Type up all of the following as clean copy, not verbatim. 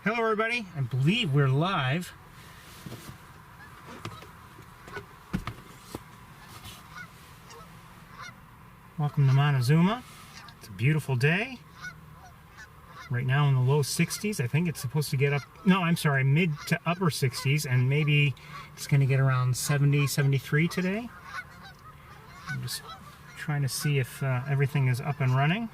Hello everybody, I believe we're live. Welcome to Montezuma. It's a beautiful day. Right now in the low 60s. I think it's supposed to get up, no, I'm sorry, mid to upper 60s, and maybe it's going to get around 70, 73 today. I'm just trying to see if everything is up and running.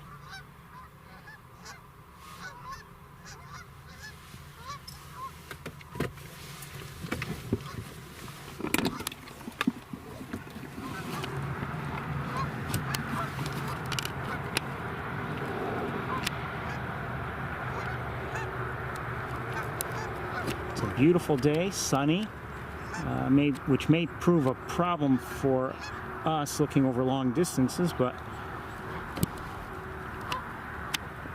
It's a beautiful day, sunny, which may prove a problem for us looking over long distances, but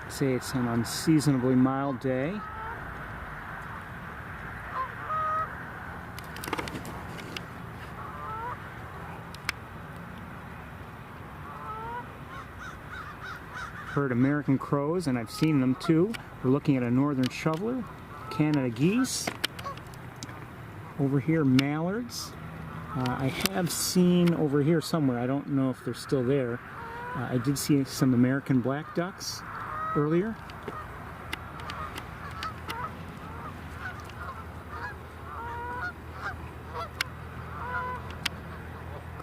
say it's an unseasonably mild day. Heard American crows, and I've seen them too. We're looking at a northern shoveler, Canada geese. Over here, mallards. I have seen over here somewhere, I don't know if they're still there, I did see some American black ducks earlier.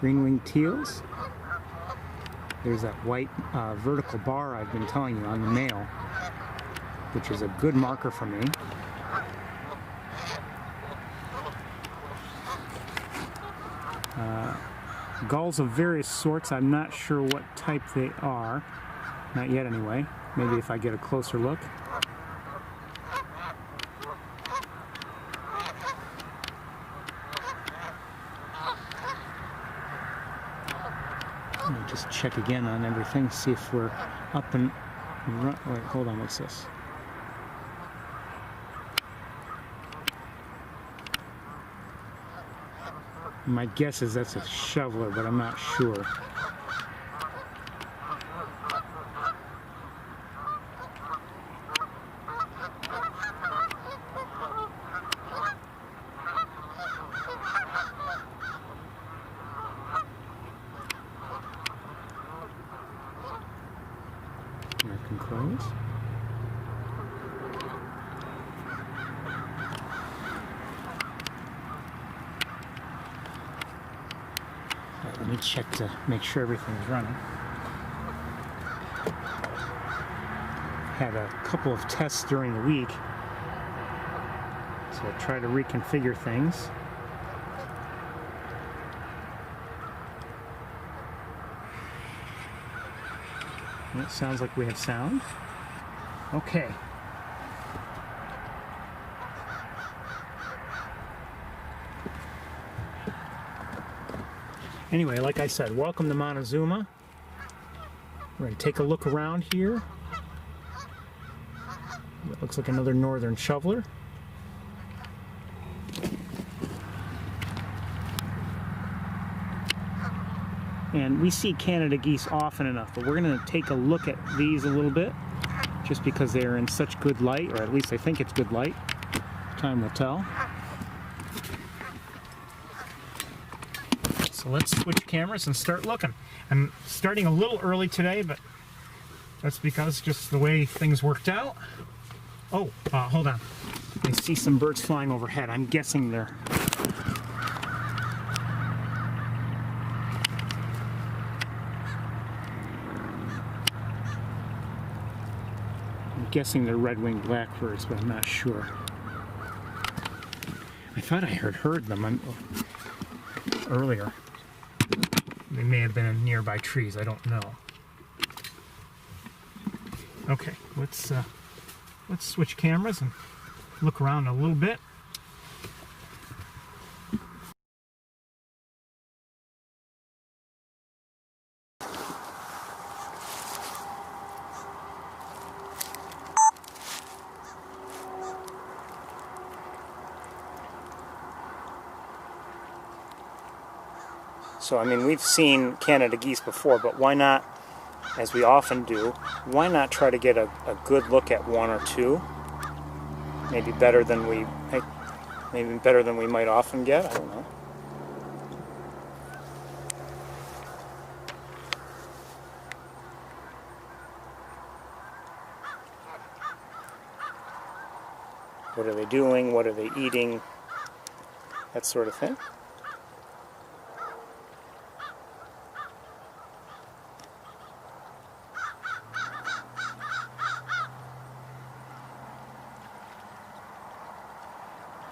Green-winged teals. There's that white vertical bar I've been telling you on the male, which is a good marker for me. Gulls of various sorts. I'm not sure what type they are. Not yet anyway. Maybe if I get a closer look. Let me just check again on everything, see if we're up and run. Wait, hold on, what's this? My guess is that's a shoveler, but I'm not sure. American crows. Let me check to make sure everything's running. Had a couple of tests during the week, so I'll try to reconfigure things. It sounds like we have sound. Okay. Anyway, like I said, welcome to Montezuma. We're going to take a look around here. It looks like another northern shoveler. And we see Canada geese often enough, but we're going to take a look at these a little bit, just because they're in such good light, or at least I think it's good light. Time will tell. So let's switch cameras and start looking. I'm starting a little early today, but that's because just the way things worked out. Oh, hold on. I see some birds flying overhead. I'm guessing they're... red-winged blackbirds, but I'm not sure. I thought I heard them earlier. They may have been in nearby trees, I don't know. Okay, let's switch cameras and look around a little bit. So, I mean, we've seen Canada geese before, but why not, as we often do, why not try to get a good look at one or two? maybe better than we might often get. I don't know. What are they doing? What are they eating? That sort of thing.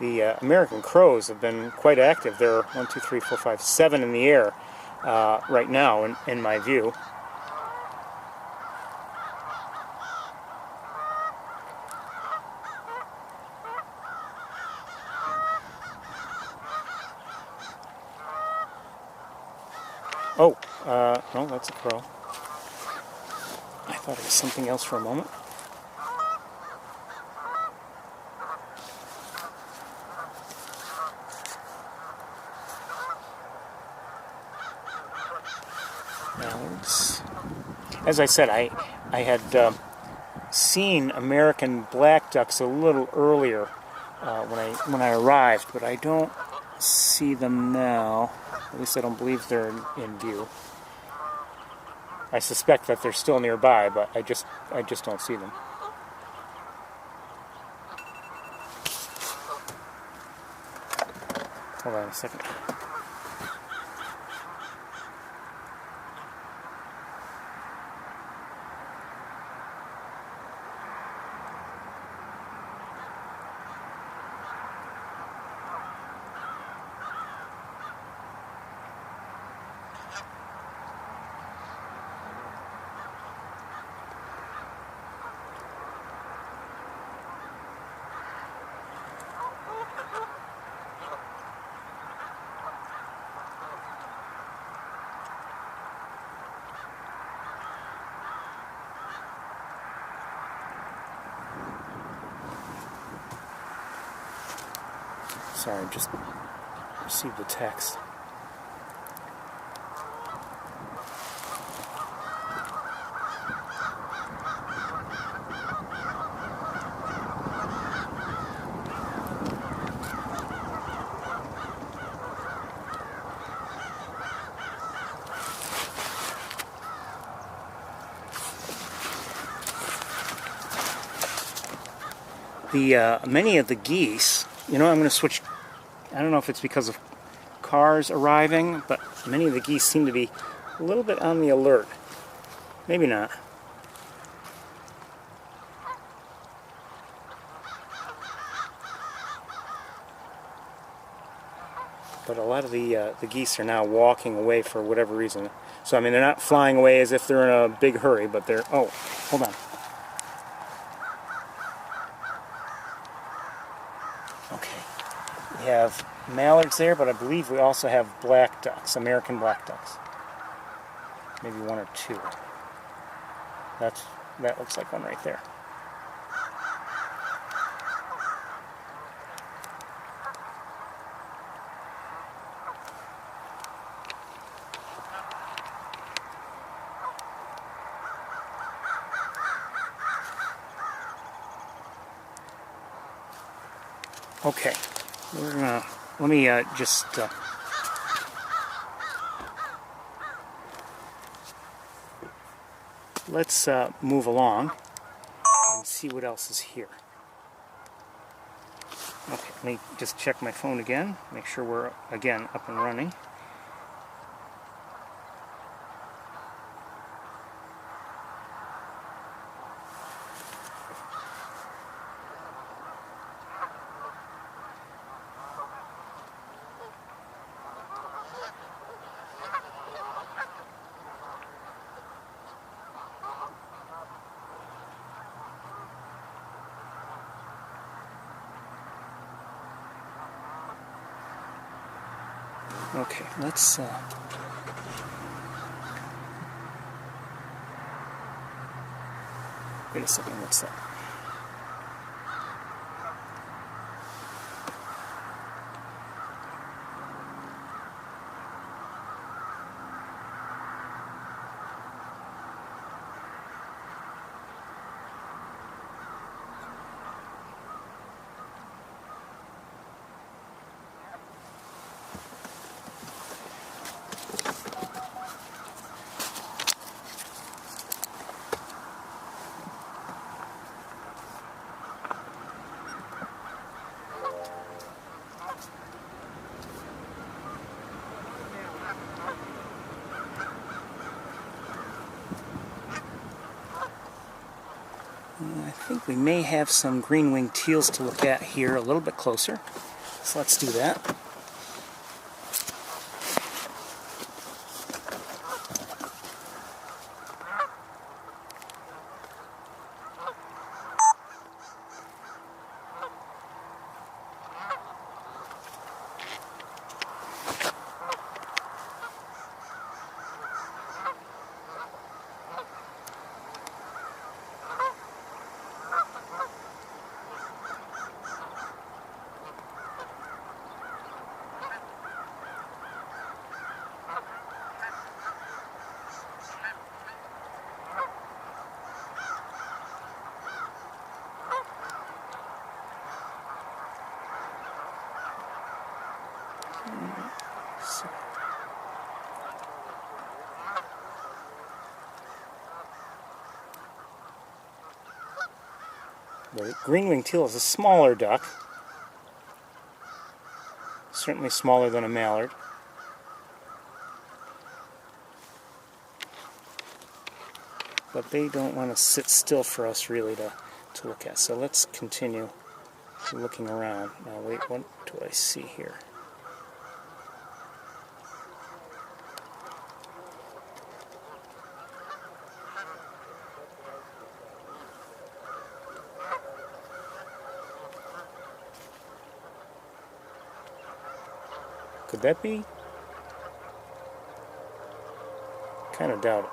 The American crows have been quite active. There are 1, 2, 3, 4, 5, 7 in the air right now, in my view. Oh, no, that's a crow. I thought it was something else for a moment. Mallards. As I said, I had seen American black ducks a little earlier when I arrived, but I don't see them now. At least I don't believe they're in view. I suspect that they're still nearby, but I just don't see them. Hold on a second. Sorry, just received a text. Many of the geese, I'm going to switch. I don't know if it's because of cars arriving, but many of the geese seem to be a little bit on the alert. Maybe not. But a lot of the geese are now walking away for whatever reason. So, I mean, they're not flying away as if they're in a big hurry, but they're... Oh, hold on. Okay. We have mallards there, but I believe we also have black ducks, American black ducks. Maybe 1 or 2. That looks like one right there. Okay, let me just let's move along and see what else is here. Okay, let me just check my phone again, make sure we're again up and running. Okay, let's wait a second, what's that? think we may have some green-winged teals to look at here a little bit closer. So let's do that. The green-winged teal is a smaller duck, certainly smaller than a mallard. But they don't want to sit still for us really to look at. So let's continue looking around. Now wait, what do I see here? Could that be? Kind of doubt it.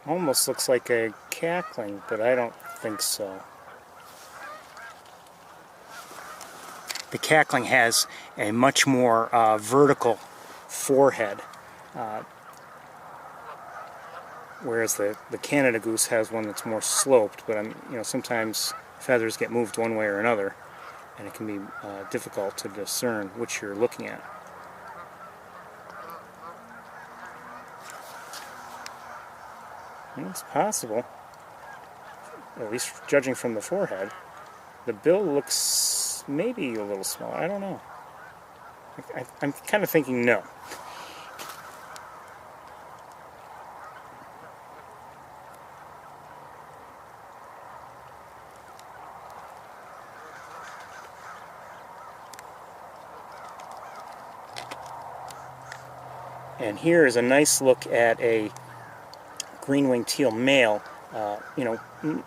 Almost looks like a cackling, but I don't think so. The cackling has a much more vertical forehead, whereas the Canada goose has one that's more sloped. But sometimes feathers get moved one way or another, and it can be difficult to discern which you're looking at. It's possible, at least judging from the forehead. The bill looks maybe a little smaller. I don't know. I'm kind of thinking no. And here is a nice look at a green-winged teal male,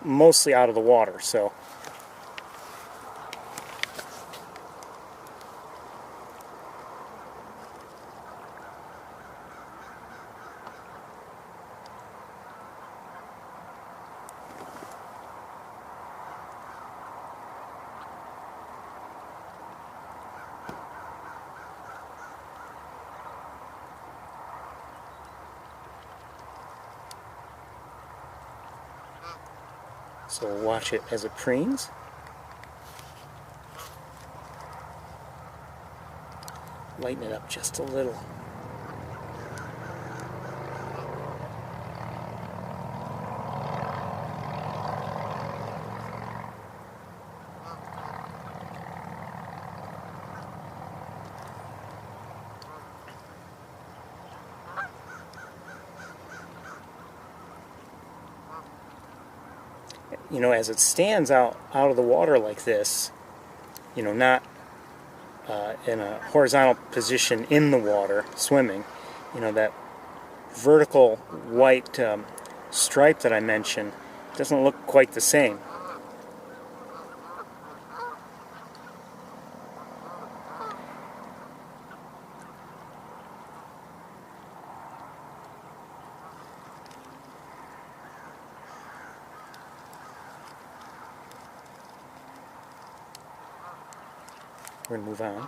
mostly out of the water. So we'll watch it as it preens. Lighten it up just a little. As it stands out of the water like this, not in a horizontal position in the water, swimming, that vertical white stripe that I mentioned doesn't look quite the same. We're going to move on.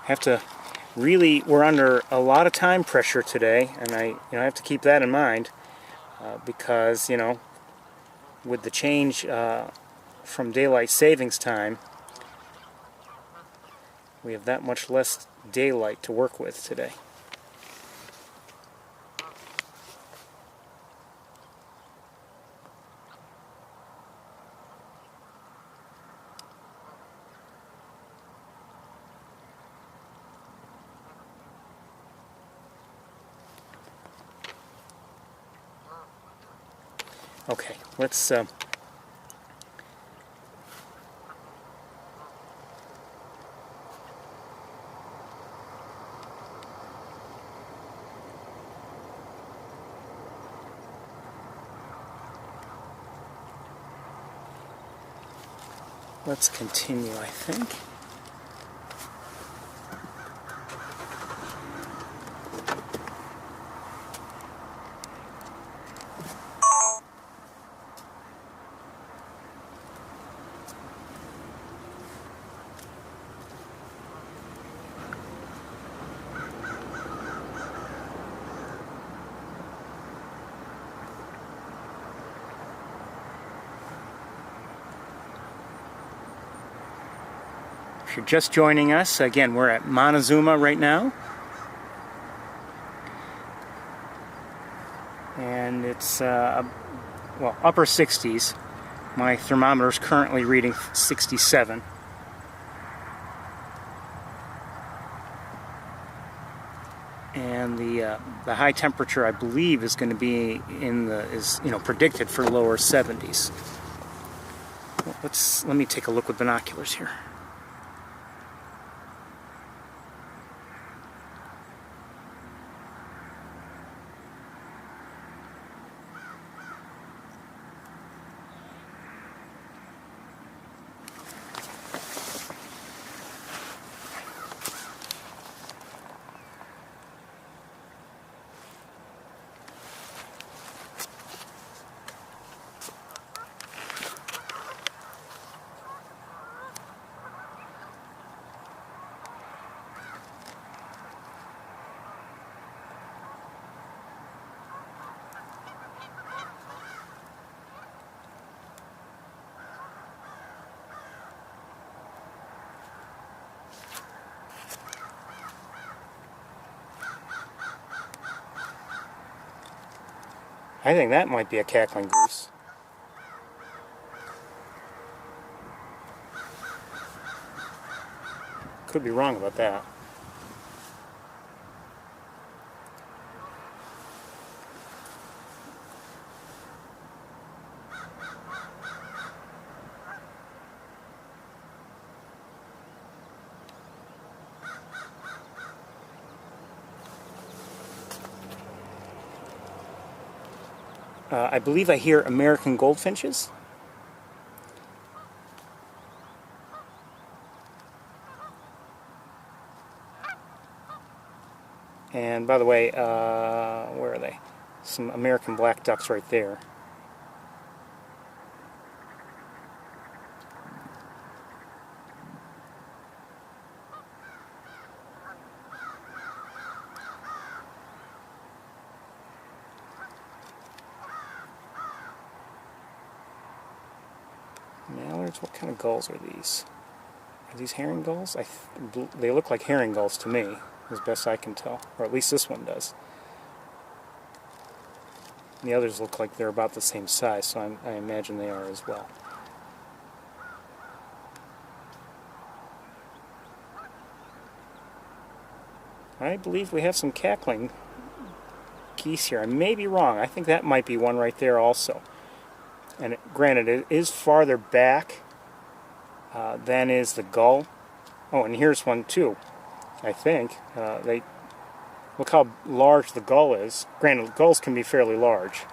Have to really, we're under a lot of time pressure today, and I have to keep that in mind because, with the change from daylight savings time, we have that much less daylight to work with today. Okay, let's continue, I think. If you're just joining us, again, we're at Montezuma right now. And it's, well, upper 60s. My thermometer is currently reading 67. And the high temperature, I believe, is going to be predicted for lower 70s. Well, let me take a look with binoculars here. I think that might be a cackling goose. Could be wrong about that. I believe I hear American goldfinches. And by the way, where are they? Some American black ducks right there. Mallards, what kind of gulls are these? Are these herring gulls? They look like herring gulls to me, as best I can tell. Or at least this one does. The others look like they're about the same size, so I imagine they are as well. I believe we have some cackling geese here. I may be wrong. I think that might be one right there also. And granted, it is farther back than is the gull. Oh, and here's one too, I think. Look how large the gull is. Granted, gulls can be fairly large.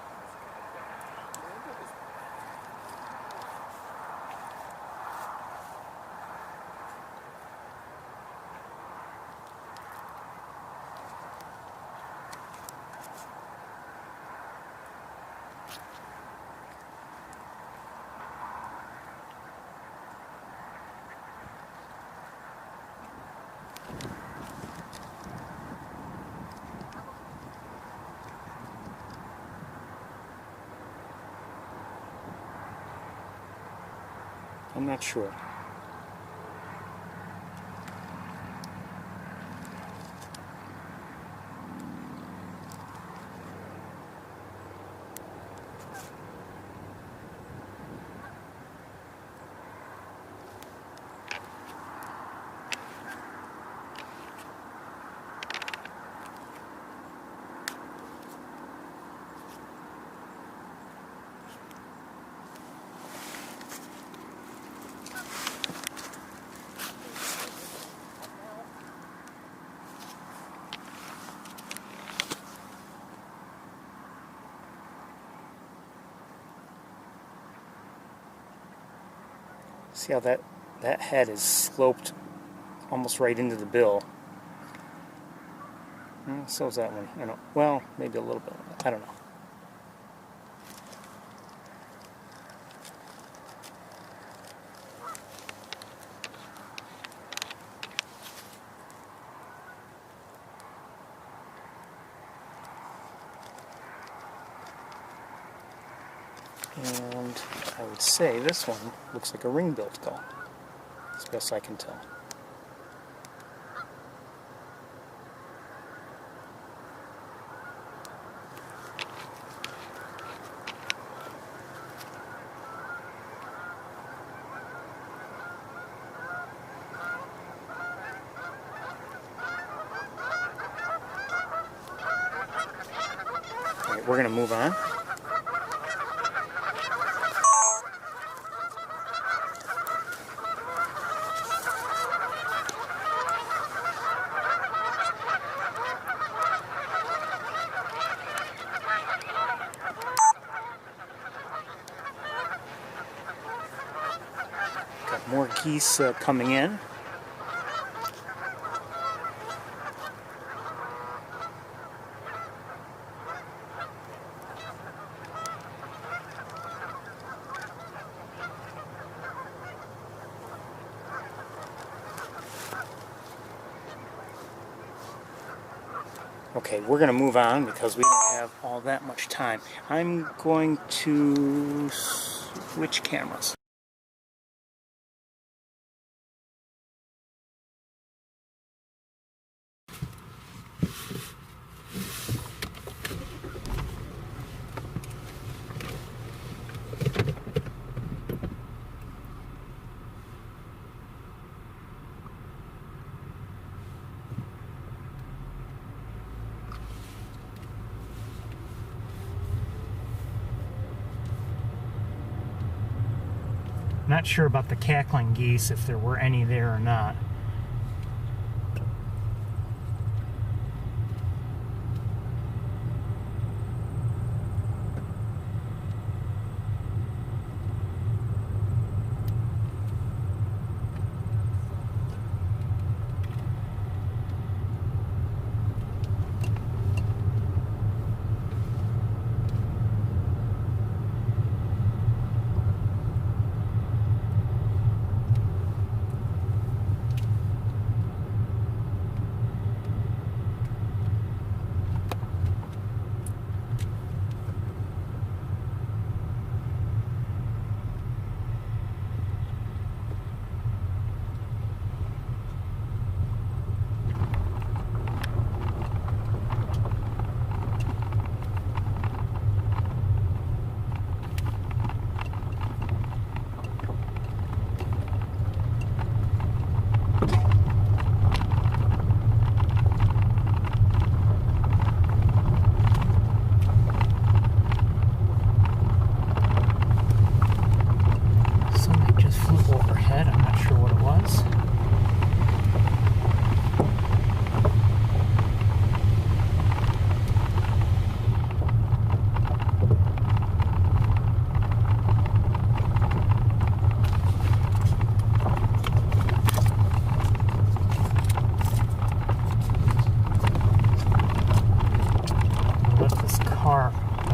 I'm not sure. See how that head is sloped almost right into the bill. So is that one. I don't. Well, maybe a little bit. I don't know. And I would say this one looks like a ring-billed gull, as best I can tell. All right, we're going to move on. Got more geese coming in. Okay, we're going to move on because we don't have all that much time. I'm going to switch cameras. Not sure about the cackling geese, if there were any there or not.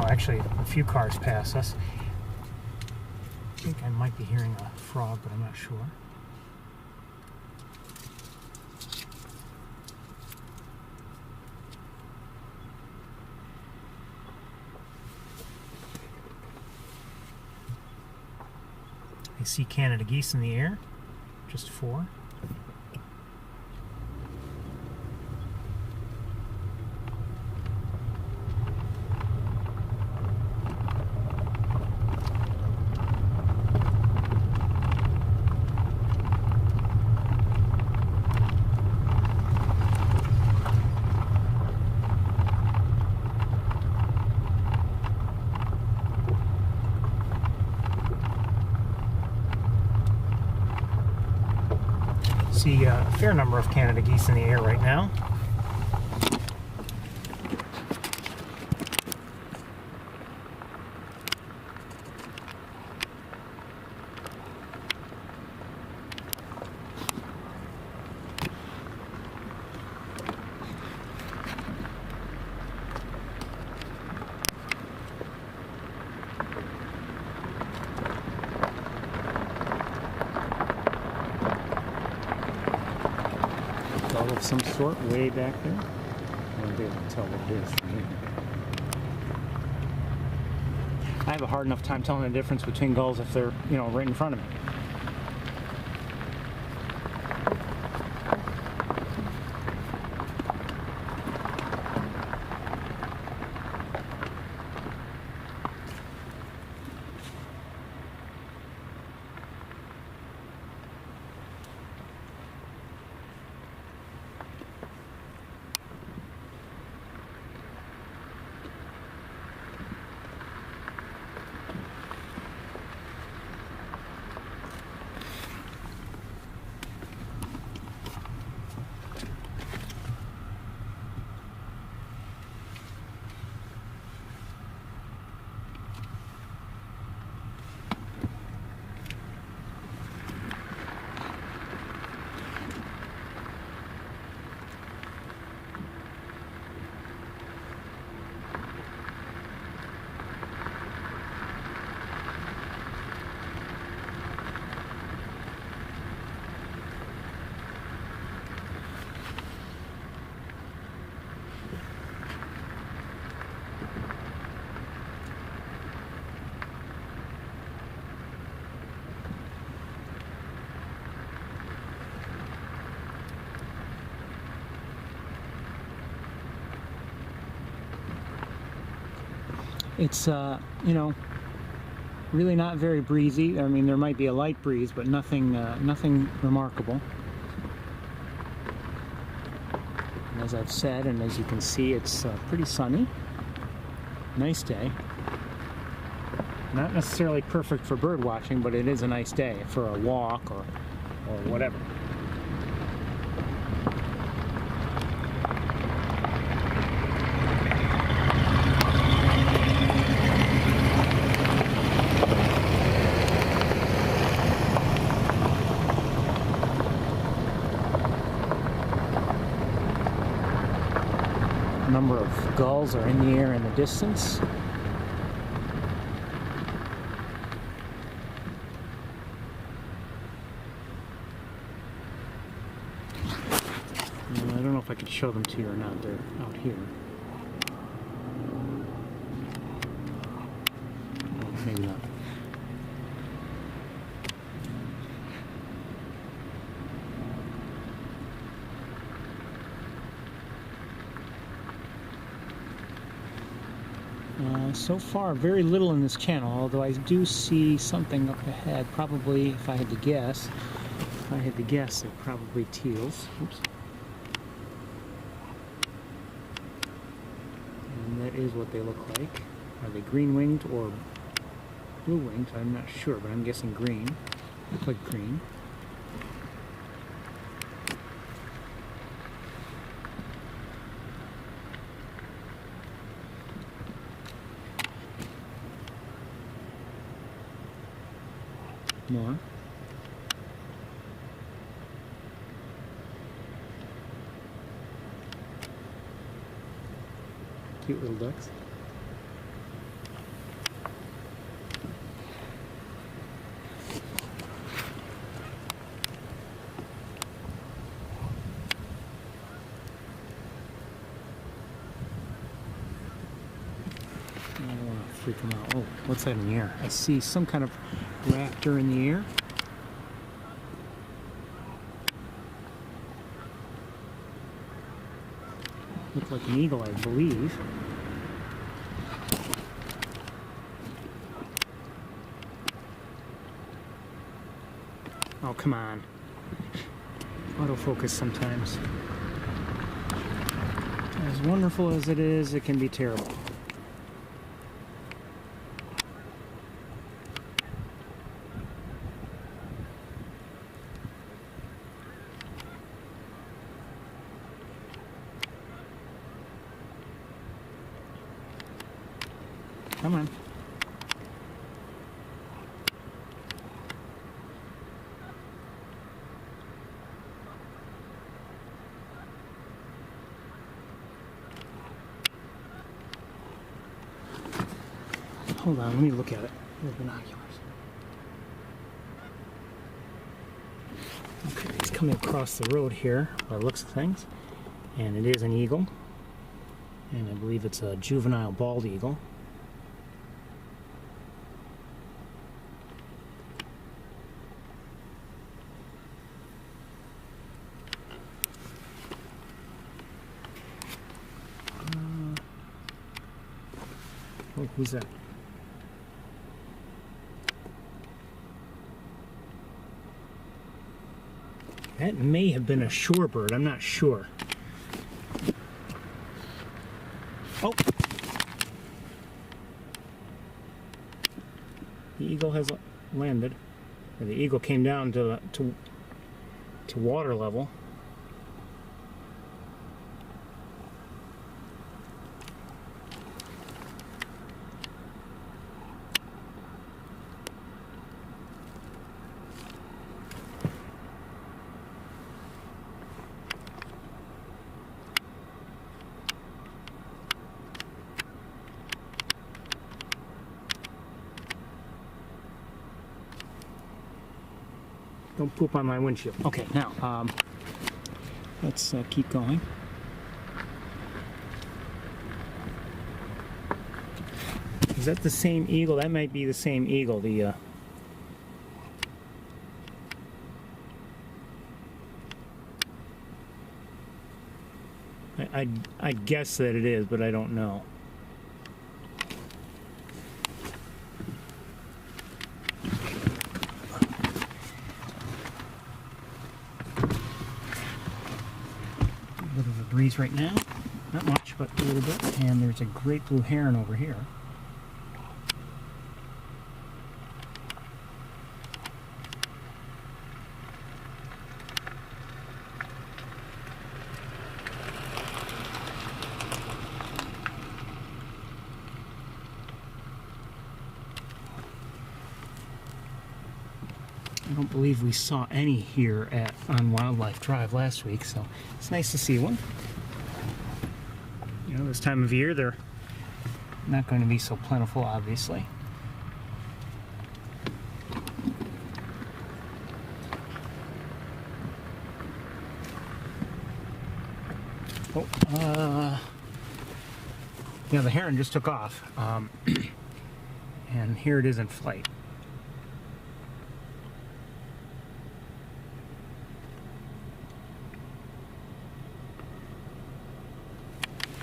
Actually, a few cars pass us. I think I might be hearing a frog, but I'm not sure. I can see Canada geese in the air, just 4. See a fair number of Canada geese in the air right now. Of some sort way back there. I won't be able to tell what it is from here. I have a hard enough time telling the difference between gulls if they're, right in front of me. It's, really not very breezy. I mean, there might be a light breeze, but nothing remarkable. And as I've said, and as you can see, it's pretty sunny. Nice day. Not necessarily perfect for bird watching, but it is a nice day for a walk or whatever. A number of gulls are in the air in the distance. I don't know if I could show them to you or not. They're out here. Well, maybe not. So far, very little in this channel, although I do see something up ahead. Probably, if I had to guess, they're probably teals. Oops. And that is what they look like. Are they green-winged or blue-winged? I'm not sure, but I'm guessing green. Look like green. More. Cute little ducks. I want to freak them out. Oh, what's that in the air? I see some kind of raptor in the air. Looks like an eagle, I believe. Oh, come on. Autofocus sometimes. As wonderful as it is, it can be terrible. Come on. Hold on, let me look at it with binoculars. Okay, it's coming across the road here by the looks of things, and it is an eagle, and I believe it's a juvenile bald eagle. Oh, who's that? That may have been a shorebird, I'm not sure. Oh! The eagle has landed. Or the eagle came down to water level. Don't poop on my windshield. Okay, now, let's keep going. Is that the same eagle? That might be the same eagle. The I guess that it is, but I don't know. A bit of a breeze right now, not much, but a little bit. And there's a great blue heron over here. I don't believe we saw any here on Wildlife Drive last week, so it's nice to see one. You know, this time of year they're not going to be so plentiful, obviously. Oh, yeah, the heron just took off, and here it is in flight.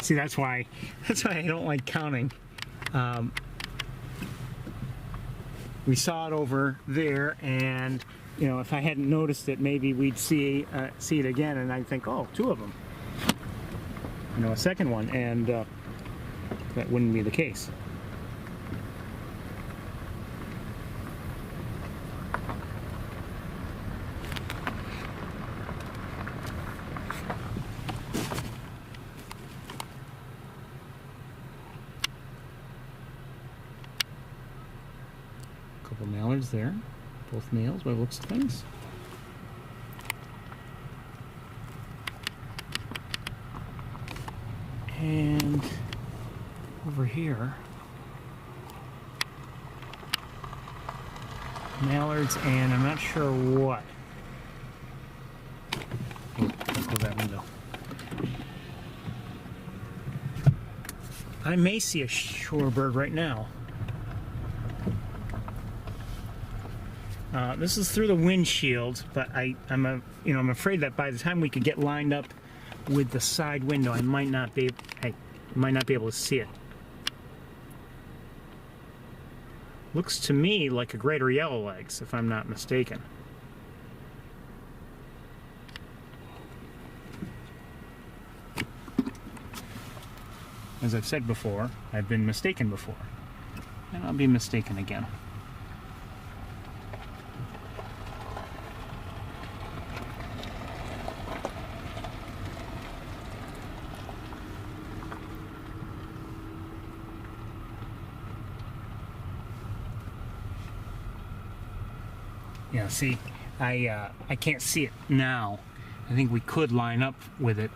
See, that's why I don't like counting. We saw it over there, and you know, if I hadn't noticed it, maybe we'd see it again, and I'd think, oh, two of them. You know, a second one, and that wouldn't be the case. Couple mallards there, both males by the looks of things. And over here, mallards, and I'm not sure what. Oh, let's go that window. I may see a shorebird right now. This is through the windshield, but I'm afraid that by the time we could get lined up with the side window, I might not be able to see it. Looks to me like a greater yellowlegs, if I'm not mistaken. As I've said before, I've been mistaken before, and I'll be mistaken again. Yeah, see, I can't see it now. I think we could line up with it,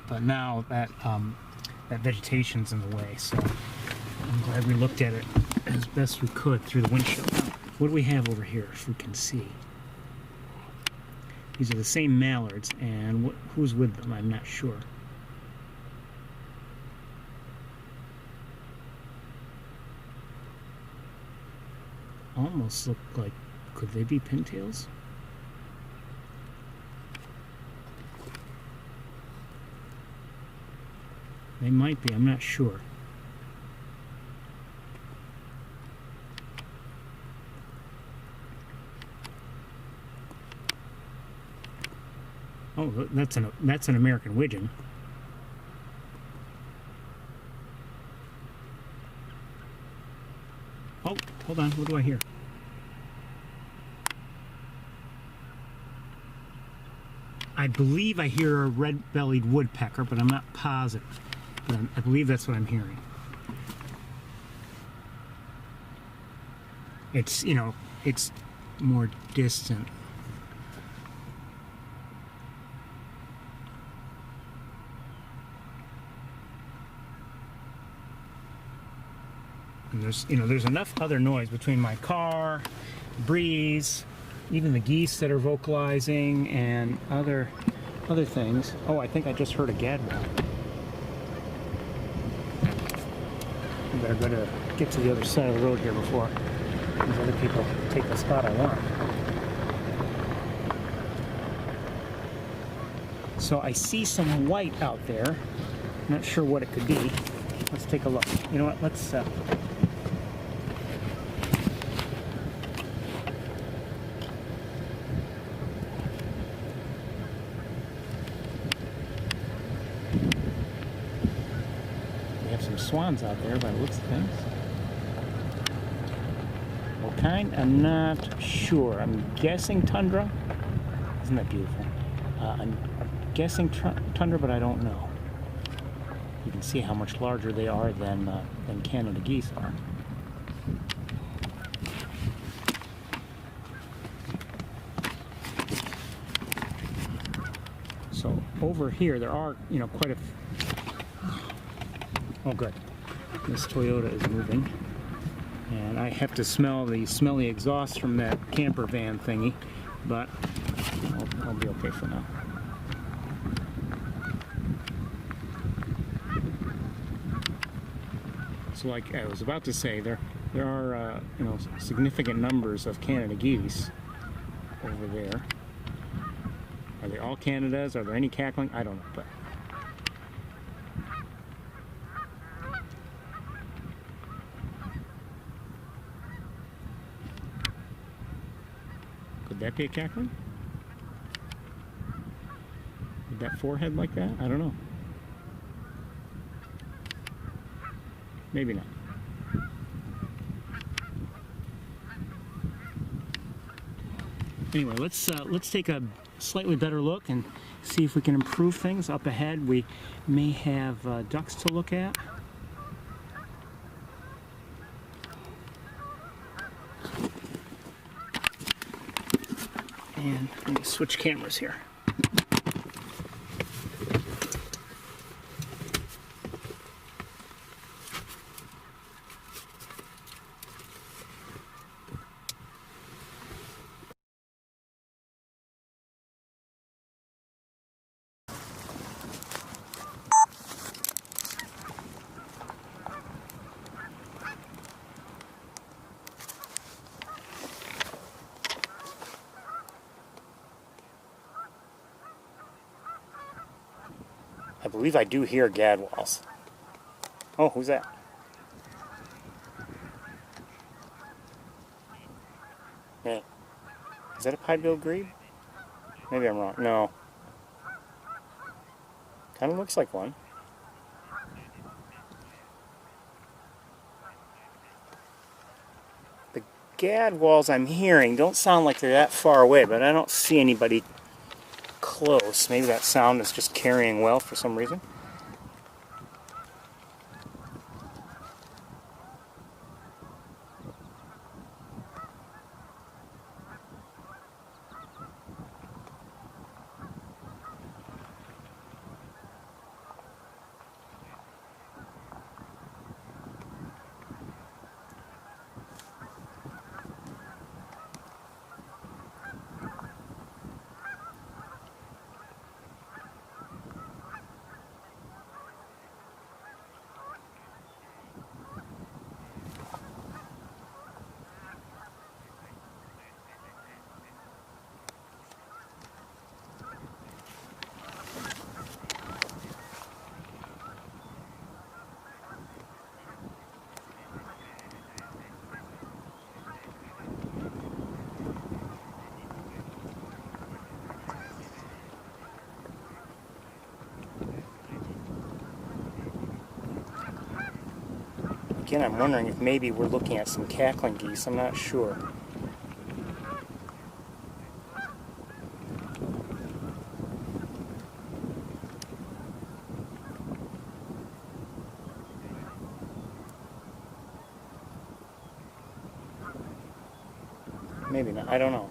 but now that vegetation's in the way, so I'm glad we looked at it as best we could through the windshield. Now, what do we have over here, if we can see? These are the same mallards, and who's with them, I'm not sure. Almost look like, could they be pintails? They might be, I'm not sure. Oh, that's an American widgeon. Oh, hold on, what do I hear? I believe I hear a red-bellied woodpecker, but I'm not positive. But I believe that's what I'm hearing. It's, it's more distant. And there's enough other noise between my car, breeze, even the geese that are vocalizing, and other things. Oh, I think I just heard a gadwall. I better get to the other side of the road here before these other people take the spot I want. So I see some white out there. Not sure what it could be. Let's take a look. You know what? Let's swans out there by the looks of things. What kind? I'm not sure. I'm guessing tundra. Isn't that beautiful? I'm guessing tundra, but I don't know. You can see how much larger they are than Canada geese are. So over here there are, quite a oh, good. This Toyota is moving. And I have to smell the smelly exhaust from that camper van thingy, but I'll be okay for now. So like I was about to say, there are, significant numbers of Canada geese over there. Are they all Canadas? Are there any cackling? I don't know, but could that be a cackling? With that forehead like that? I don't know. Maybe not. Anyway, let's take a slightly better look and see if we can improve things. Up ahead, we may have ducks to look at. And let me switch cameras here. believe I do hear gadwalls. Oh, who's that? Hey, is that a pied-billed grebe? Maybe I'm wrong. No. Kind of looks like one. The gadwalls I'm hearing don't sound like they're that far away, but I don't see anybody close. Maybe that sound is just carrying well for some reason. Again, I'm wondering if maybe we're looking at some cackling geese. I'm not sure. Maybe not. I don't know.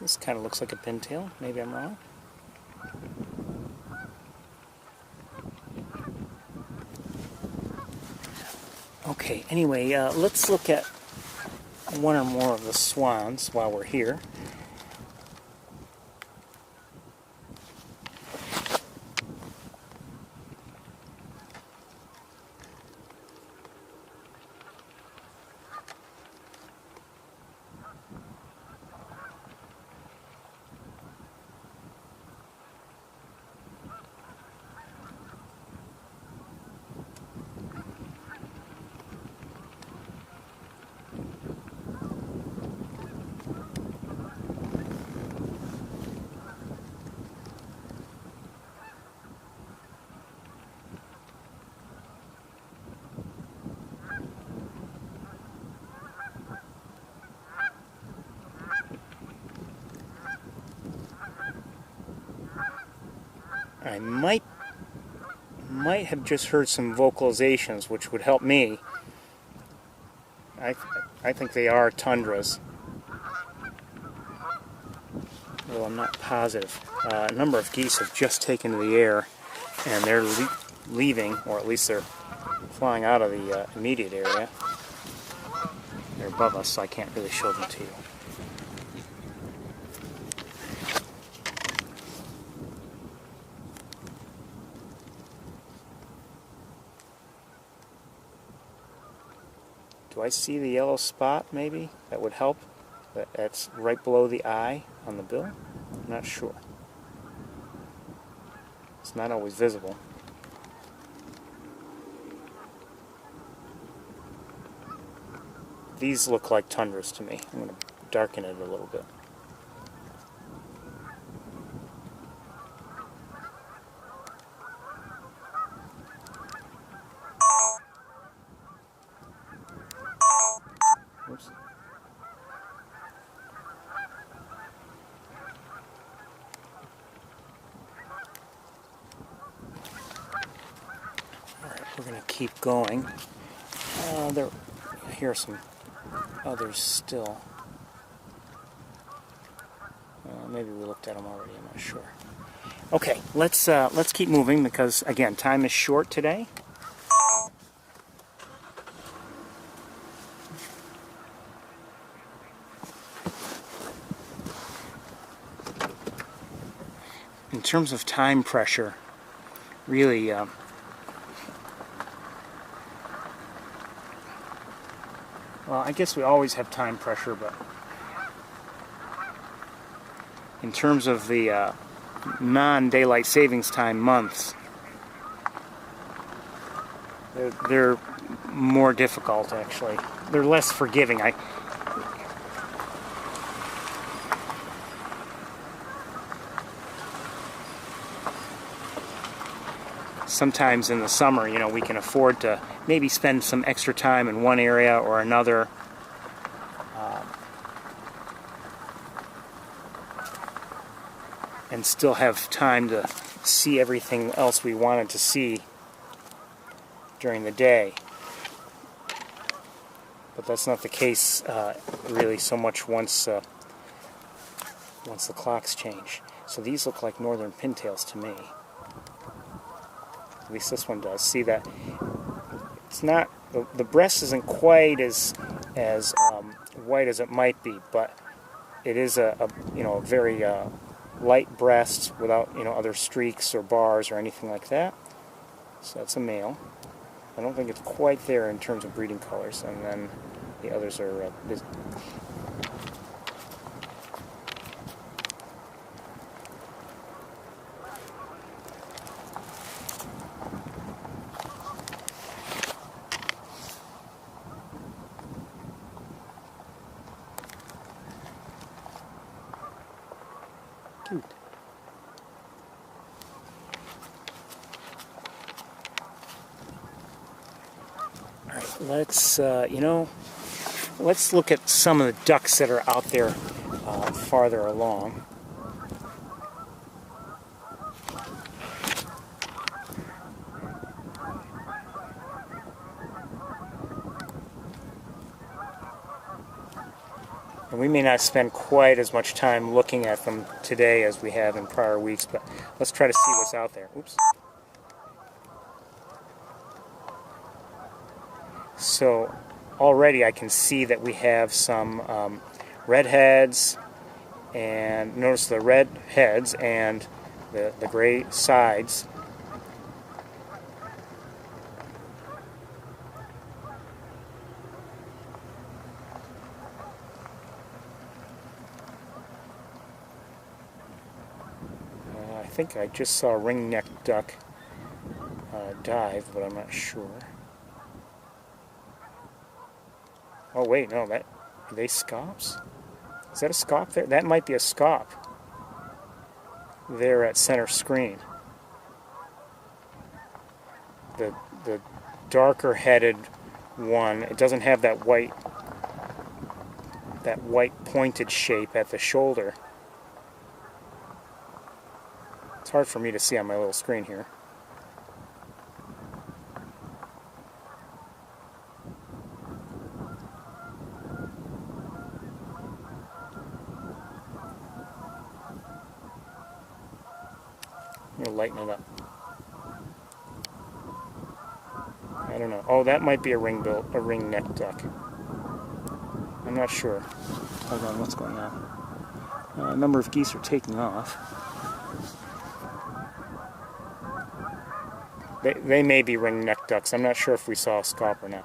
This kind of looks like a pintail. Maybe I'm wrong. Okay, anyway, let's look at one or more of the swans while we're here. I might have just heard some vocalizations, which would help me. I think they are tundras, though I'm not positive. A number of geese have just taken to the air, and they're leaving, or at least they're flying out of the immediate area. They're above us, so I can't really show them to you. Do I see the yellow spot maybe? That would help. That's right below the eye on the bill. I'm not sure. It's not always visible. These look like tundras to me. I'm going to darken it a little bit. Oops. Alright, we're going to keep going. Here are some others still. Maybe we looked at them already, I'm not sure. Okay, let's keep moving because, again, time is short today. In terms of time pressure, really, well, I guess we always have time pressure, but in terms of the non-daylight savings time months, they're more difficult, actually. They're less forgiving. Sometimes in the summer, you know, we can afford to maybe spend some extra time in one area or another. And still have time to see everything else we wanted to see during the day. But that's not the case really so much once the clocks change. So these look like northern pintails to me. At least this one does. See that? It's not, the breast isn't quite as white as it might be, but it is a very light breast without other streaks or bars or anything like that. So that's a male. I don't think it's quite there in terms of breeding colors, and then the others are cute. All right, let's look at some of the ducks that are out there farther along. And we may not spend quite as much time looking at them today as we have in prior weeks, but let's try to see what's out there. Oops. So already I can see that we have some redheads, and notice the red heads and the gray sides. I think I just saw a ring-necked duck dive, but I'm not sure. Oh wait, no, are they scops? Is that a scop there? That might be a scop there at center screen. The darker headed one, it doesn't have that white pointed shape at the shoulder. It's hard for me to see on my little screen here. I'm going to lighten it up. I don't know. Oh, that might be a ring-necked duck. I'm not sure. Hold on, what's going on? A number of geese are taking off. They may be ring-necked ducks. I'm not sure if we saw a scaup or not.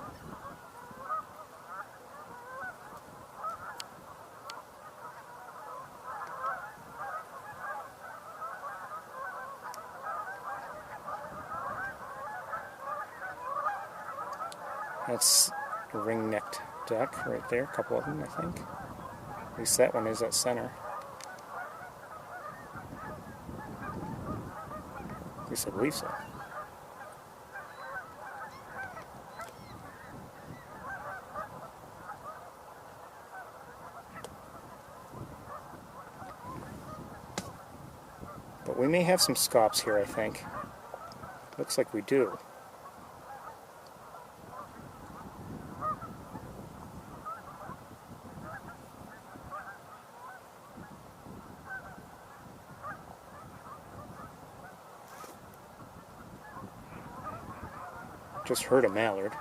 That's a ring-necked duck right there, a couple of them, I think. At least that one is at center. At least I believe so. But we may have some scops here, I think. Looks like we do. Just heard a mallard.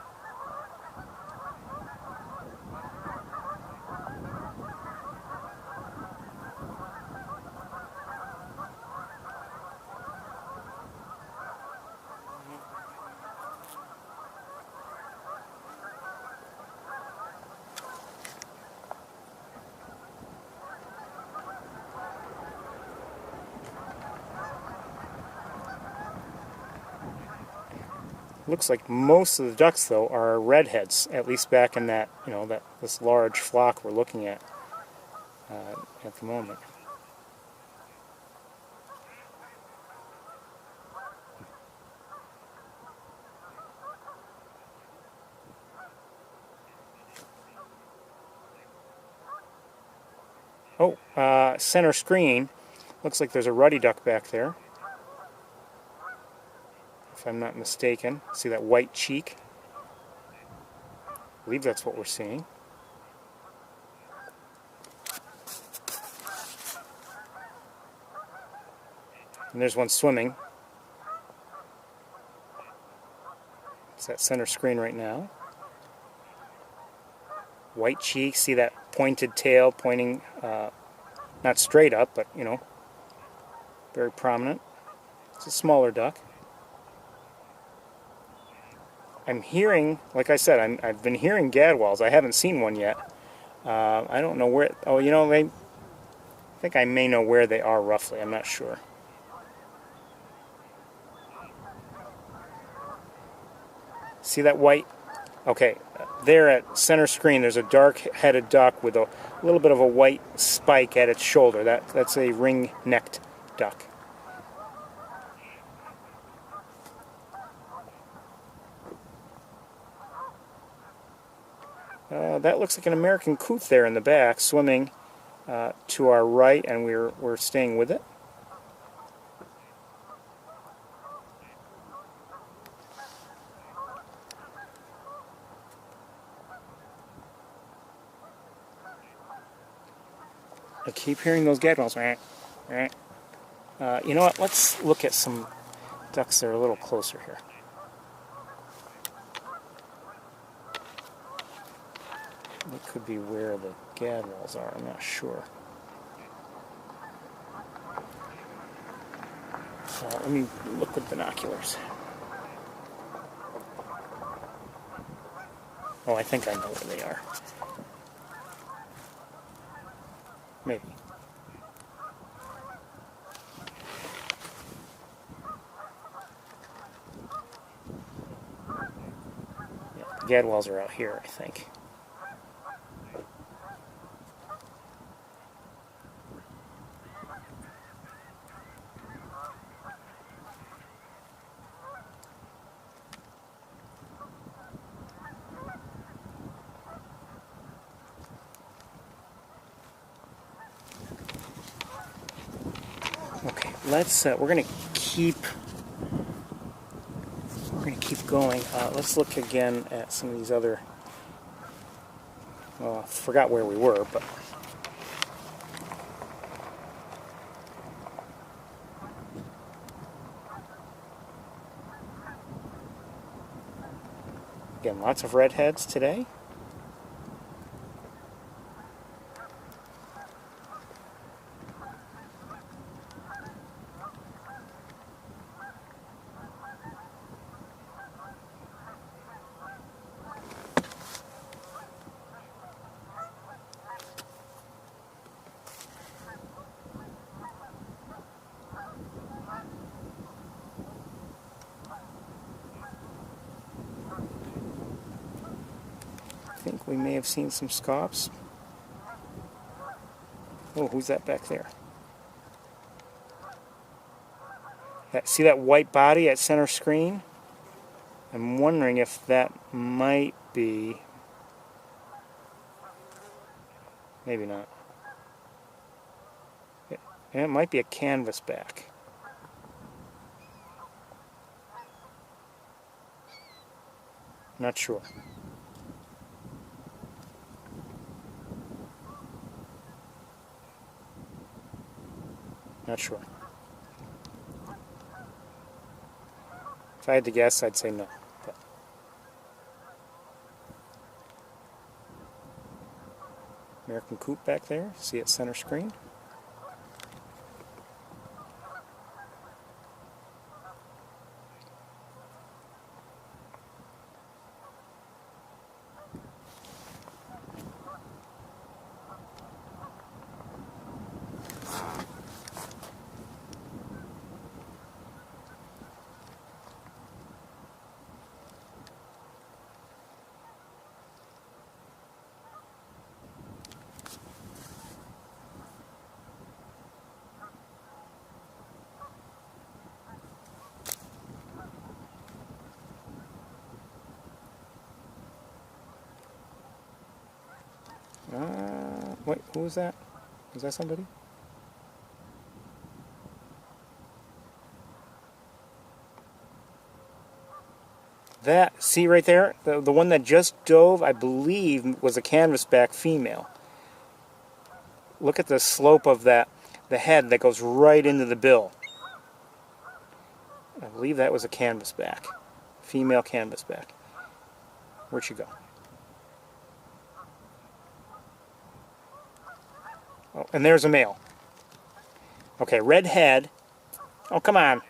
Looks like most of the ducks, though, are redheads, at least back in that, this large flock we're looking at the moment. Oh, center screen. Looks like there's a ruddy duck back there, if I'm not mistaken. See that white cheek? I believe that's what we're seeing. And there's one swimming. It's that center screen right now. White cheek, see that pointed tail pointing, not straight up, but, very prominent. It's a smaller duck. I'm hearing, like I said, I've been hearing gadwalls. I haven't seen one yet. I don't know where, I think I may know where they are roughly. I'm not sure. See that white? Okay, there at center screen there's a dark-headed duck with a little bit of a white spike at its shoulder. That's a ring-necked duck. That looks like an American coot there in the back, swimming to our right, and we're staying with it. I keep hearing those gadwalls. You know what? Let's look at some ducks that are a little closer here. That could be where the gadwalls are. I'm not sure. Let me look with binoculars. Oh, I think I know where they are. Maybe. Yeah, the gadwalls are out here, I think. Okay, we're gonna keep going. Let's look again at some of these other. Well, I forgot where we were, but again, lots of redheads today. think we may have seen some scops. Oh, who's that back there? See that white body at center screen? I'm wondering if that might be... Maybe not. It might be a canvasback. Not sure. Not sure. If I had to guess, I'd say no. But American coot back there. See it center screen. Wait, who was that? Was that somebody? That, see right there? The one that just dove, I believe, was a canvasback female. Look at the slope of that, the head that goes right into the bill. I believe that was a canvasback. Female canvasback. Where'd she go? Oh, and there's a male. Okay, red head. Oh, come on.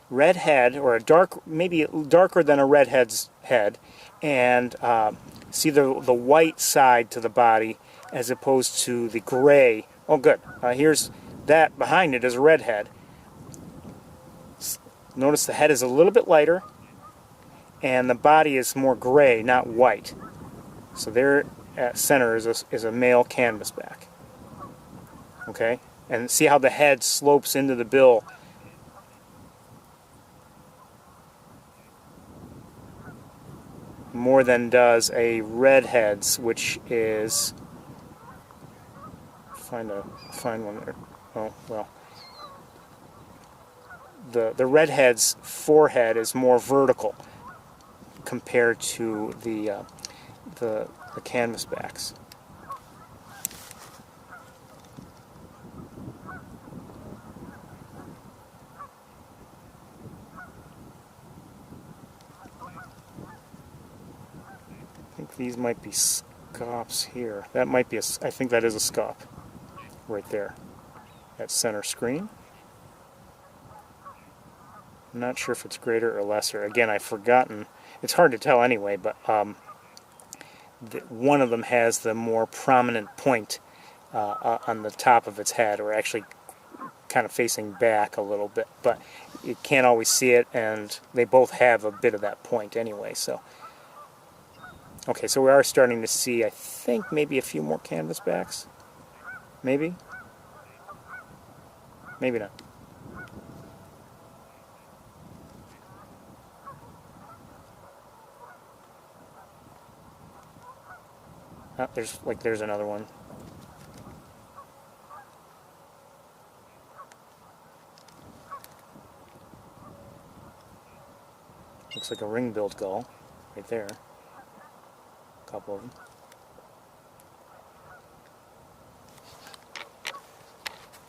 Red head, or a dark, maybe darker than a redhead's head, and see the white side to the body as opposed to the gray. Oh, good. Here's that. Behind it is a redhead. Notice the head is a little bit lighter, and the body is more gray, not white. So there at center is a male canvasback. Okay, and see how the head slopes into the bill. More than does a redhead's, which is find one there. Oh well, the redhead's forehead is more vertical compared to the canvasbacks. I think these might be scops here. That might be I think that is a scop right there at center screen. I'm not sure if it's greater or lesser. Again, I've forgotten. It's hard to tell anyway, but one of them has the more prominent point on the top of its head, or actually kind of facing back a little bit, but you can't always see it, and they both have a bit of that point anyway. So okay, so we are starting to see, I think, maybe a few more canvasbacks. Maybe? Maybe not. Oh, there's another one. Looks like a ring-billed gull right there. Couple of them.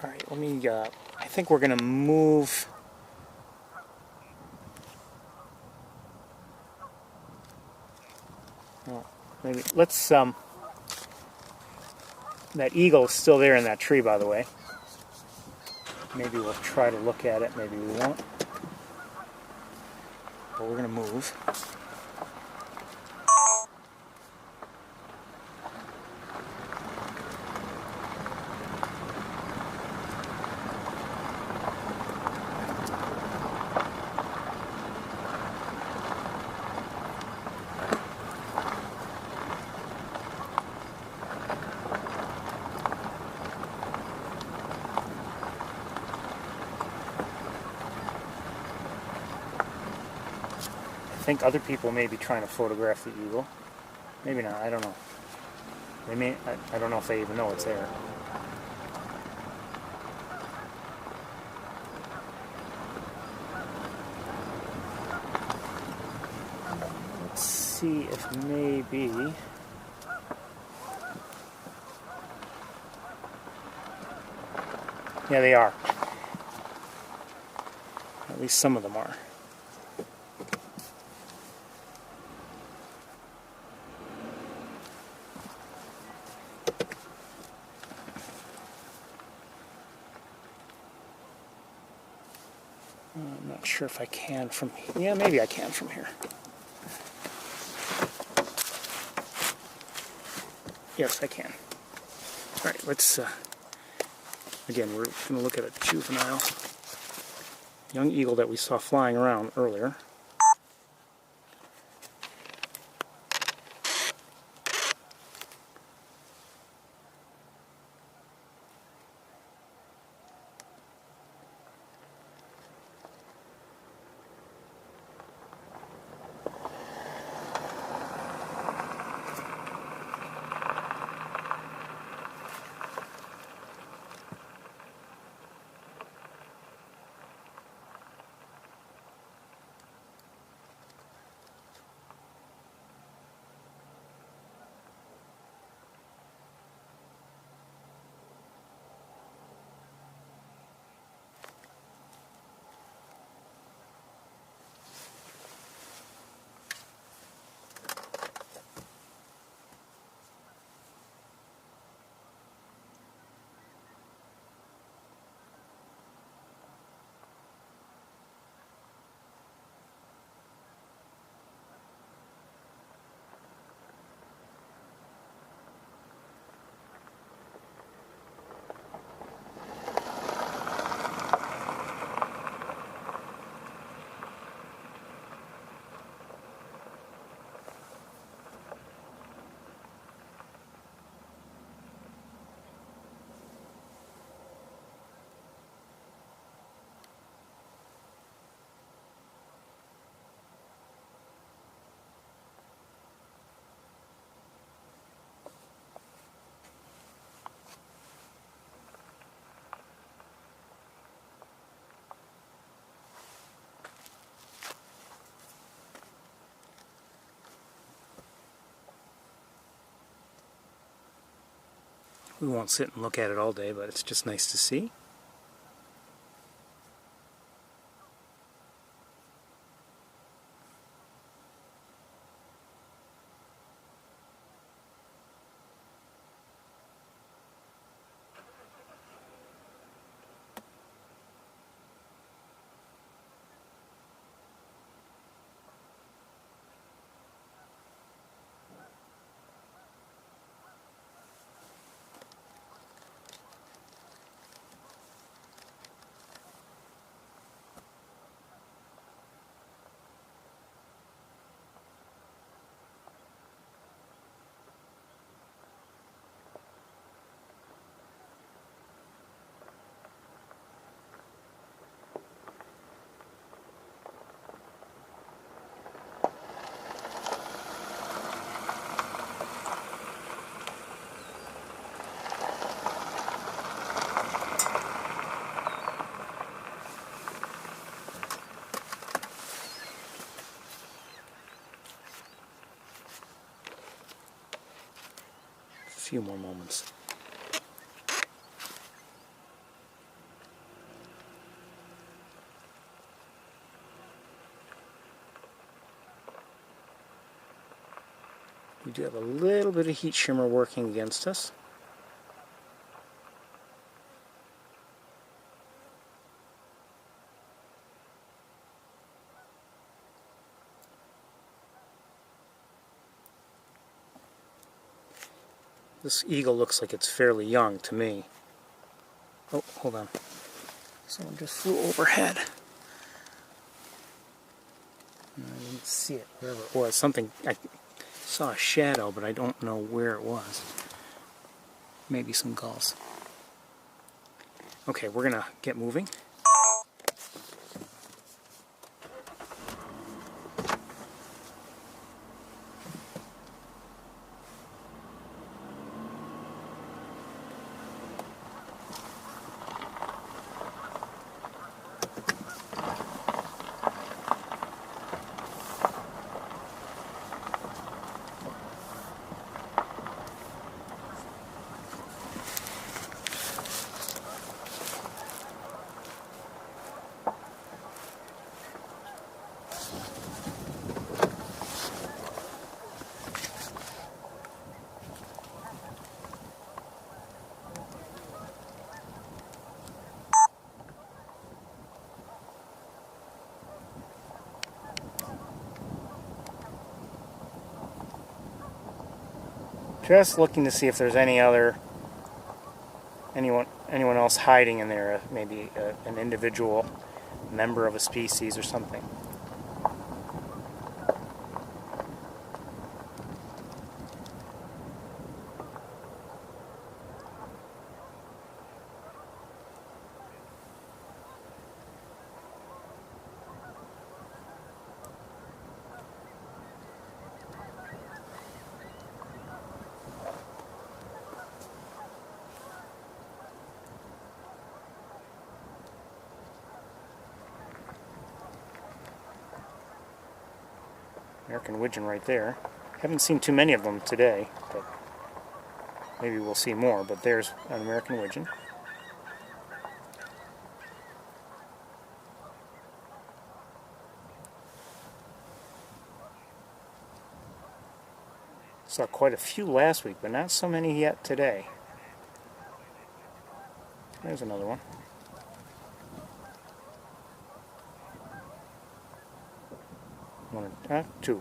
All right, let me. I think we're going to move. Well, maybe let's. That eagle is still there in that tree, by the way. Maybe we'll try to look at it. Maybe we won't. But we're going to move. think other people may be trying to photograph the eagle. Maybe not, I don't know. They may, I don't know if they even know it's there. Let's see if maybe... Yeah, they are. At least some of them are. I'm not sure if I can from here. Yeah, maybe I can from here. Yes, I can. All right, let's, again, we're going to look at a juvenile young eagle that we saw flying around earlier. We won't sit and look at it all day, but it's just nice to see. A few more moments. We do have a little bit of heat shimmer working against us. This eagle looks like it's fairly young to me. Oh, hold on. Someone just flew overhead. I didn't see it, wherever it was. Something, I saw a shadow, but I don't know where it was. Maybe some gulls. Okay, we're gonna get moving. Just looking to see if there's anyone else hiding in there, maybe an individual member of a species or something. American widgeon right there. Haven't seen too many of them today, but maybe we'll see more. But there's an American widgeon. Saw quite a few last week, but not so many yet today. There's another one. Two.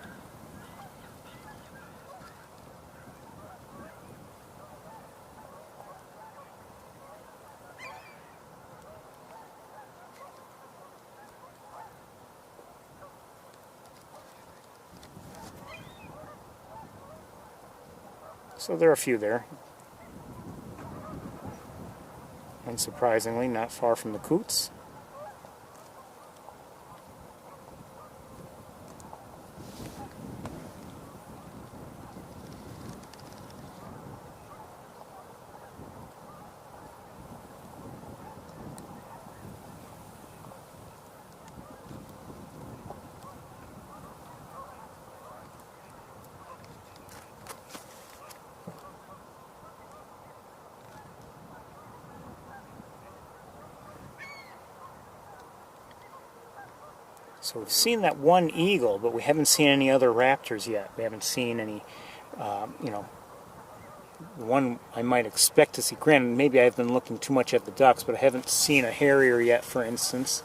So there are a few there. Unsurprisingly, not far from the coots. So we've seen that one eagle, but we haven't seen any other raptors yet. We haven't seen any, one I might expect to see. Granted, maybe I've been looking too much at the ducks, but I haven't seen a harrier yet, for instance.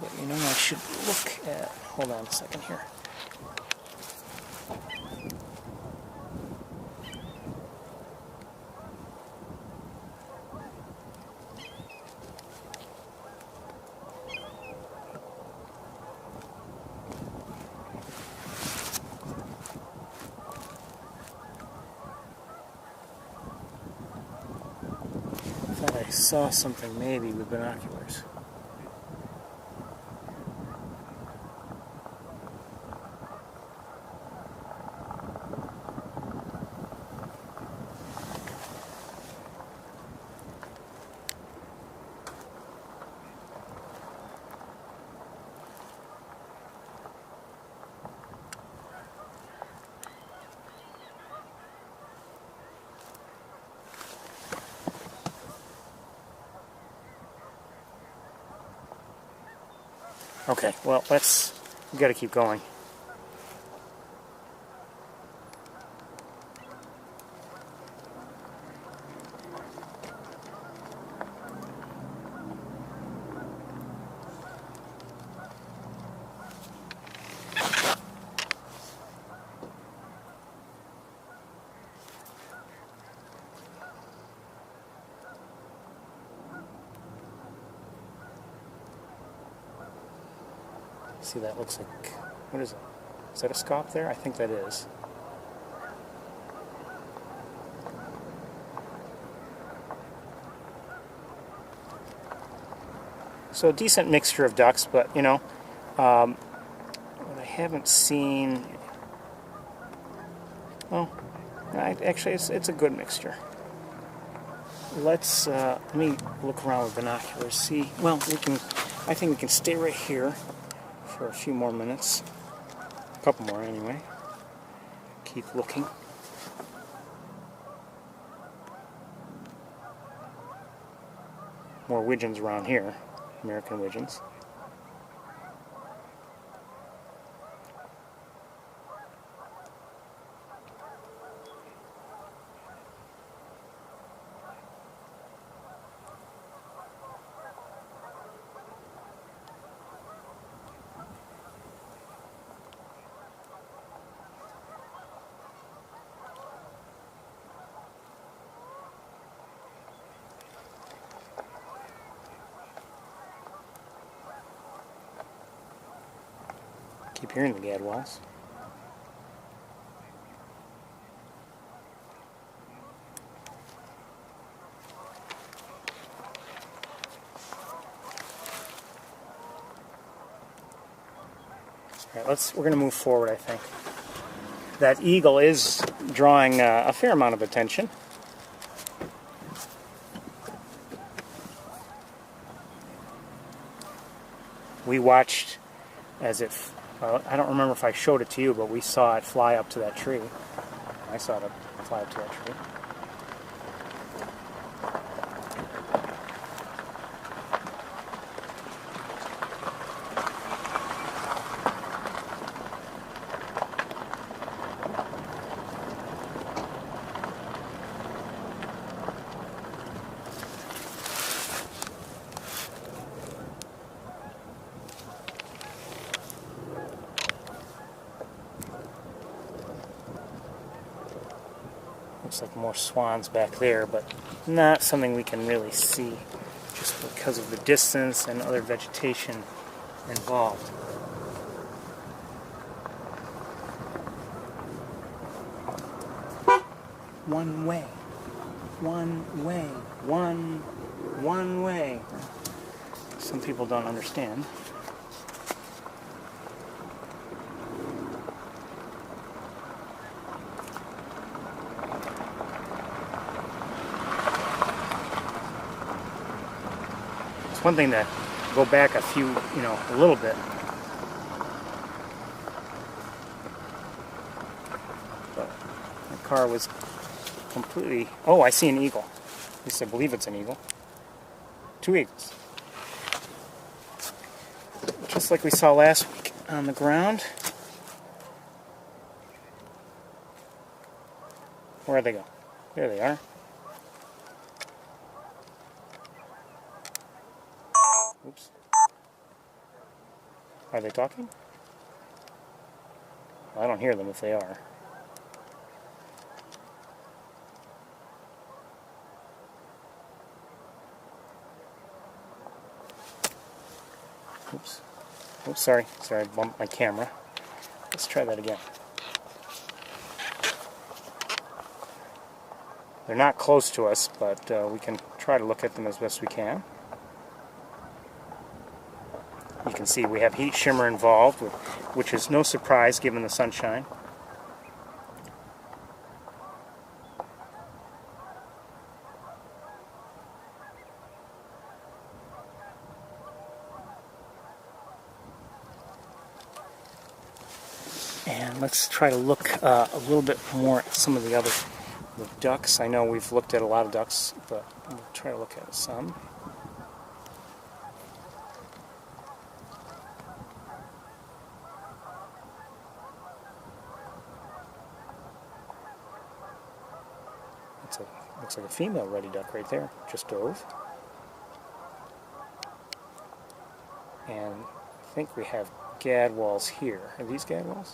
But you know, I should look at, hold on a second here. I thought I saw something maybe with binoculars. Okay, well, we got to keep going. See, that looks like, what is it? Is that a scaup there? I think that is. So a decent mixture of ducks, but you know, what I haven't seen, well, actually it's a good mixture. Let me look around with binoculars, see, well, I think we can stay right here for a few more minutes. A couple more anyway. Keep looking. More widgeons around here, American widgeons. Keep hearing the gadwalls. All right, we're going to move forward, I think. That eagle is drawing a fair amount of attention. We watched as it, I don't remember if I showed it to you, but we saw it fly up to that tree. I saw it fly up to that tree. Looks like more swans back there, but not something we can really see just because of the distance and other vegetation involved. One way. One way. One way. Some people don't understand. One thing to go back a little bit. But my car was completely, oh, I see an eagle. At least I believe it's an eagle. 2 eagles. Just like we saw last week on the ground. Where'd they go? There they are. Oops. Are they talking? Well, I don't hear them if they are. Oops. Oops, sorry. Sorry, I bumped my camera. Let's try that again. They're not close to us, but we can try to look at them as best we can. You can see we have heat shimmer involved, which is no surprise given the sunshine. And let's try to look a little bit more at some of the ducks. I know we've looked at a lot of ducks, but we'll try to look at some. Looks like a female ruddy duck right there, just dove. And I think we have gadwalls here. Are these gadwalls?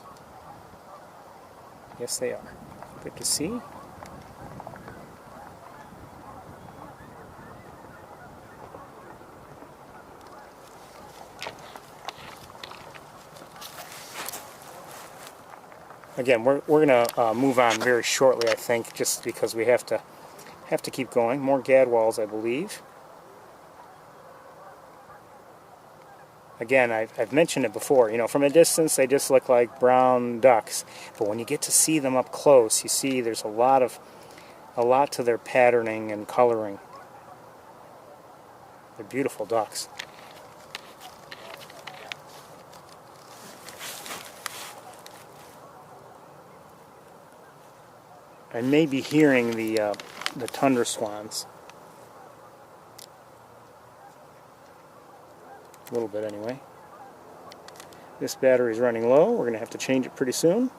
Yes, they are. Good to see. Again, we're going to move on very shortly, I think, just because we have to keep going. More gadwalls, I believe. Again, I've mentioned it before. You know, from a distance, they just look like brown ducks, but when you get to see them up close, you see there's a lot to their patterning and coloring. They're beautiful ducks. I may be hearing the tundra swans. A little bit anyway. This battery's running low. We're going to have to change it pretty soon.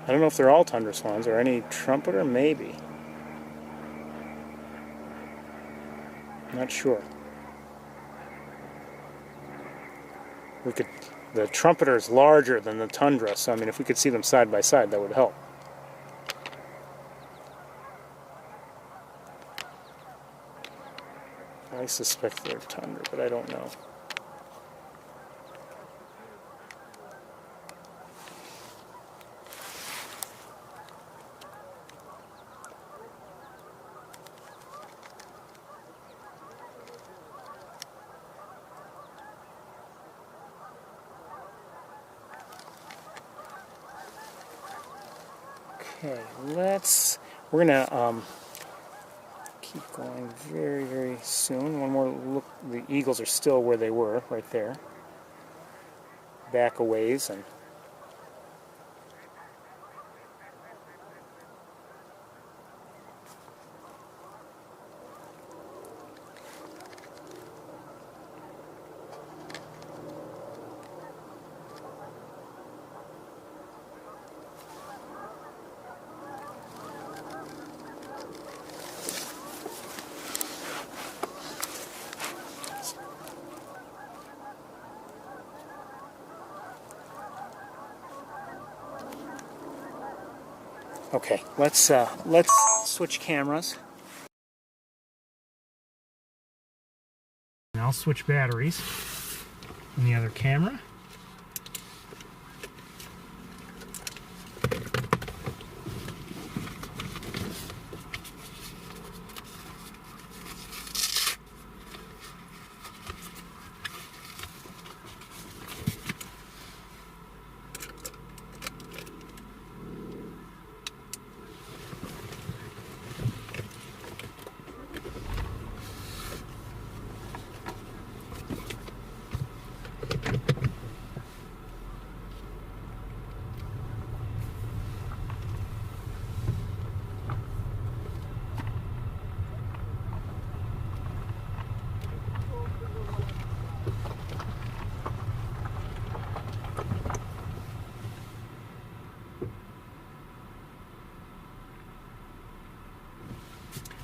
I don't know if they're all tundra swans or any trumpeter, maybe. Not sure. The trumpeter is larger than the tundra, so I mean, if we could see them side by side, that would help. I suspect they're tundra, but I don't know. Okay, we're gonna keep going very, very soon. One more look. The eagles are still where they were, right there. Back a ways and okay, let's switch cameras. And I'll switch batteries in the other camera.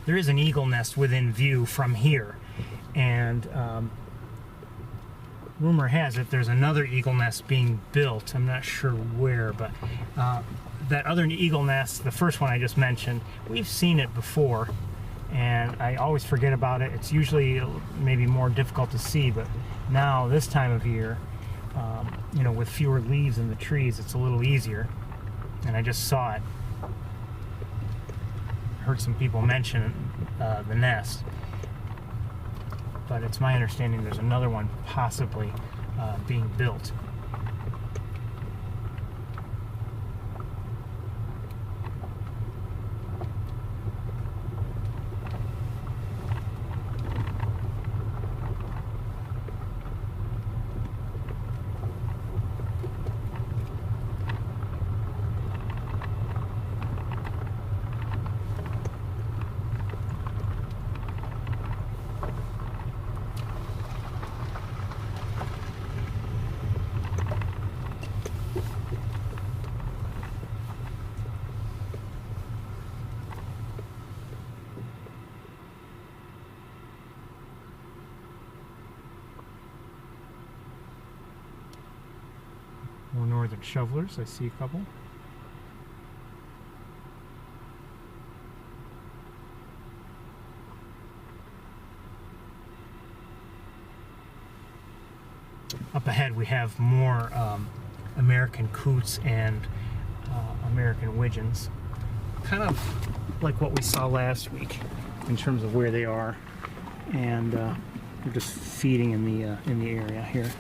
There is an eagle nest within view from here, and rumor has it there's another eagle nest being built. I'm not sure where, but that other eagle nest, the first one I just mentioned, we've seen it before, and I always forget about it. It's usually maybe more difficult to see, but now this time of year, you know, with fewer leaves in the trees, it's a little easier, and I just saw it. Heard some people mention the nest, but it's my understanding there's another one possibly being built. More northern shovelers, I see a couple. Up ahead we have more American coots and American widgeons. Kind of like what we saw last week in terms of where they are, and they're just feeding in the area here.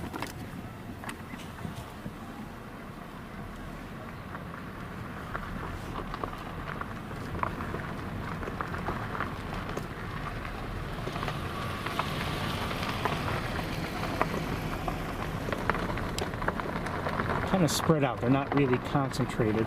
Kind of spread out, they're not really concentrated.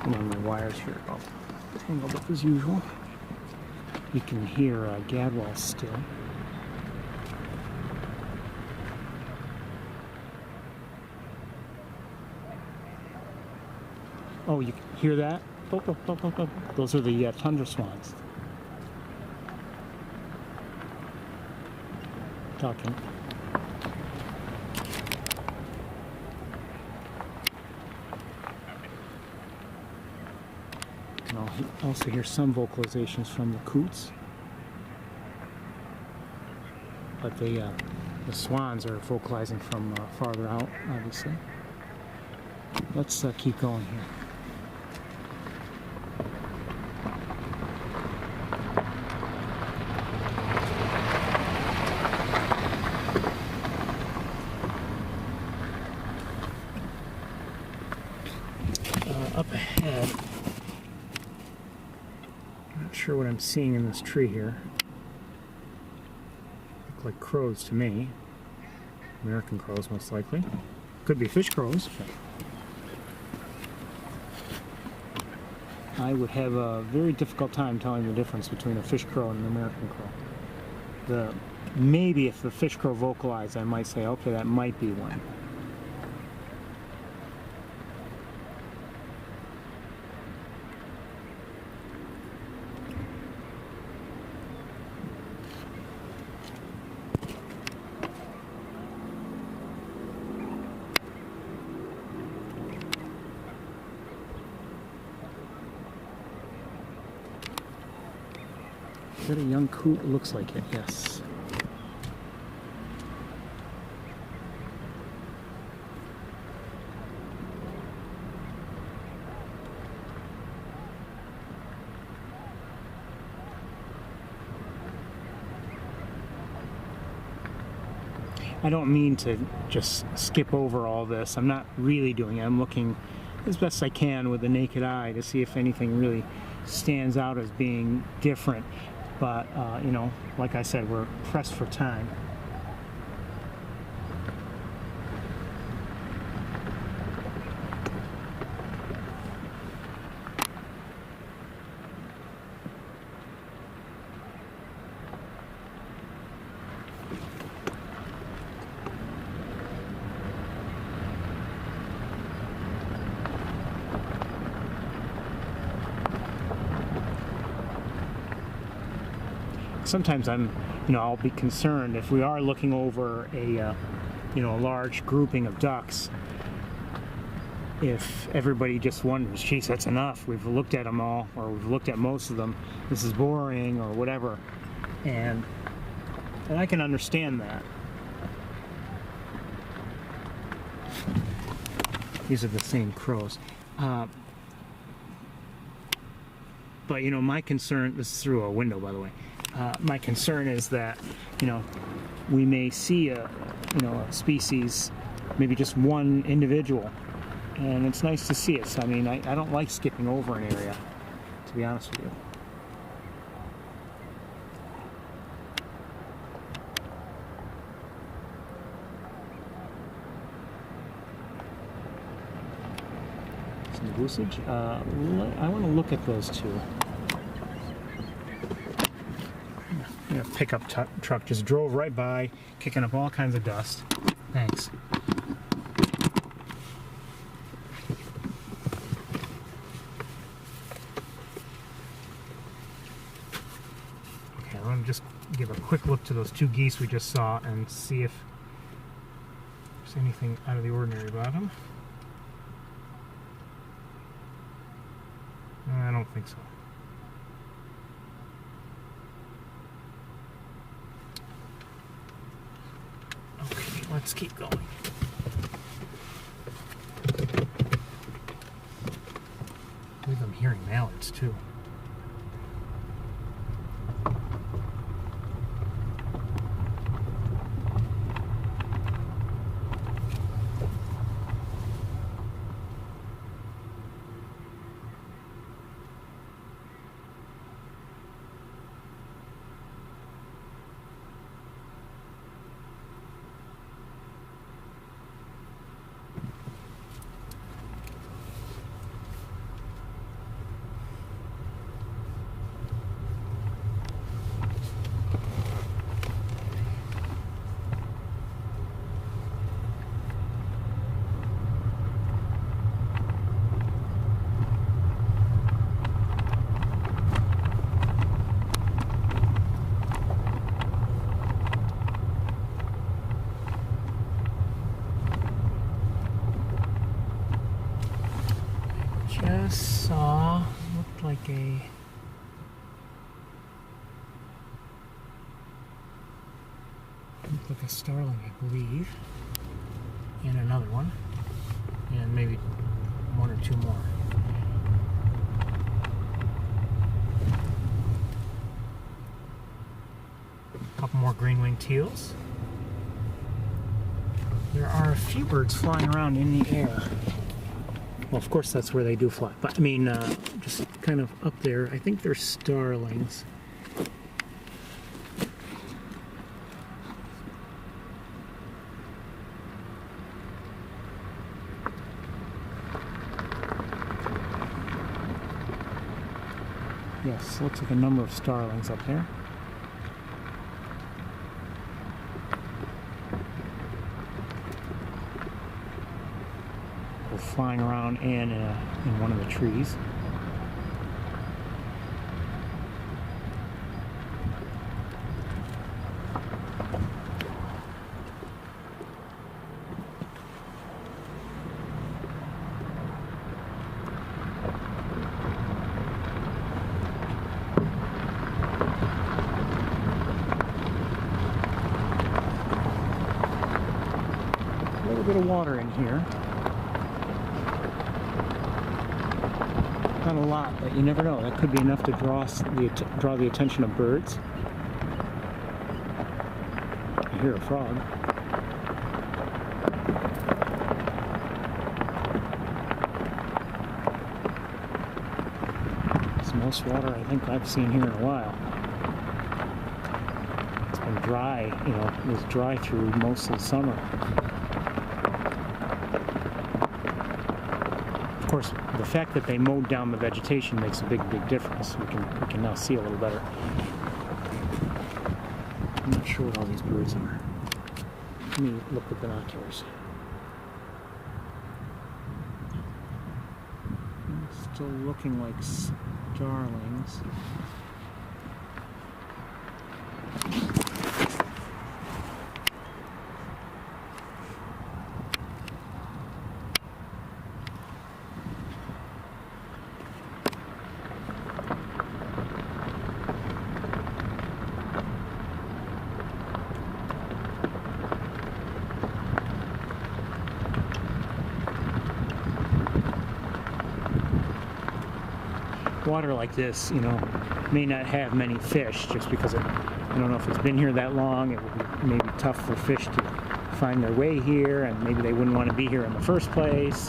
Come on, my wires here all tangled up as usual. You can hear gadwalls still. Oh, you can hear that? Those are the tundra swans. ducking. And I'll also hear some vocalizations from the coots. But the swans are vocalizing from farther out, obviously. Let's keep going here. Up ahead, I'm not sure what I'm seeing in this tree here. Look like crows to me. American crows, most likely. Could be fish crows, but I would have a very difficult time telling the difference between a fish crow and an American crow. Maybe if the fish crow vocalized, I might say, okay, that might be one. Is that a young coot? It looks like it, yes. I don't mean to just skip over all this. I'm not really doing it. I'm looking as best I can with the naked eye to see if anything really stands out as being different. But, you know, like I said, we're pressed for time. Sometimes I'll be concerned if we are looking over a large grouping of ducks. If everybody just wonders, geez, that's enough. We've looked at them all, or we've looked at most of them. This is boring, or whatever. And I can understand that. These are the same crows. But my concern. This is through a window, by the way. My concern is that, we may see a species, maybe just one individual, and it's nice to see it. So, I don't like skipping over an area, to be honest with you. Some goosage. I want to look at those two. Pickup truck just drove right by, kicking up all kinds of dust. Thanks. Okay, I'm going to just give a quick look to those two geese we just saw and see if there's anything out of the ordinary about them. I don't think so. Let's keep going. I believe I'm hearing mallards too. a starling, I believe, and another one, and maybe one or two more. A couple more green-winged teals. There are a few birds flying around in the air. Well, of course, that's where they do fly. But, I mean, just kind of up there. I think they're starlings. Yes, looks like a number of starlings up there. They're flying around and in one of the trees. A little bit of water in here. Not a lot, but you never know. That could be enough to draw the attention of birds. I hear a frog. It's the most water I think I've seen here in a while. It's been dry, you know, it was dry through most of the summer. Of course, the fact that they mowed down the vegetation makes a big difference. We can now see a little better. I'm not sure what all these birds are. Let me look with binoculars. Still looking like starlings. Water like this, you know, may not have many fish just because I don't know if it's been here that long. It would be maybe tough for fish to find their way here, and maybe they wouldn't want to be here in the first place.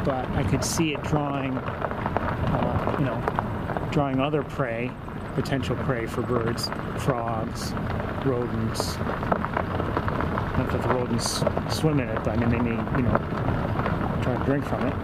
But I could see it drawing, you know, drawing other prey, potential prey for birds, frogs, rodents. Not that the rodents swim in it, but I mean they may, you know, try to drink from it.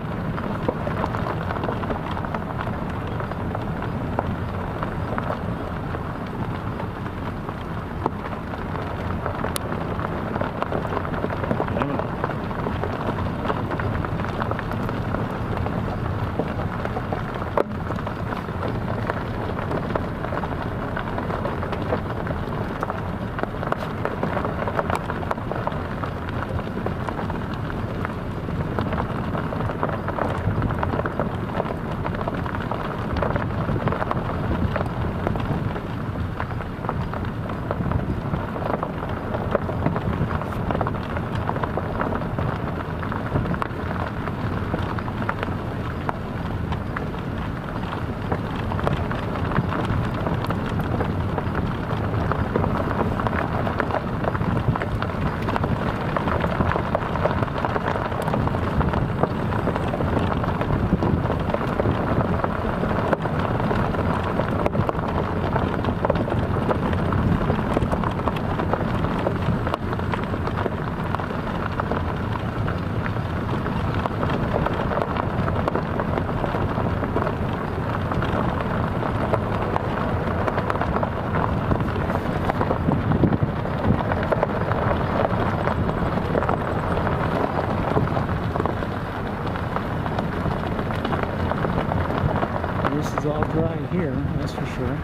It's all dry here, that's for sure.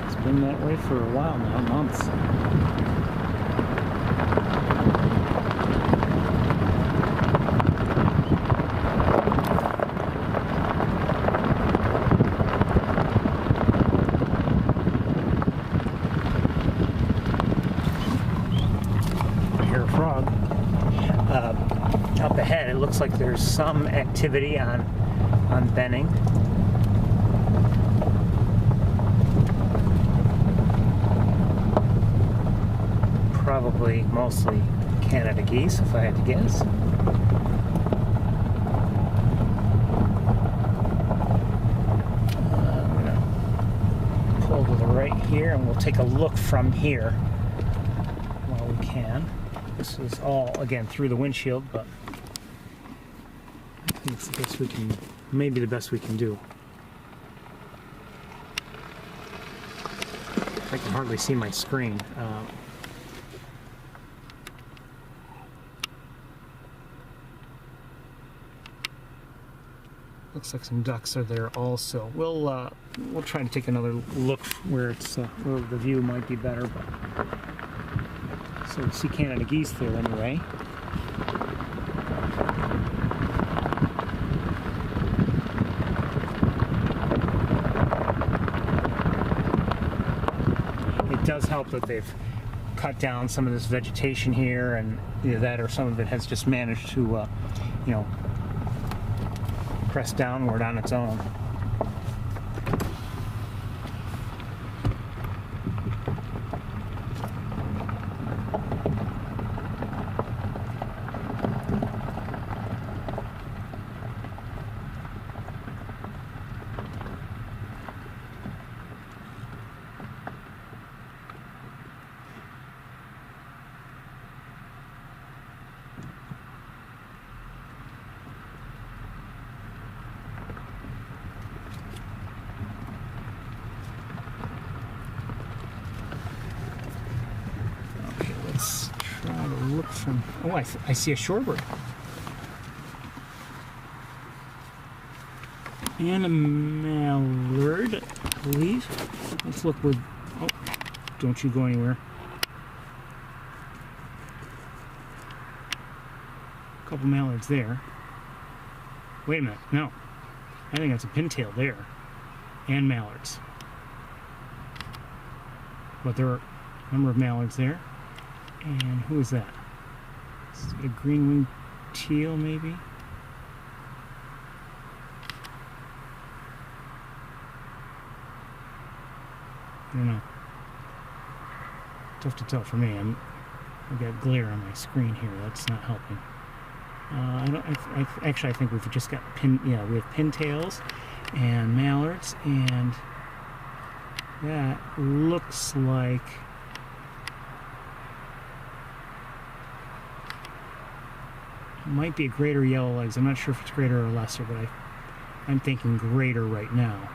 It's been that way for a while now, months. looks like there's some activity on Benning. Probably mostly Canada geese, if I had to guess. I'm gonna pull to the right here, and we'll take a look from here while we can. This is all, again, through the windshield, but I think it's the best we can, maybe the best we can do. I can hardly see my screen. Looks like some ducks are there also. We'll try to take another look where it's where the view might be better. But so we see Canada geese there anyway. It does help that they've cut down some of this vegetation here, and either that or some of it has just managed to, you know, press downward on its own. Let's try to look from... Oh, I see a shorebird. And a mallard, I believe. Let's look with... Oh, don't you go anywhere. A couple mallards there. Wait a minute, no. I think that's a pintail there. And mallards. But there are a number of mallards there. And who is that? Is it a green-winged teal, maybe? I don't know. Tough to tell for me. I've got glare on my screen here. That's not helping. Actually, I think we've just got we have pintails and mallards, and that looks like... might be a greater yellow legs. I'm not sure if it's greater or lesser, but I'm thinking greater right now.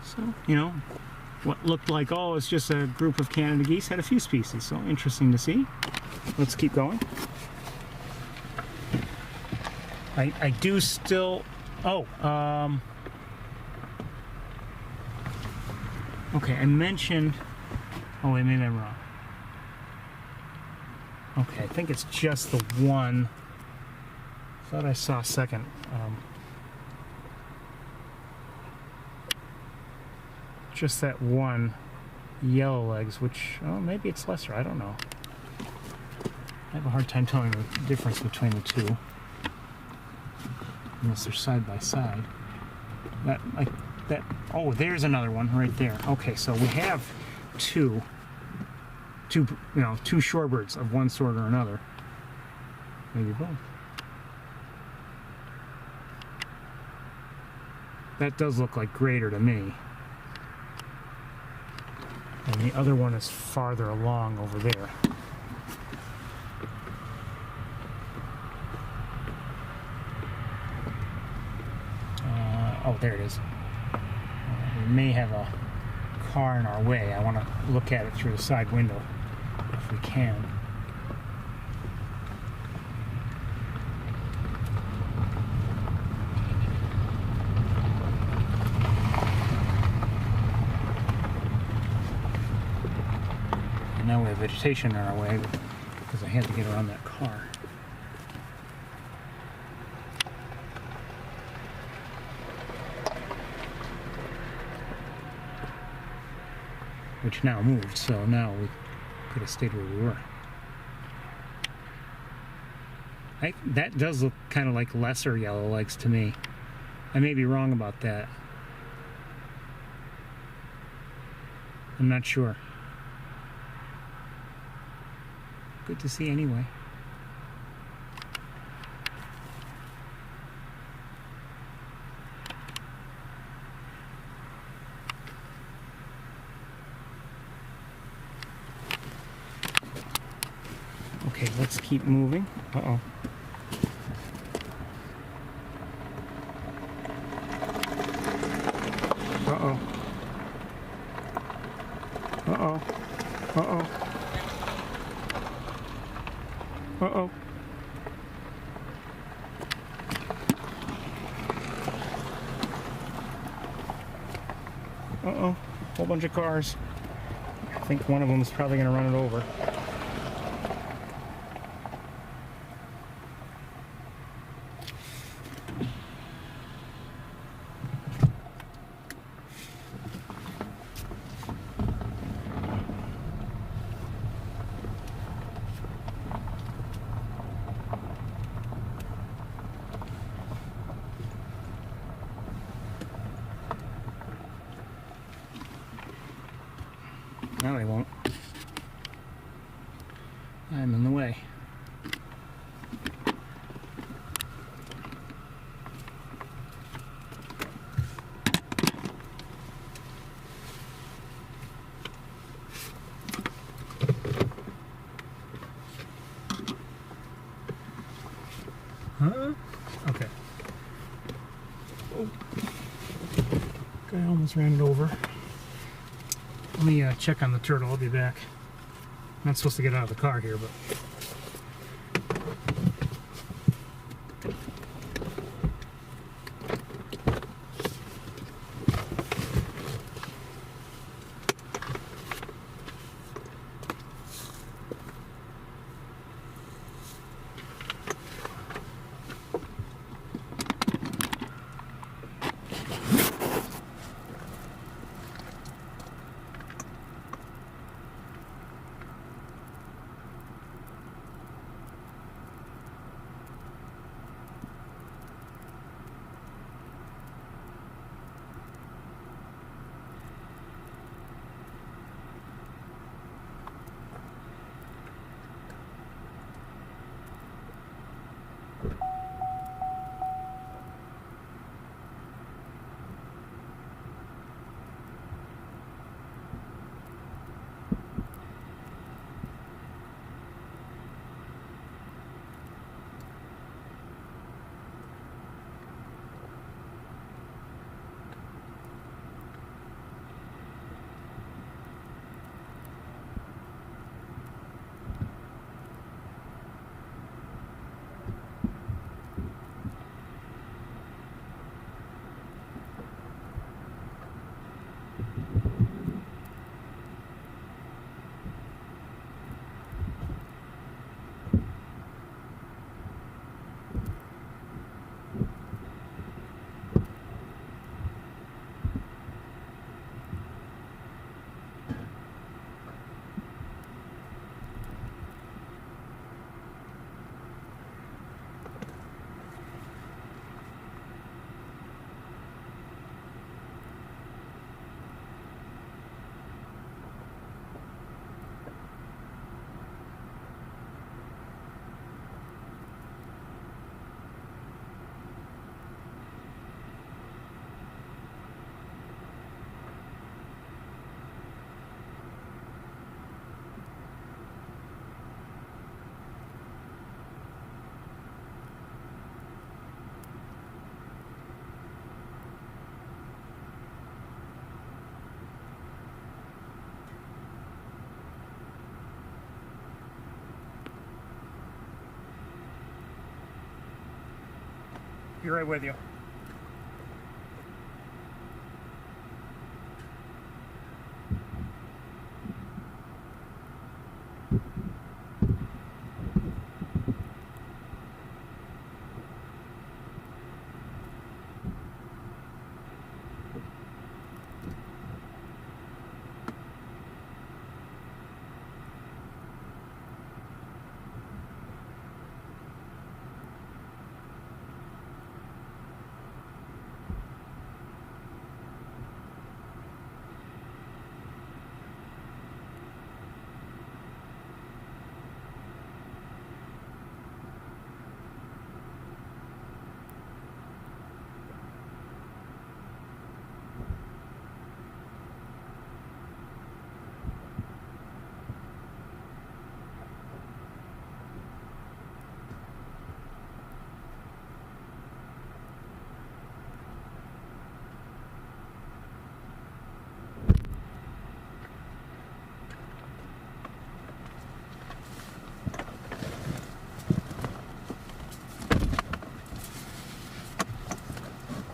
So, you know, what looked like, oh, it's just a group of Canada geese had a few species, so interesting to see. Let's keep going. I do still, okay, I mentioned, oh wait, maybe I'm wrong. Okay, I think it's just the one. I thought I saw a second. Just that one yellow legs, which, oh, maybe it's lesser, I don't know. I have a hard time telling the difference between the two, unless they're side by side. Oh, there's another one right there. Okay, so we have two shorebirds of one sort or another. Maybe both. That does look like greater to me. And the other one is farther along over there. Oh, there it is. We may have a car in our way. I want to look at it through the side window if we can. And now we have vegetation in our way because I had to get around that car. Which now moved, so now we could have stayed where we were. That does look kind of like lesser yellow legs to me. I may be wrong about that. I'm not sure. Good to see anyway. Okay, let's keep moving. Uh-oh. Uh-oh. Uh-oh. Uh-oh. Uh-oh. Uh-oh. Whole bunch of cars. I think one of them is probably going to run it over. No, they won't. I'm in the way. Huh? Okay. Oh. Guy almost ran it over. Let me check on the turtle. I'll be back. I'm not supposed to get out of the car here, but... be right with you.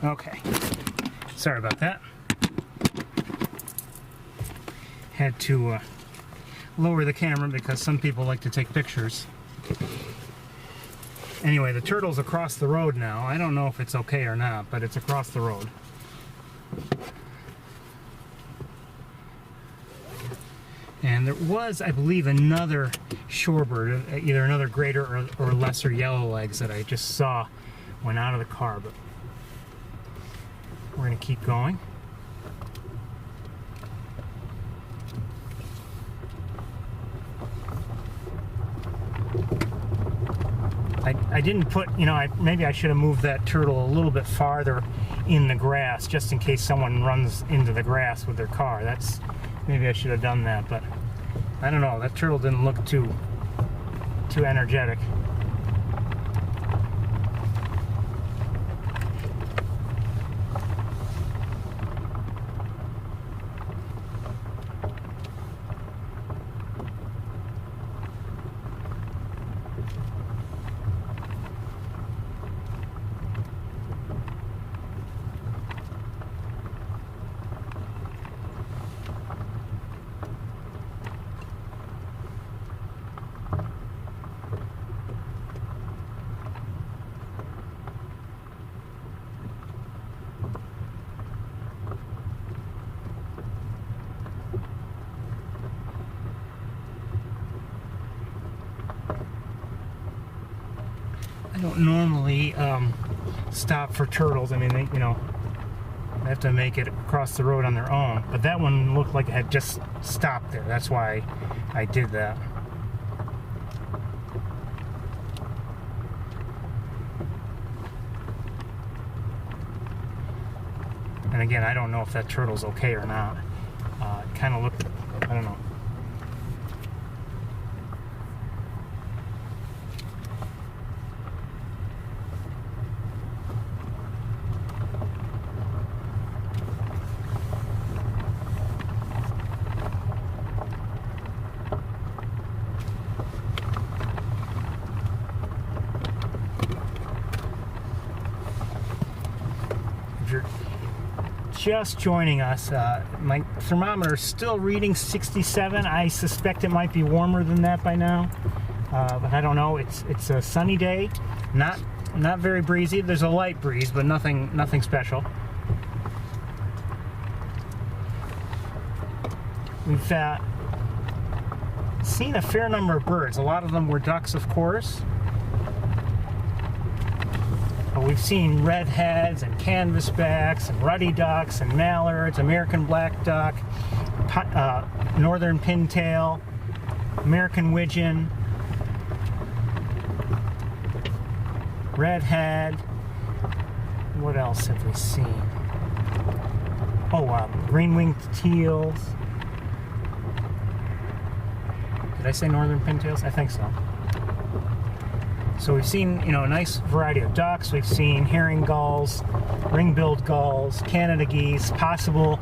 Okay, sorry about that. Had to lower the camera because some people like to take pictures. Anyway, the turtle's across the road now. I don't know if it's okay or not, but it's across the road. And there was, I believe, another shorebird, either another greater or lesser yellowlegs that I just saw when out of the car, but we're going to keep going. I didn't put, maybe I should have moved that turtle a little bit farther in the grass just in case someone runs into the grass with their car. Maybe I should have done that, but I don't know. That turtle didn't look too energetic. I don't normally stop for turtles. I mean, they have to make it across the road on their own. But that one looked like it had just stopped there. That's why I did that. And again, I don't know if that turtle's okay or not. It kind of looked, I don't know. Just joining us, my thermometer is still reading 67. I suspect it might be warmer than that by now, but I don't know. It's a sunny day, not very breezy. There's a light breeze, but nothing special. We've seen a fair number of birds. A lot of them were ducks, of course. We've seen redheads and canvasbacks and ruddy ducks and mallards, American black duck, northern pintail, American widgeon, redhead. What else have we seen? Oh, green-winged teals. Did I say northern pintails? I think so. So we've seen, a nice variety of ducks. We've seen herring gulls, ring-billed gulls, Canada geese, possible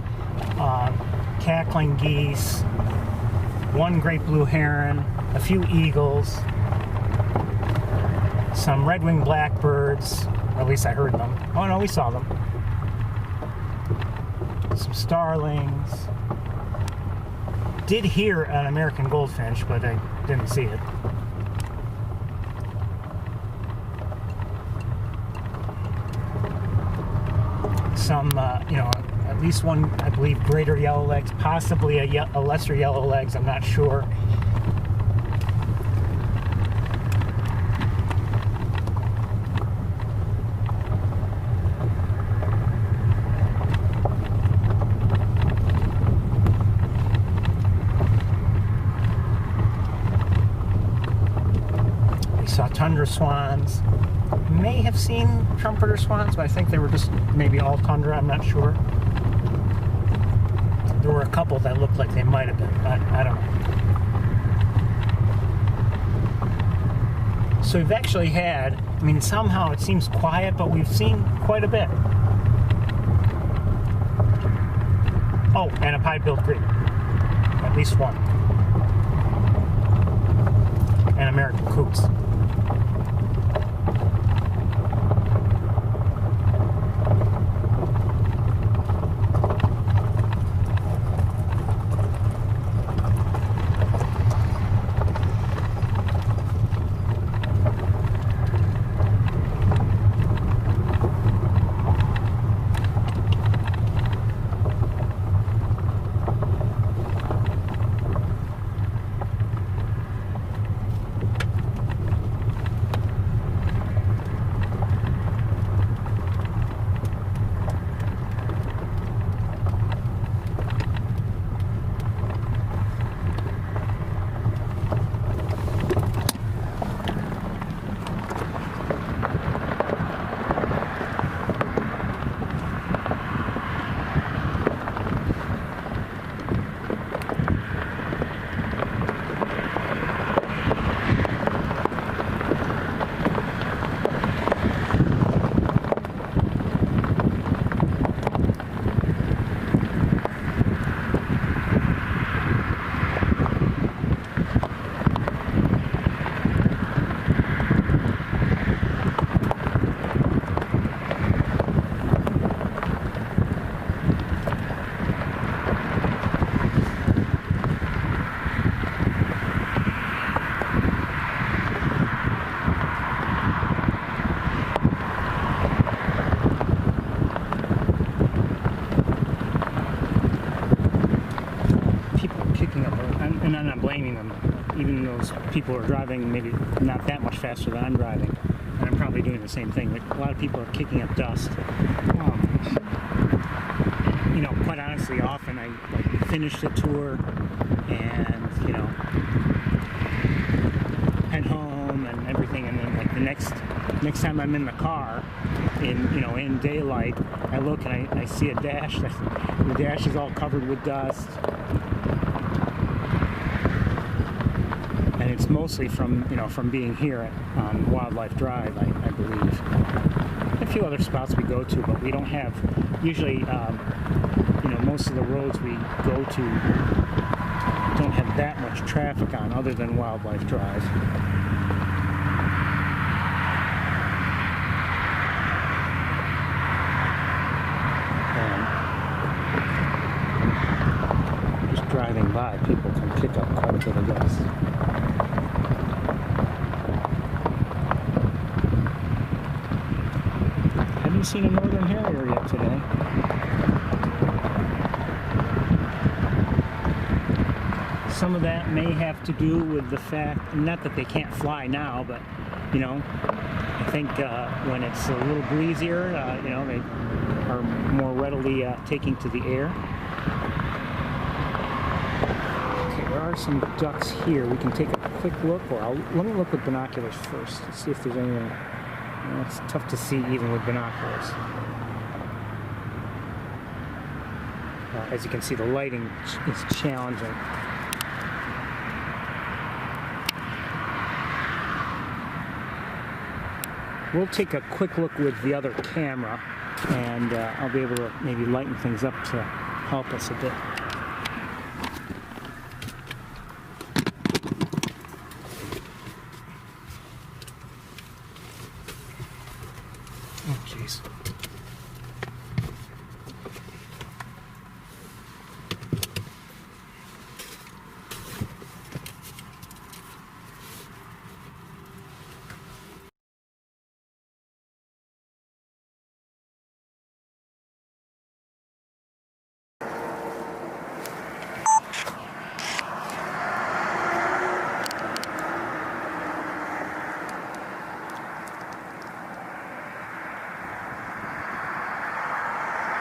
cackling geese, one great blue heron, a few eagles, some red-winged blackbirds, Or at least I heard them. Oh no, we saw them. Some starlings. Did hear an American goldfinch, but I didn't see it. Some, at least one, I believe, greater yellowlegs, possibly a lesser yellowlegs, I'm not sure. We saw tundra swans. May have seen trumpeter swans, but I think they were just maybe all tundra, I'm not sure. There were a couple that looked like they might have been, but I don't know. So we've actually had, I mean, somehow it seems quiet, but we've seen quite a bit. Oh, and a pied-billed grebe. At least one. And American coots. And I'm not blaming them, even those people are driving maybe not that much faster than I'm driving, and I'm probably doing the same thing. Like, a lot of people are kicking up dust. Quite honestly, often I finish the tour and head home and everything, and then the next time I'm in the car in daylight, I look and I see a dash. The dash is all covered with dust. And it's mostly from being here on Wildlife Drive, I believe. A few other spots we go to, but we don't have usually. Most of the roads we go to don't have that much traffic on, other than Wildlife Drive. And just driving by, people can pick up quite a bit of dust. Haven't seen a northern harrier yet today. Some of that may have to do with the fact, not that they can't fly now, but I think when it's a little breezier, they are more readily taking to the air. Okay, there are some ducks here. We can take a quick look, or let me look with binoculars first to see if there's anything. It's tough to see even with binoculars. As you can see, the lighting is challenging. We'll take a quick look with the other camera, and I'll be able to maybe lighten things up to help us a bit.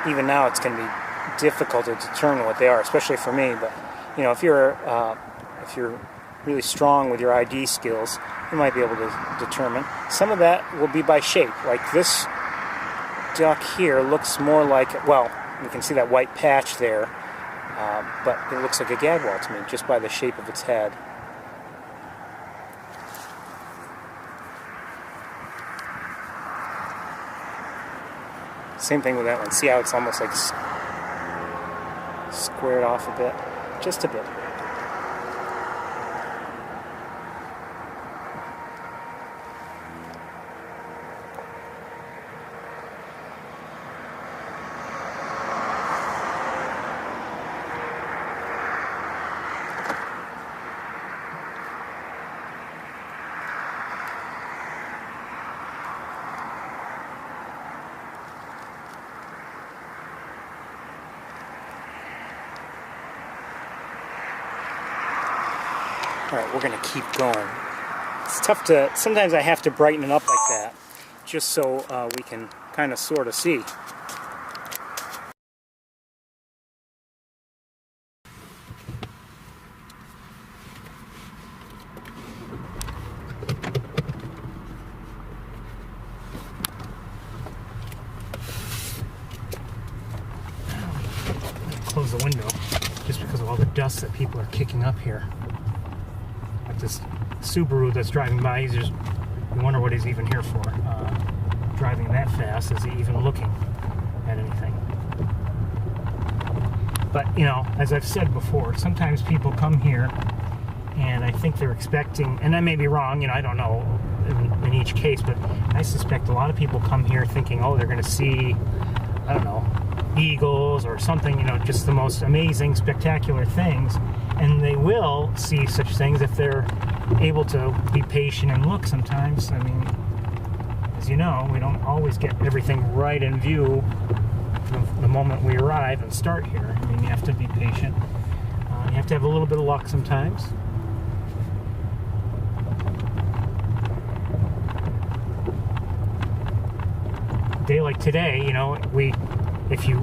even now it's going to be difficult to determine what they are, especially for me. But you know, if you're really strong with your ID skills, you might be able to determine. Some of that will be by shape. Like this duck here looks more like, well, you can see that white patch there, but it looks like a gadwall to me just by the shape of its head. Same thing with that one. See how it's almost like squared off a bit? Just a bit. All right, we're going to keep going. It's tough to, sometimes I have to brighten it up like that, just so we can kind of sort of see. Close the window, just because of all the dust that people are kicking up here. This Subaru that's driving by, he's just, you wonder what he's even here for. Driving that fast, is he even looking at anything? But, you know, as I've said before, sometimes people come here and I think they're expecting, and I may be wrong, you know, I don't know in each case, but I suspect a lot of people come here thinking, oh, they're going to see, I don't know, eagles or something, you know, just the most amazing, spectacular things. And they will see such things if they're able to be patient and look sometimes. I mean, as you know, we don't always get everything right in view the moment we arrive and start here. I mean, you have to be patient. You have to have a little bit of luck sometimes. A day like today, you know, if you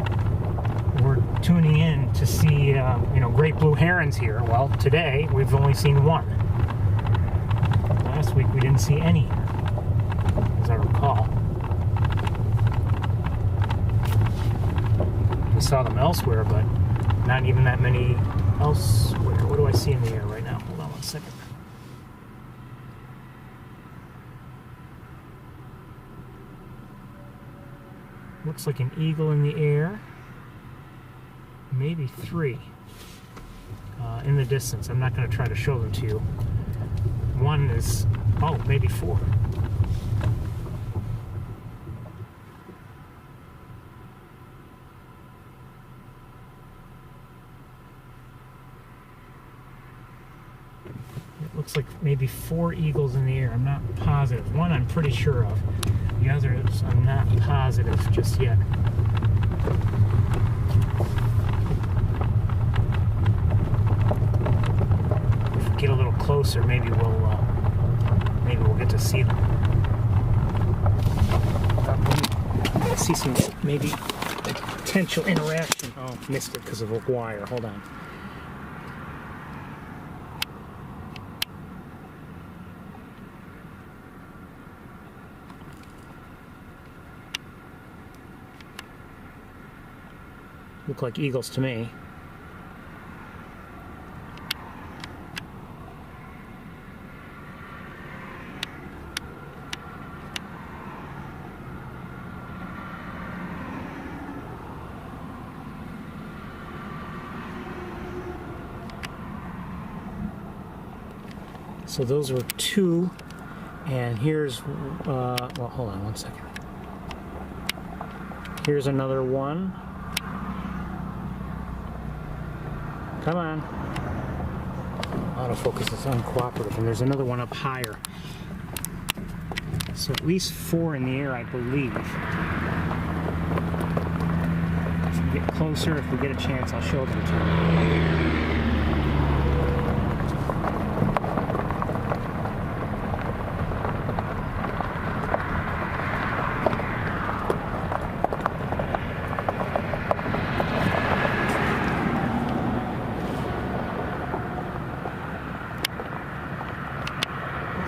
were tuning in to see, you know, great blue herons here. Well, today we've only seen one. Last week we didn't see any, as I recall. We saw them elsewhere, but not even that many elsewhere. What do I see in the air right now? Hold on one second. Looks like an eagle in the air. Maybe 3 in the distance. I'm not going to try to show them to you. One is, oh, maybe 4. It looks like maybe 4 eagles in the air. I'm not positive. One I'm pretty sure of. The others I'm not positive just yet. Get a little closer, maybe we'll get to see them. I see some maybe potential interaction. Oh, missed it because of a wire. Hold on. Look like eagles to me. So those were 2, and here's, well, hold on one second. Here's another one. Come on. Autofocus is uncooperative, and there's another one up higher. So at least 4 in the air, I believe. If we get closer, if we get a chance, I'll show them to you.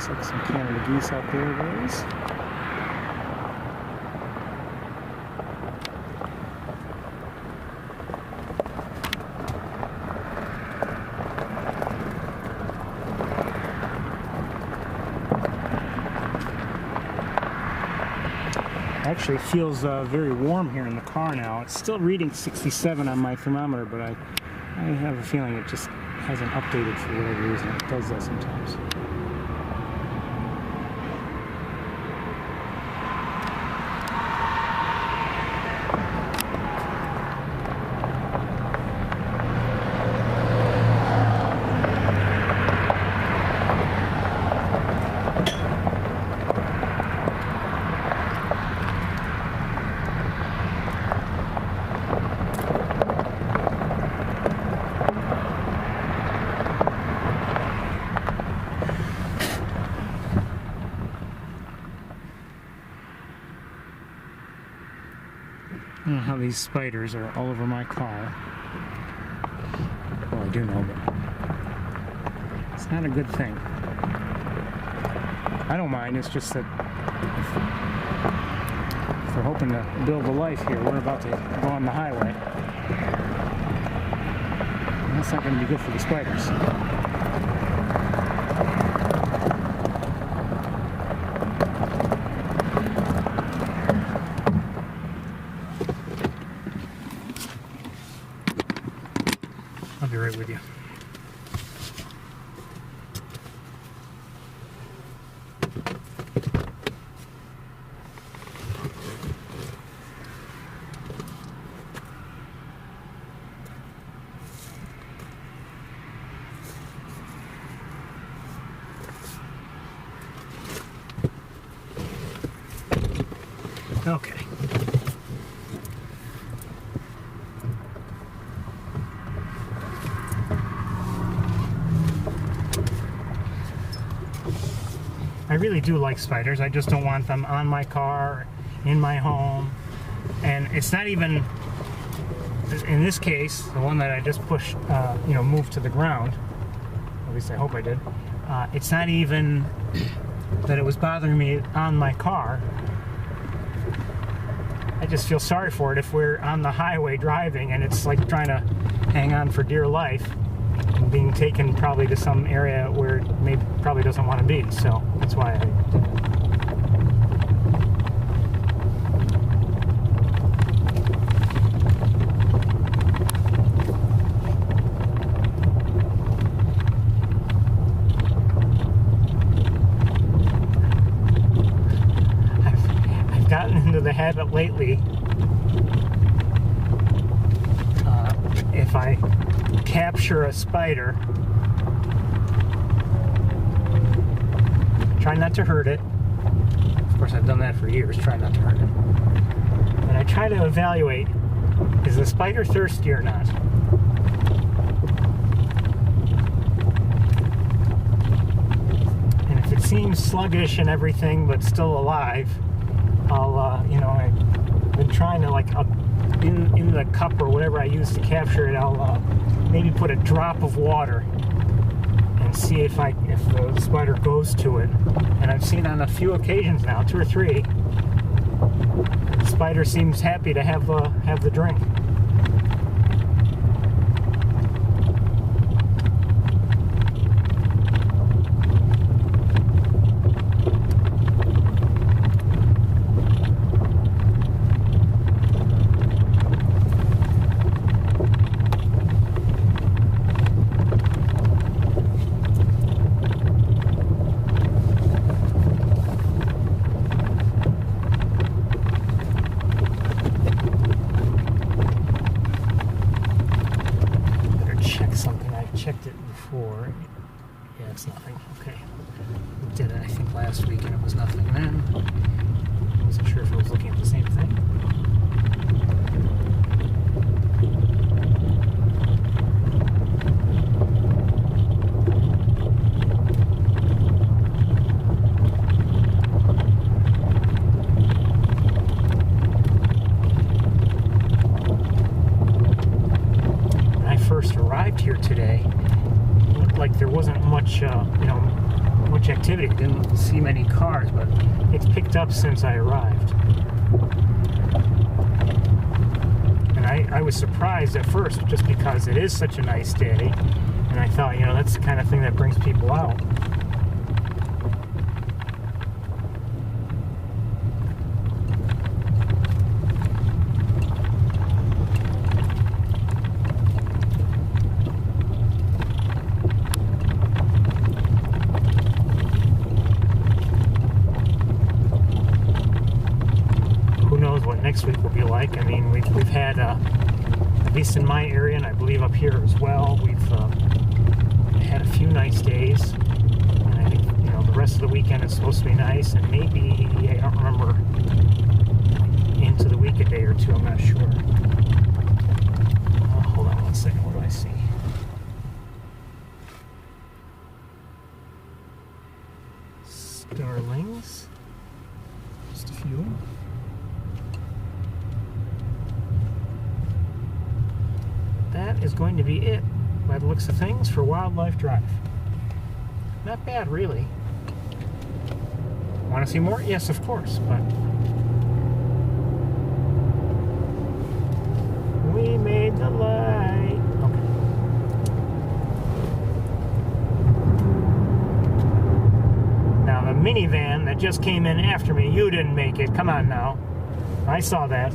Looks like some Canada geese out there, boys. Actually feels very warm here in the car now. It's still reading 67 on my thermometer, but I have a feeling it just hasn't updated for whatever reason. It does that sometimes. I don't know how these spiders are all over my car. Well, I do know, but it's not a good thing. I don't mind, it's just that if we're hoping to build a life here, we're about to go on the highway. And that's not going to be good for the spiders. I'll be right with you. Okay. I really do like spiders. I just don't want them on my car, in my home. And it's not even, in this case, the one that I just pushed, moved to the ground. At least I hope I did. It's not even that it was bothering me on my car. I just feel sorry for it if we're on the highway driving and it's like trying to hang on for dear life and being taken probably to some area where it probably doesn't want to be. So that's why I did it. Into the habit lately, if I capture a spider, try not to hurt it. Of course, I've done that for years, try not to hurt it. And I try to evaluate, is the spider thirsty or not? And if it seems sluggish and everything, but still alive, I'll, I've been trying to, in the cup or whatever I use to capture it, I'll maybe put a drop of water and see if the spider goes to it. And I've seen on a few occasions now, 2 or 3, the spider seems happy to have the drink. Checked it before. Yeah, it's nothing. Okay. We did it, I think, last week, and it was nothing then. I wasn't sure if I was looking at the same thing. When I first arrived here today, like there wasn't much, much activity. Didn't see many cars, but it's picked up since I arrived. And I was surprised at first just because it is such a nice day. And I thought, you know, that's the kind of thing that brings people out. Next week will be like. I mean, we've had, at least in my area, and I believe up here as well, we've had a few nice days. And I think, you know, the rest of the weekend is supposed to be nice, and maybe, I don't remember, into the week a day or two, I'm not sure. Hold on one second, what do I see? Starlings. Just a few. That is going to be it, by the looks of things, for Wildlife Drive. Not bad, really. Want to see more? Yes, of course, but we made the light. Okay. Now, the minivan that just came in after me, you didn't make it. Come on now. I saw that.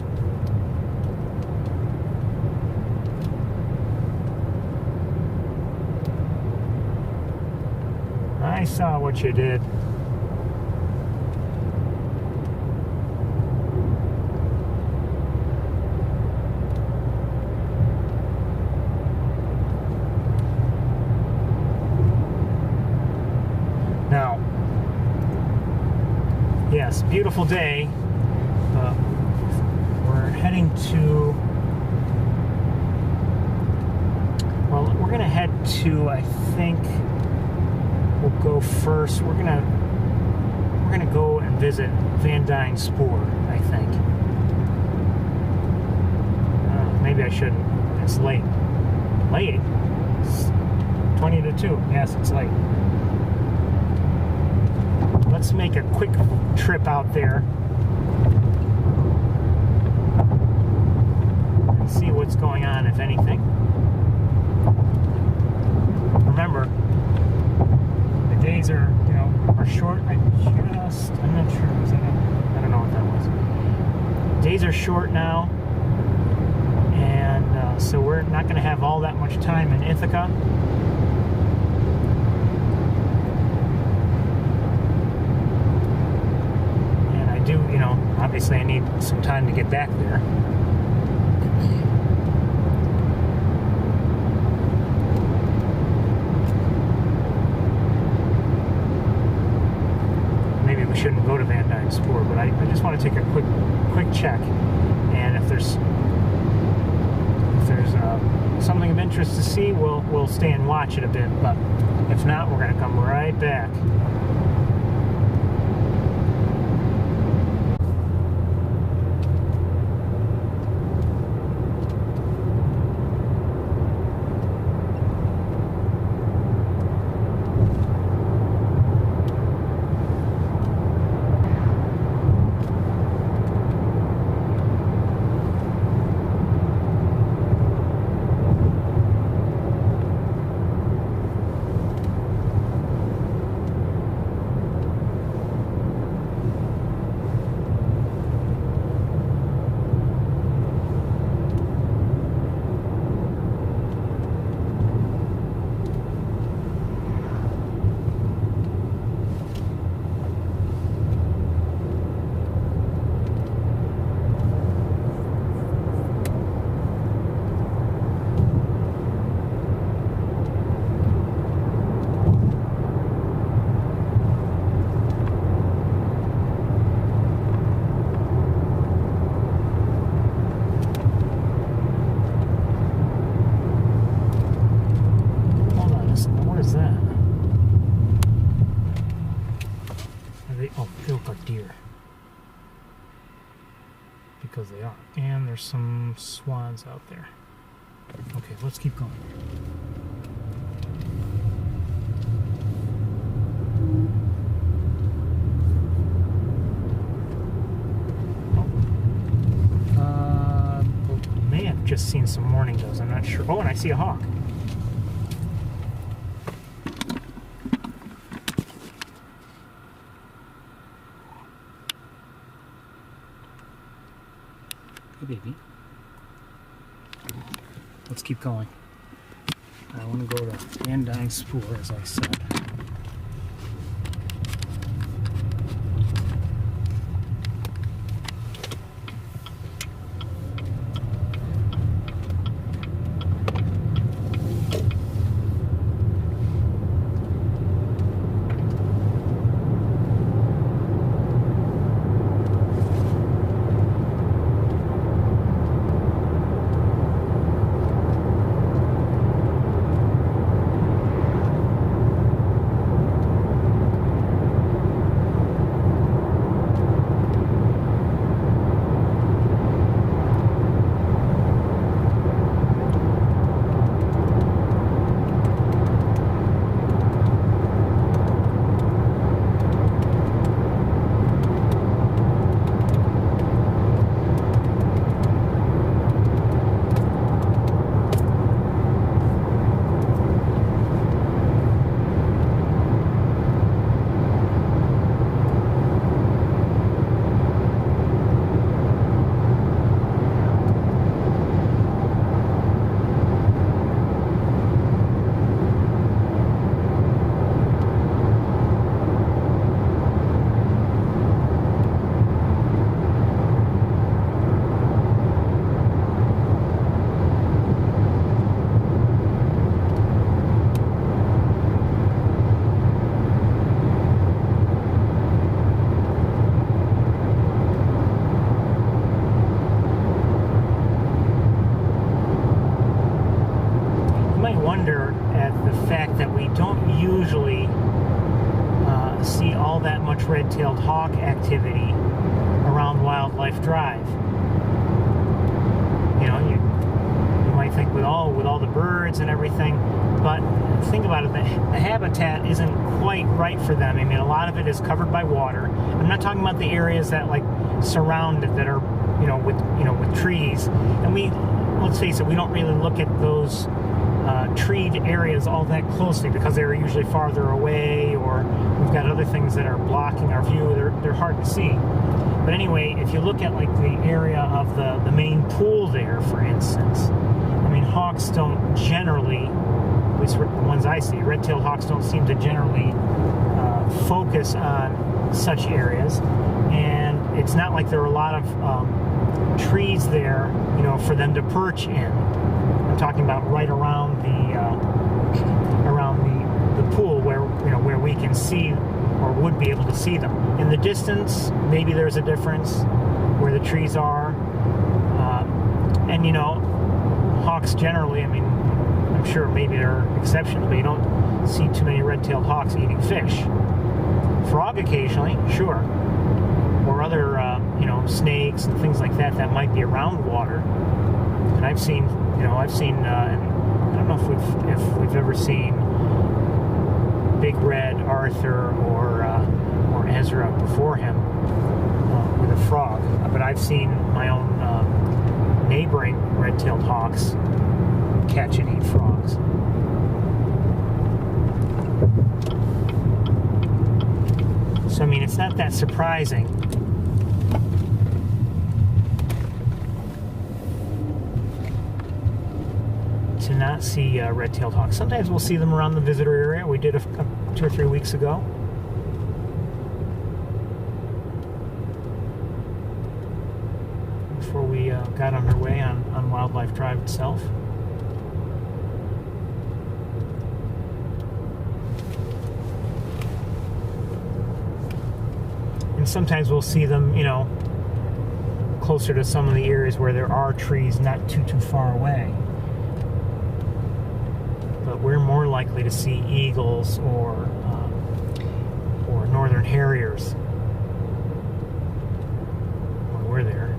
I saw what you did. Now, yes, beautiful day. We're heading to, well, we're going to head to, I think, we'll go first. We're gonna go and visit Van Dyne Spoor, I think. Maybe I shouldn't. It's late. Late? It's 20 to 2. Yes, it's late. Let's make a quick trip out there and see what's going on, if anything. Remember, days are, you know, are short. I'm not sure. I don't know what that was. Days are short now, and so we're not going to have all that much time in Ithaca. And I do, you know, obviously I need some time to get back there. Shouldn't go to Van Dyne Spoor, but I just want to take a quick check, and if there's something of interest to see, we'll stay and watch it a bit, but if not, we're going to come right back. Because they are. And there's some swans out there. Okay, let's keep going. some warning goes. I'm not sure. Oh, and I see a hawk. Hey, baby. Let's keep going. I want to go to Van Dyne Spoor, as I said. Usually see all that much red-tailed hawk activity around Wildlife Drive. You know, you might think with all the birds and everything, but think about it, the habitat isn't quite right for them. I mean, a lot of it is covered by water. I'm not talking about the areas that like surround it that are, with trees. And let's face it, we don't really look at those treed areas all that closely because they're usually farther away, or we've got other things that are blocking our view. They're hard to see. But anyway, if you look at like the area of the main pool there, for instance, I mean, hawks don't generally, at least the ones I see, red-tailed hawks don't seem to generally focus on such areas. And it's not like there are a lot of trees there, for them to perch in. I'm talking about right around the pool where we can see or would be able to see them. In the distance, maybe there's a difference where the trees are. And hawks generally, I mean, I'm sure maybe there are exceptions, but you don't see too many red-tailed hawks eating fish. Frog occasionally, sure. Or other, snakes and things like that might be around water. And I've seen, I don't know if we've ever seen Big Red, Arthur, or Ezra before him with a frog. But I've seen my own neighboring red-tailed hawks catch and eat frogs. So, I mean, it's not that surprising to not see red-tailed hawks. Sometimes we'll see them around the visitor area. We did 2 or 3 weeks ago. Before we got underway on Wildlife Drive itself. And sometimes we'll see them, closer to some of the areas where there are trees not too far away. But we're more likely to see eagles or northern harriers when we're there.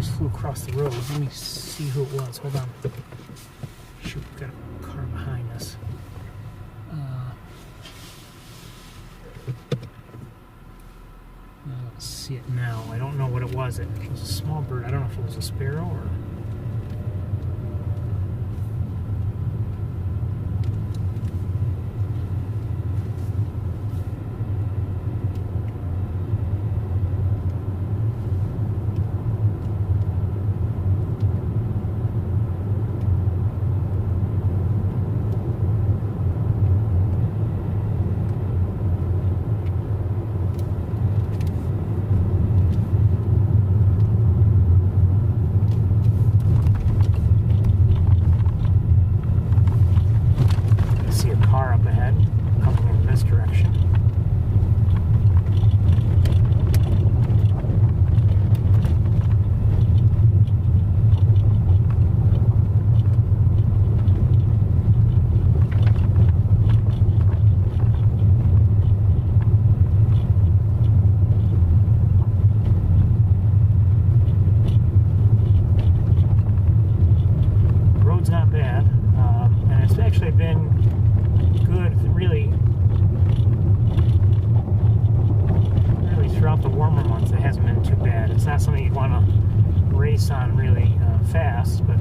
just flew across the road. Let me see who it was. Hold on. Shoot, we've got a car behind us. I don't see it now. I don't know what it was. It was a small bird. I don't know if it was a sparrow or... on really fast, but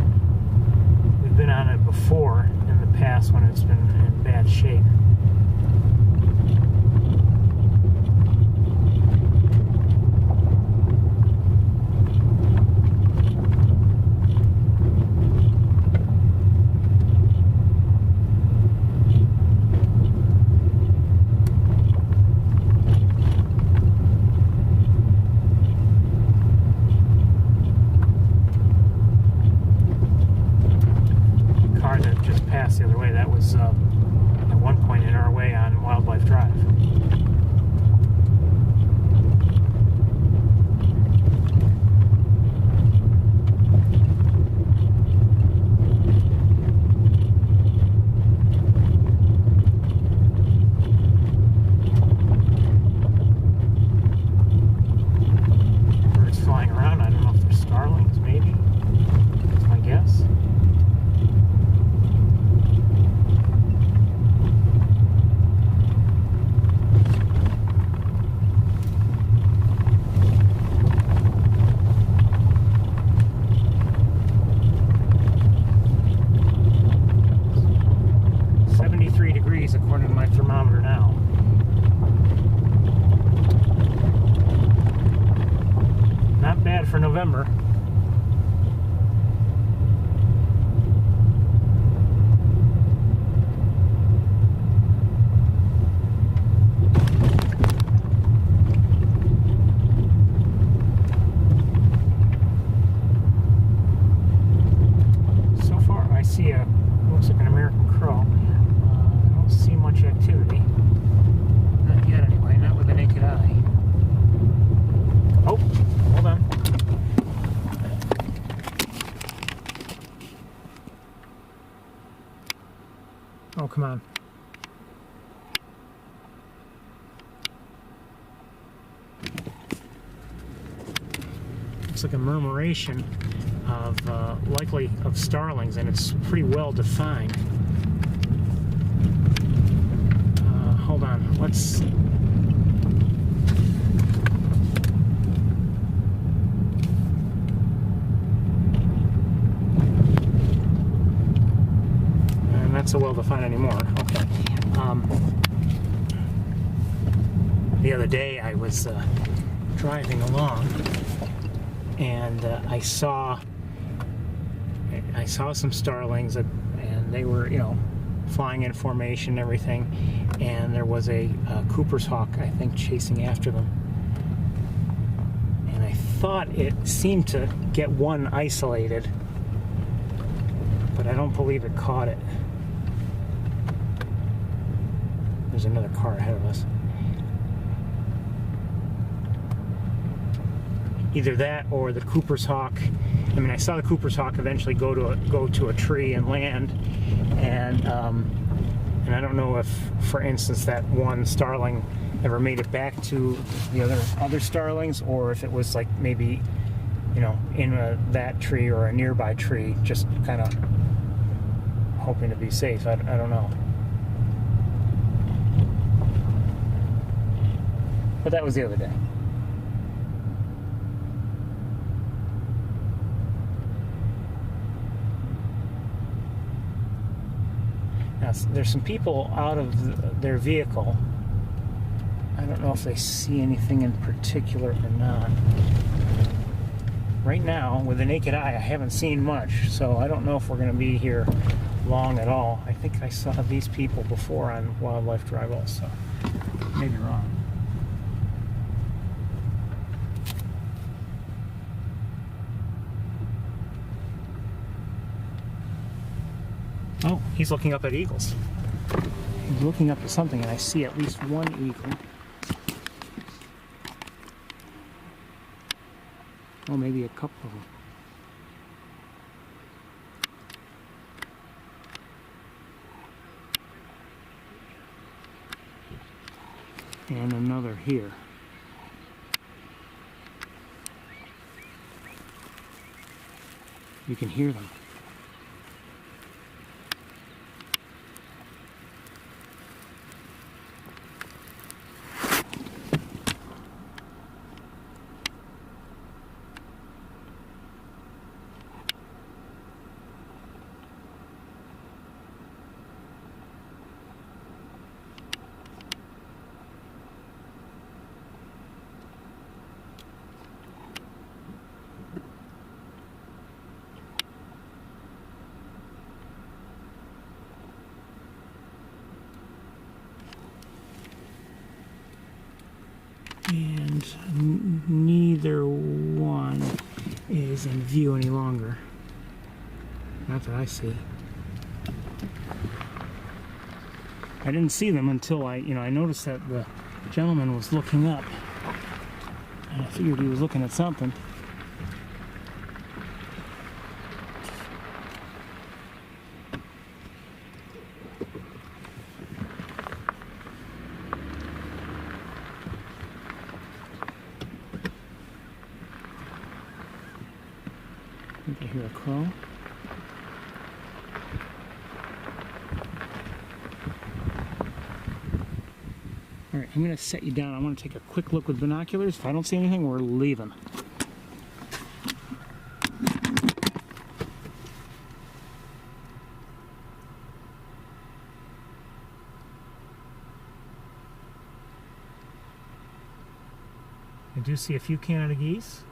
we've been on it before in the past when it's been in bad shape. The other way, that was at one point in our way on Wildlife Drive. Birds flying around. I don't know if they're starlings, maybe. That's my guess. According to my thermometer now. Not bad for November. So far I see looks like an American crow. See much activity. Not yet anyway, not with the naked eye. Oh, hold on. Oh, come on. Looks like a murmuration of likely of starlings, and it's pretty well defined. Hold on, let's... Not so well defined anymore. Okay. The other day I was driving along, and I saw some starlings, and they were, you know, flying in formation and everything, and there was a Cooper's hawk, I think, chasing after them. And I thought it seemed to get one isolated, but I don't believe it caught it. There's another car ahead of us. Either that or the Cooper's hawk. I mean, I saw the Cooper's hawk eventually go to a tree and land, and I don't know if, for instance, that one starling ever made it back to the other starlings, or if it was like maybe you know, in that tree or a nearby tree, just kind of hoping to be safe. I don't know. But that was the other day. Now, there's some people out of their vehicle. I don't know if they see anything in particular or not. Right now, with the naked eye, I haven't seen much, so I don't know if we're going to be here long at all. I think I saw these people before on Wildlife Drive also. Maybe wrong. Oh, he's looking up at eagles. He's looking up at something, and I see at least one eagle. Oh, maybe a couple of them. And another here. You can hear them. And neither one is in view any longer. Not that I see. I didn't see them until I noticed that the gentleman was looking up. And I figured he was looking at something. I think I hear a crow. Alright, I'm going to set you down. I want to take a quick look with binoculars. If I don't see anything, we're leaving. I do see a few Canada geese.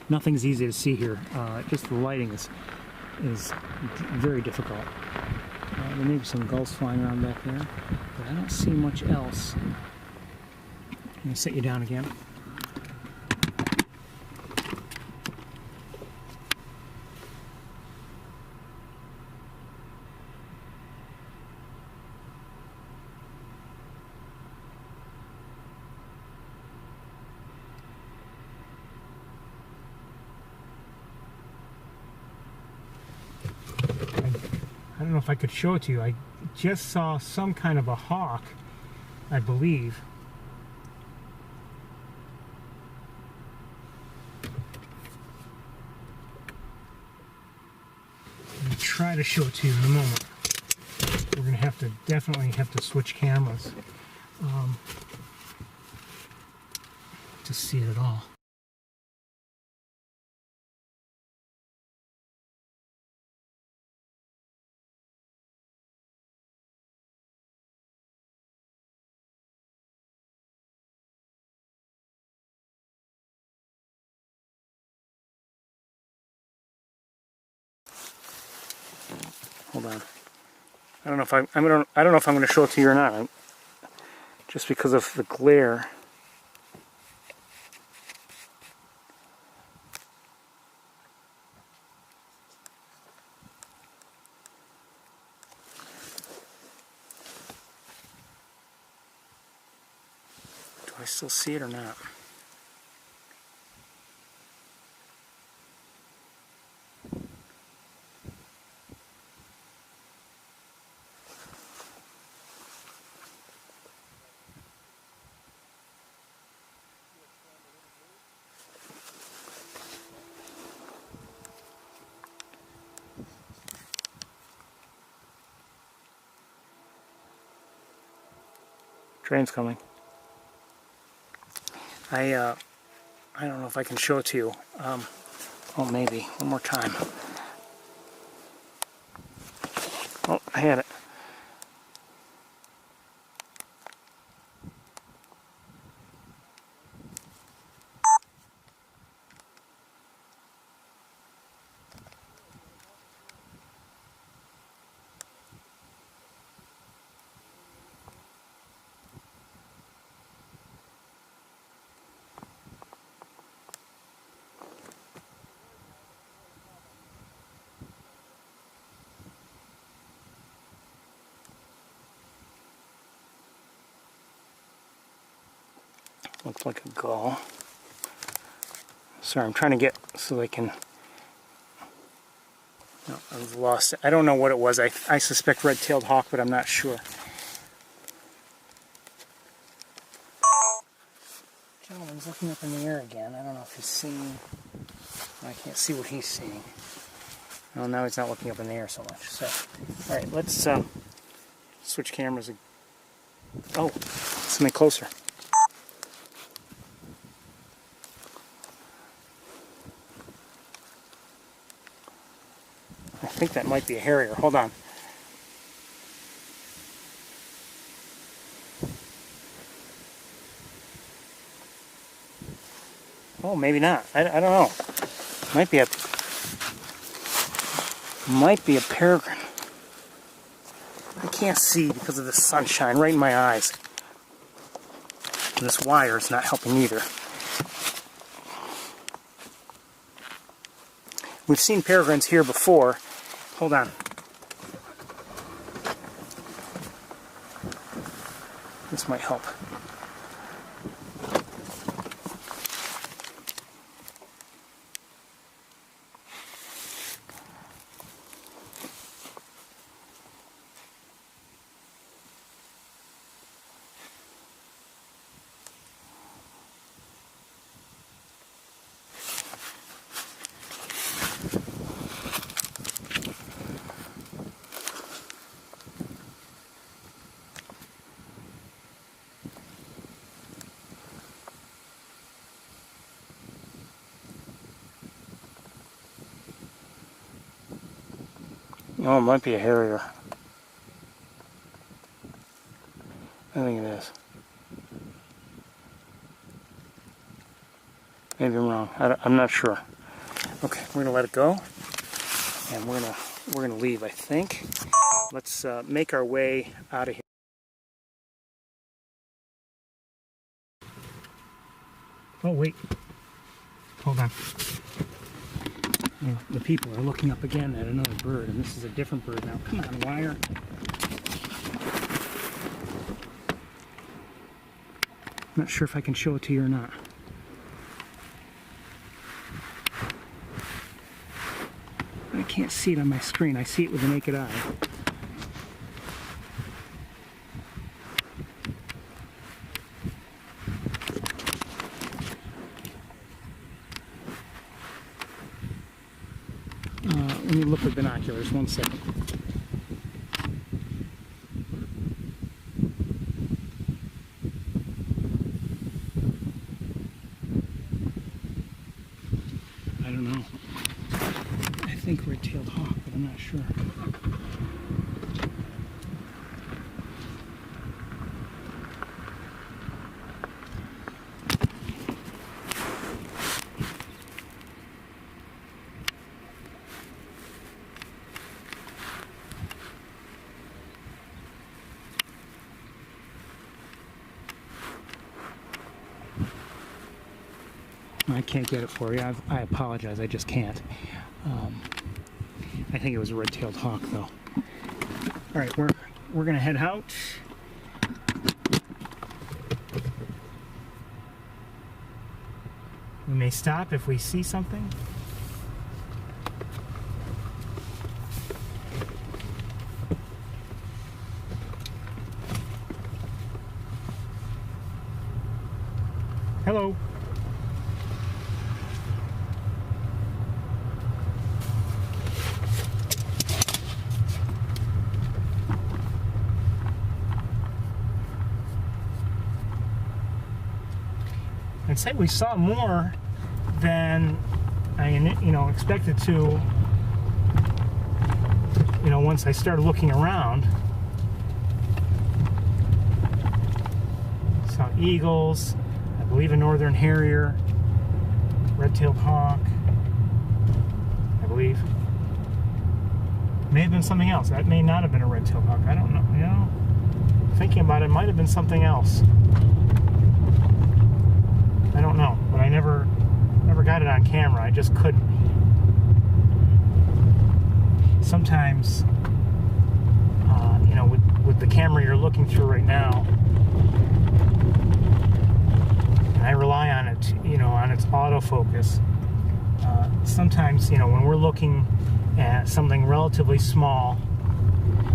Nothing's easy to see here. Just the lighting is very difficult. There may be some gulls flying around back there, but I don't see much else. I'm going to set you down again. I don't know if I could show it to you. I just saw some kind of a hawk, I believe. I'll try to show it to you in a moment. We're going to definitely have to switch cameras to see it at all. Hold on. I don't know if I don't know if I'm going to show it to you or not. Just because of the glare. Do I still see it or not? Train's coming. I don't know if I can show it to you. Oh, maybe. One more time. Oh, I had it. Looks like a gull. Sorry, I'm trying to get so I can... No, I've lost it. I don't know what it was. I suspect red-tailed hawk, but I'm not sure. Gentleman's looking up in the air again. I don't know if he's seeing... I can't see what he's seeing. Well, now he's not looking up in the air so much. So, all right, let's switch cameras. Oh, something closer. I think that might be a harrier. Hold on. Oh, maybe not. I don't know. Might be a peregrine. I can't see because of the sunshine right in my eyes. This wire is not helping either. We've seen peregrines here before. Hold on. This might help. Oh, it might be a harrier. I think it is. Maybe I'm wrong. I'm not sure. Okay, we're gonna let it go, and we're gonna leave. I think. Let's make our way out of here. Oh wait, hold on. The people are looking up again at another bird, and this is a different bird now. Come on, wire. I'm not sure if I can show it to you or not. I can't see it on my screen. I see it with the naked eye. Let me look with binoculars, 1 second. I don't know. I think red-tailed hawk, but I'm not sure. I can't get it for you. I apologize. I just can't. I think it was a red-tailed hawk, though. All right, we're gonna head out. We may stop if we see something. Hello. I'd say we saw more than I expected to. Once I started looking around, saw eagles, I believe a northern harrier, red-tailed hawk, I believe. May have been something else. That may not have been a red-tailed hawk. I don't know. Thinking about it, it might have been something else. I don't know, but I never got it on camera. I just couldn't. Sometimes, with the camera you're looking through right now, and I rely on it, on its autofocus. Sometimes, when we're looking at something relatively small,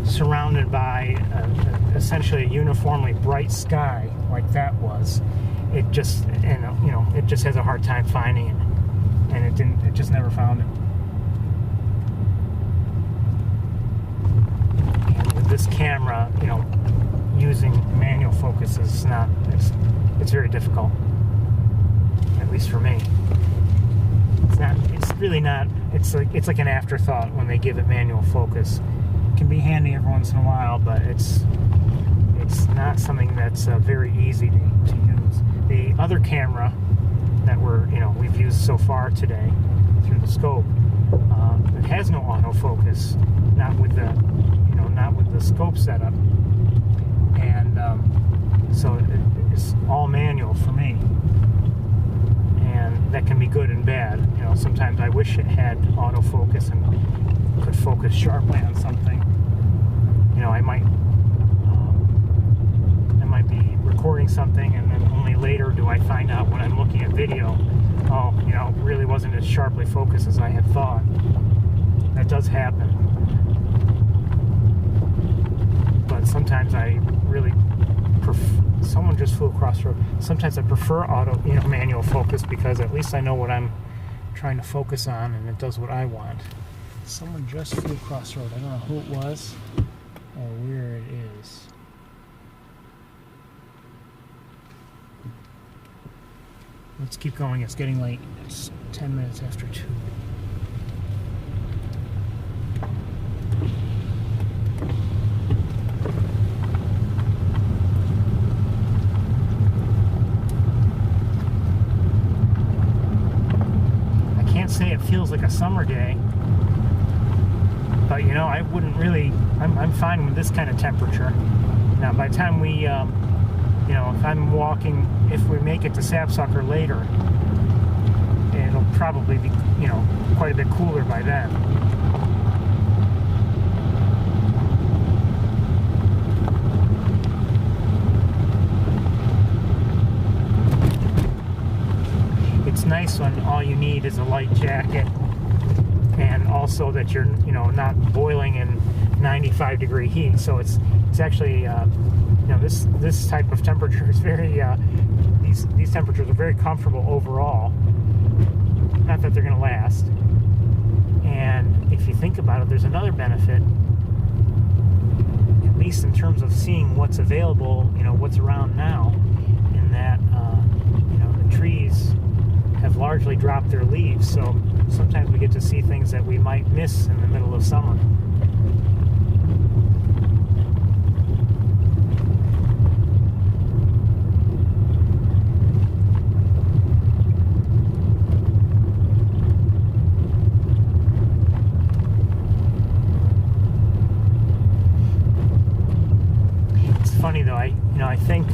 surrounded by essentially a uniformly bright sky, like that was, it just has a hard time finding it, and it just never found it. This camera, using manual focus is not, it's very difficult, at least for me. It's really not, it's like an afterthought when they give it manual focus. It can be handy every once in a while, but it's not something that's very easy to use. The other camera that we've used so far today through the scope, it has no autofocus, not with the scope setup, and so it's all manual for me, and that can be good and bad. Sometimes I wish it had autofocus and could focus sharply on something. I might be recording something, and then only later do I find out when I'm looking at video, it really wasn't as sharply focused as I had thought. That does happen. But sometimes I really someone just flew across the road. Sometimes I prefer manual focus, because at least I know what I'm trying to focus on, and it does what I want. Someone just flew across the road. I don't know who it was or where it is. Let's keep going. It's getting late. It's 10 minutes after 2. Say it feels like a summer day, but I wouldn't really. I'm fine with this kind of temperature. Now, by the time we, if I'm walking, if we make it to Sapsucker later, it'll probably be, quite a bit cooler by then. It's nice when all you need is a light jacket, and also that you're not boiling in 95-degree heat. So it's actually this type of temperature is very these temperatures are very comfortable overall. Not that they're going to last. And if you think about it, there's another benefit, at least in terms of seeing what's available, what's around now, in that the trees have largely dropped their leaves, so sometimes we get to see things that we might miss in the middle of summer. It's funny though, I think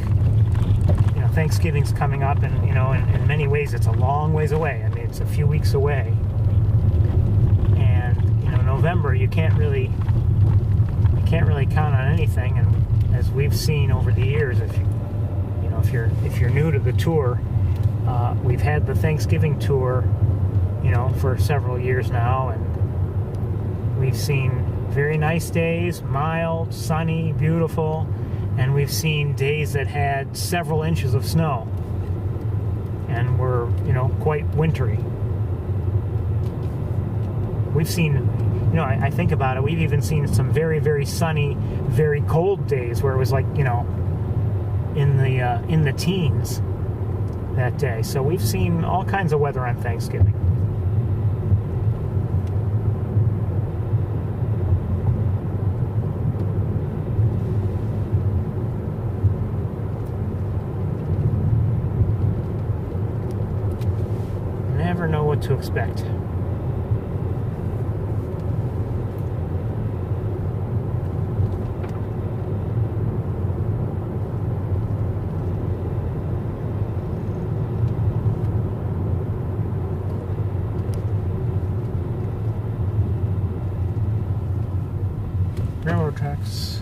Thanksgiving's coming up, and in many ways it's a long ways away. I mean, it's a few weeks away, and November you can't really count on anything. And as we've seen over the years, if you're new to the tour, we've had the Thanksgiving tour for several years now, and we've seen very nice days, mild, sunny, beautiful. And we've seen days that had several inches of snow and were, quite wintry. We've seen, I think about it, we've even seen some very, very sunny, very cold days where it was like, in the teens. that day. So we've seen all kinds of weather on Thanksgiving. Never know what to expect. Railroad tracks.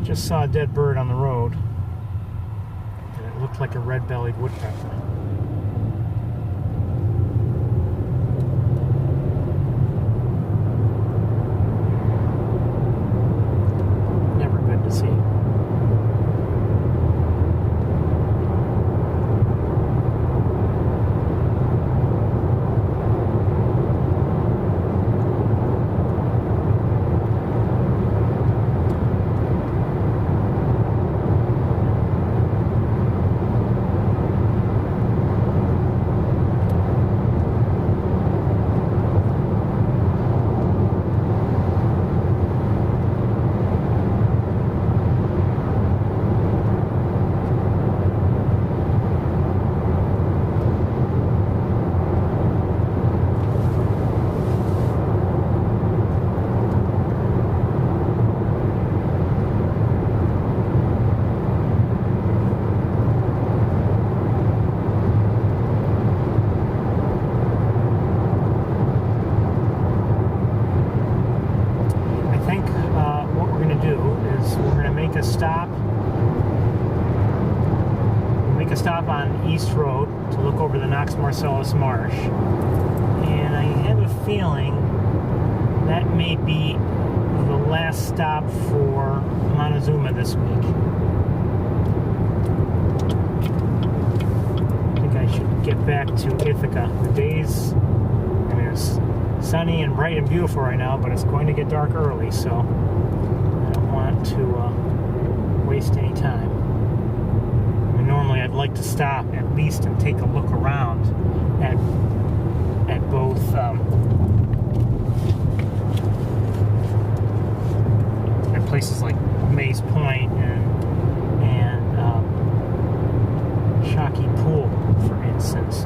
Just saw a dead bird on the road, and it looked like a red-bellied woodpecker. Never good to see. East Road to look over the Knox Marcellus Marsh. And I have a feeling that may be the last stop for Montezuma this week. I think I should get back to Ithaca. The days, I mean, it's sunny and bright and beautiful right now, but it's going to get dark early, so I don't want to waste any time. I mean, normally I'd like to stop at least and take a look around at both at places like Mays Point and Shockey Pool, for instance.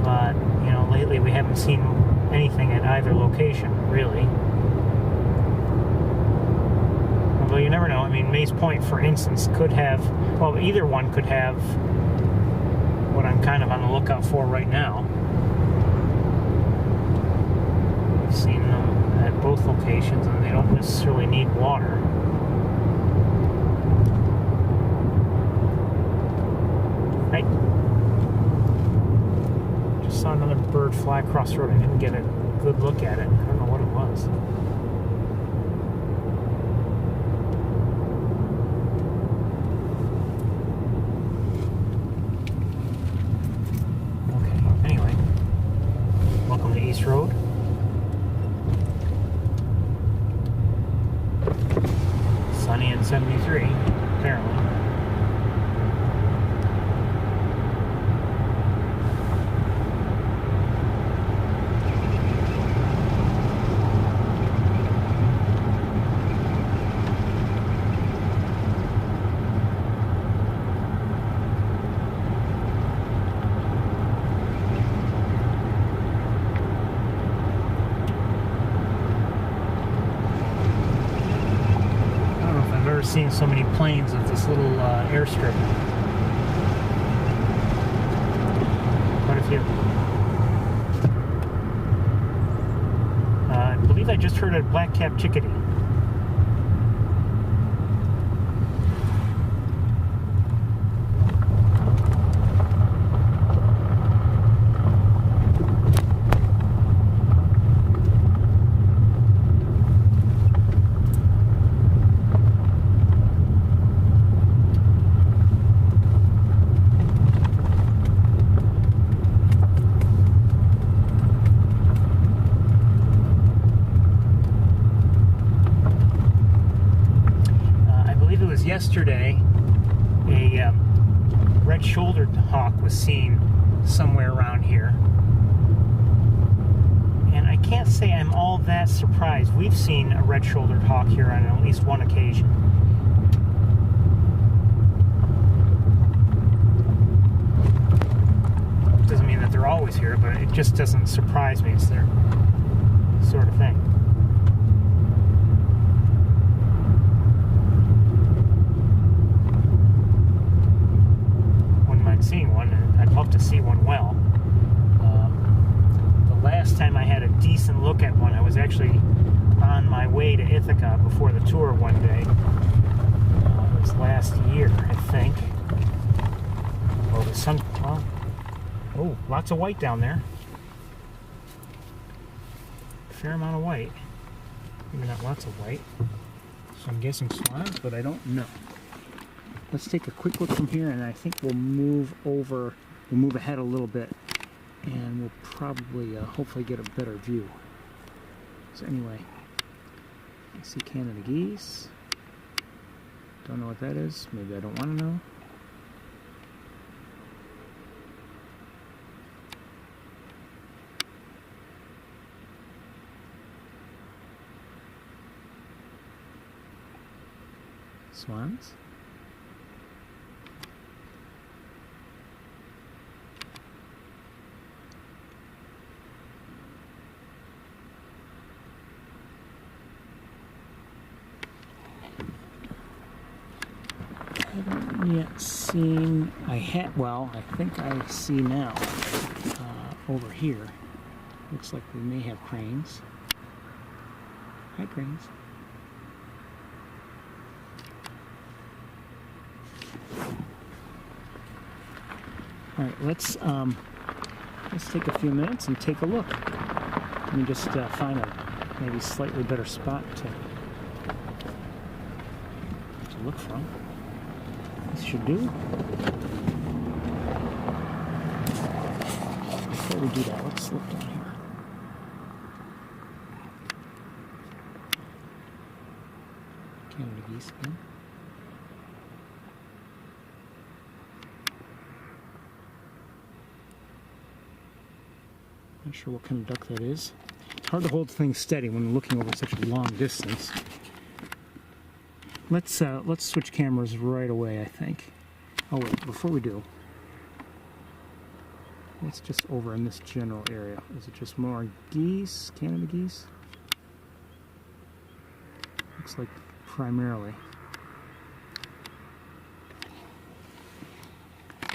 But you know, lately we haven't seen anything at either location, really. Although you never know. I mean, Mays Point, for instance, could have, well, either one could have what I'm kind of on the lookout for right now. I've seen them at both locations, and they don't necessarily need water. Right. Just saw another bird fly across the road. I didn't get a good look at it. I don't know what it was. East Road. Sunny and 73, apparently. Seeing so many planes at this little airstrip. Quite a few. I believe I just heard a black-capped chickadee. Yesterday, a red-shouldered hawk was seen somewhere around here. And I can't say I'm all that surprised. We've seen a red-shouldered hawk here on at least one occasion. Doesn't mean that they're always here, but it just doesn't surprise me. It's their sort of thing. Seeing one, and I'd love to see one well. The last time I had a decent look at one, I was actually on my way to Ithaca before the tour one day. It was last year, I think. Well, the sun. Oh, lots of white down there. Fair amount of white. Maybe not lots of white. So I'm guessing swans, but I don't know. Let's take a quick look from here, and I think we'll move ahead a little bit, and we'll probably, hopefully get a better view. So anyway, I see Canada geese. Don't know what that is. Maybe I don't want to know. Swans. Yet seen, I think I see now over here. Looks like we may have cranes. Hi, cranes. Alright, let's take a few minutes and take a look. Let me just find a maybe slightly better spot to look from. This should do. Before we do that, let's look down here. Canada geese again. Not sure what kind of duck that is. It's hard to hold things steady when looking over such a long distance. Let's switch cameras right away, I think. Oh wait, before we do, it's just over in this general area. Is it just more geese, Canada geese? Looks like primarily.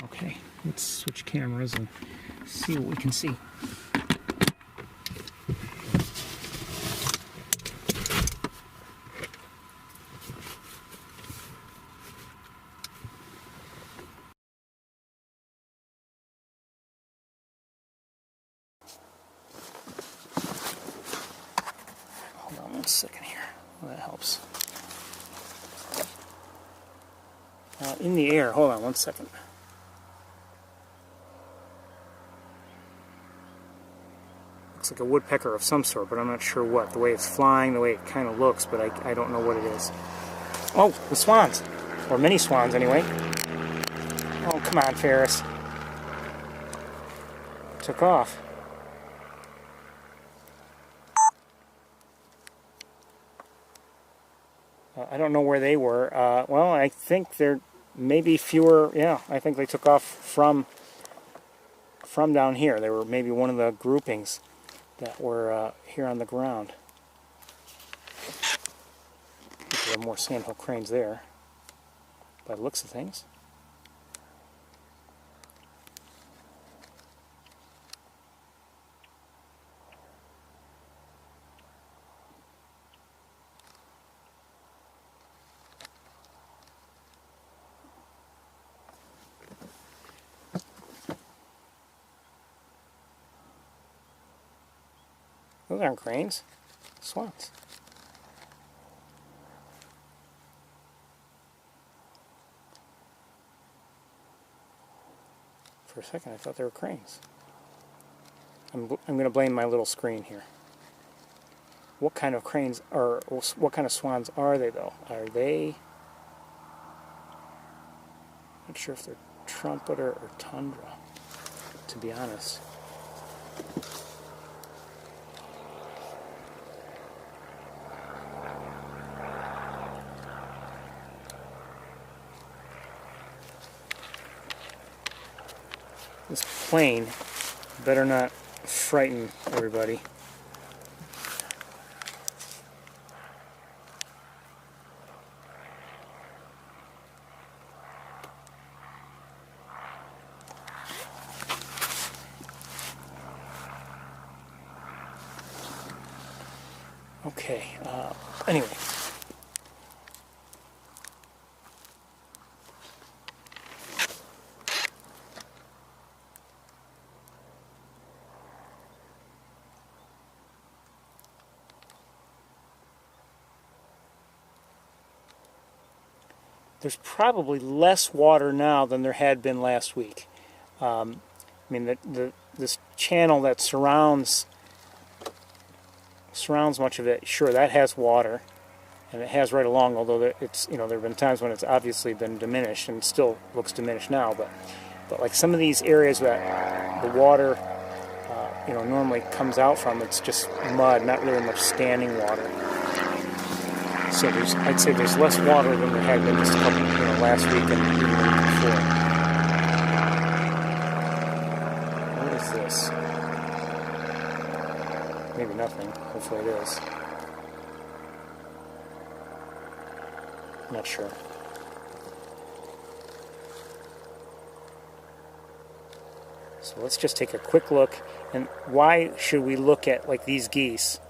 Okay, let's switch cameras and see what we can see. Hold on 1 second here. Well, that helps. In the air, hold on 1 second. Looks like a woodpecker of some sort, but I'm not sure what. The way it's flying, the way it kind of looks, but I don't know what it is. Oh, the swans. Or mini swans, anyway. Oh, come on, Ferris. Took off. I don't know where they were. Well, I think there may be fewer. Yeah, I think they took off from down here. They were maybe one of the groupings that were here on the ground. I think there are more sandhill cranes there, by the looks of things. Those aren't cranes, swans. For a second I thought they were cranes. I'm going to blame my little screen here. What kind of cranes are, what kind of swans are they though? Are they, not sure if they're trumpeter or tundra, to be honest. This plane better not frighten everybody. Okay, anyway. There's probably less water now than there had been last week. I mean, this channel that surrounds much of it, sure, that has water, and it has right along. Although it's, you know, there have been times when it's obviously been diminished, and still looks diminished now. But like some of these areas that the water, you know, normally comes out from, it's just mud, not really much standing water. So I'd say there's less water than there had been just a couple, you know, last week and even the week before. What is this? Maybe nothing. Hopefully it is. Not sure. So let's just take a quick look. And why should we look at like these geese?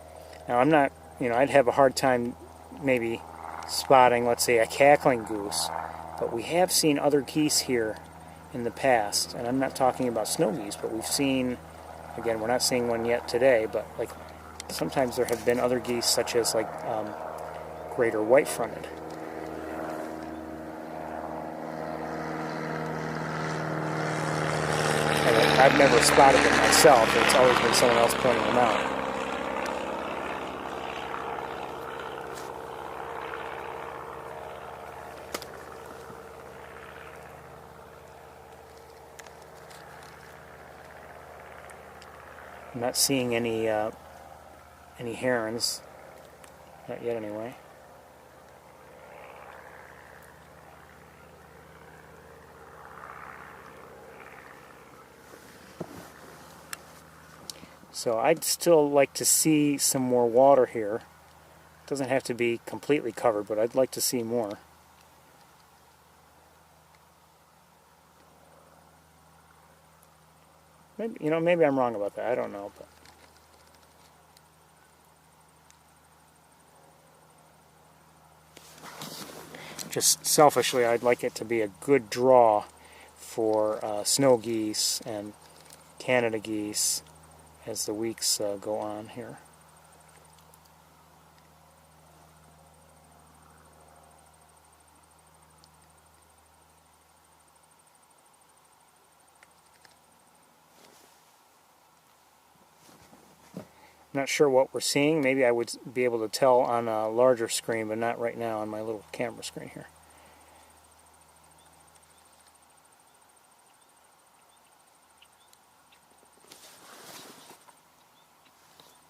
Now I'm not, you know, I'd have a hard time maybe spotting, let's say, a cackling goose, but we have seen other geese here in the past, and I'm not talking about snow geese, but we've seen, again, we're not seeing one yet today, but like sometimes there have been other geese, such as like greater white-fronted. And I've never spotted them myself. It's always been someone else pointing them out. I'm not seeing any herons, not yet anyway. So I'd still like to see some more water here. It doesn't have to be completely covered, but I'd like to see more. Maybe, maybe I'm wrong about that. I don't know, but just selfishly, I'd like it to be a good draw for snow geese and Canada geese as the weeks go on here. Not sure what we're seeing. Maybe I would be able to tell on a larger screen, but not right now on my little camera screen here.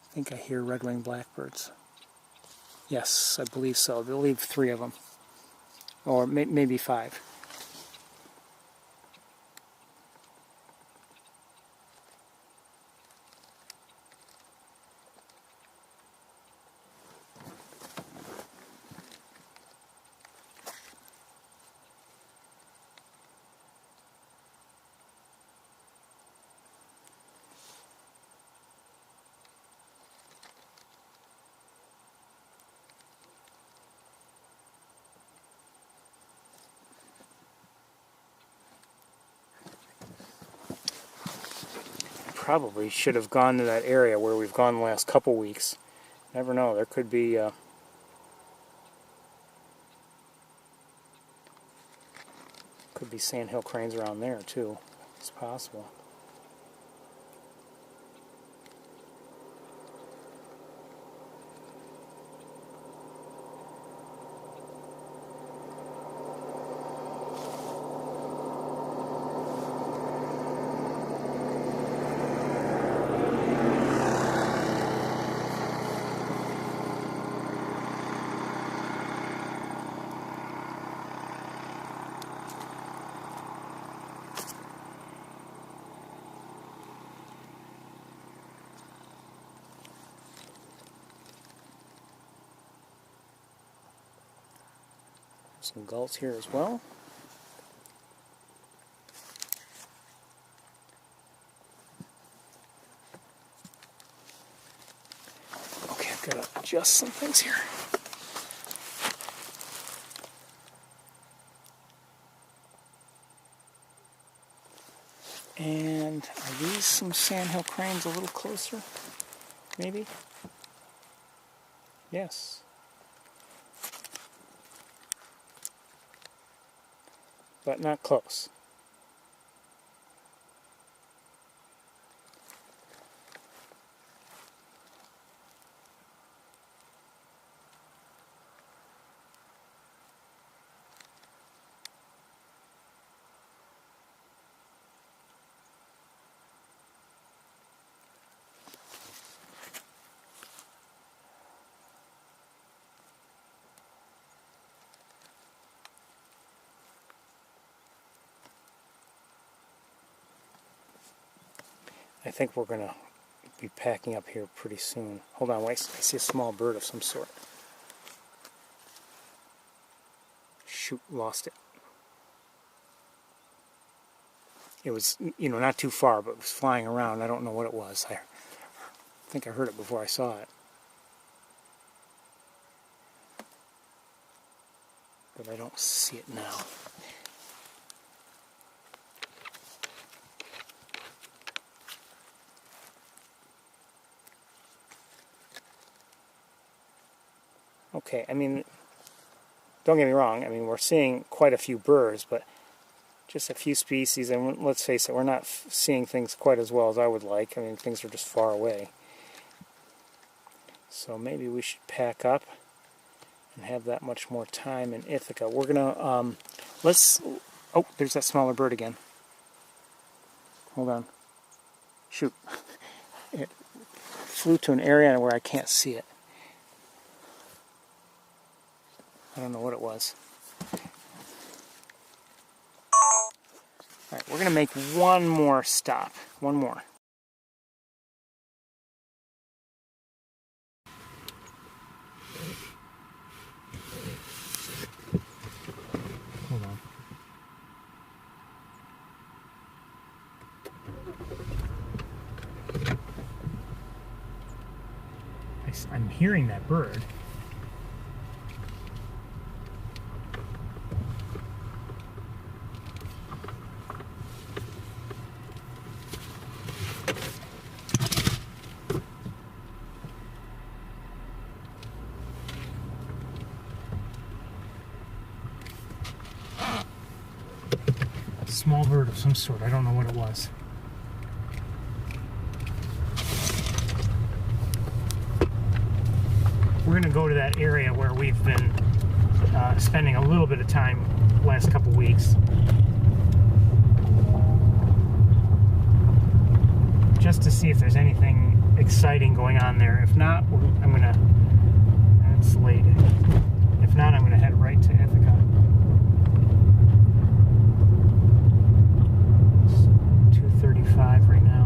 I think I hear red-winged blackbirds. Yes, I believe so. I believe 3 of them, or maybe 5. Probably should have gone to that area where we've gone the last couple weeks. Never know, there could be sandhill cranes around there too. It's possible. Some gulls here as well. Okay, I've got to adjust some things here. And are these some sandhill cranes a little closer? Maybe? Yes. But not close. I think we're going to be packing up here pretty soon. Hold on, wait, I see a small bird of some sort. Shoot, lost it. It was, not too far, but it was flying around. I don't know what it was. I think I heard it before I saw it. But I don't see it now. Okay, I mean, don't get me wrong, I mean, we're seeing quite a few birds, but just a few species, and let's face it, we're not seeing things quite as well as I would like. I mean, things are just far away. So maybe we should pack up and have that much more time in Ithaca. We're gonna, oh, there's that smaller bird again. Hold on. Shoot. It flew to an area where I can't see it. I don't know what it was. Alright, we're going to make one more stop. One more. Hold on. I'm hearing that bird. Small bird of some sort. I don't know what it was. We're going to go to that area where we've been spending a little bit of time last couple weeks. Just to see if there's anything exciting going on there. If not, I'm going to... It's late. If not, I'm going to head right to Ithaca. 2:35 right now.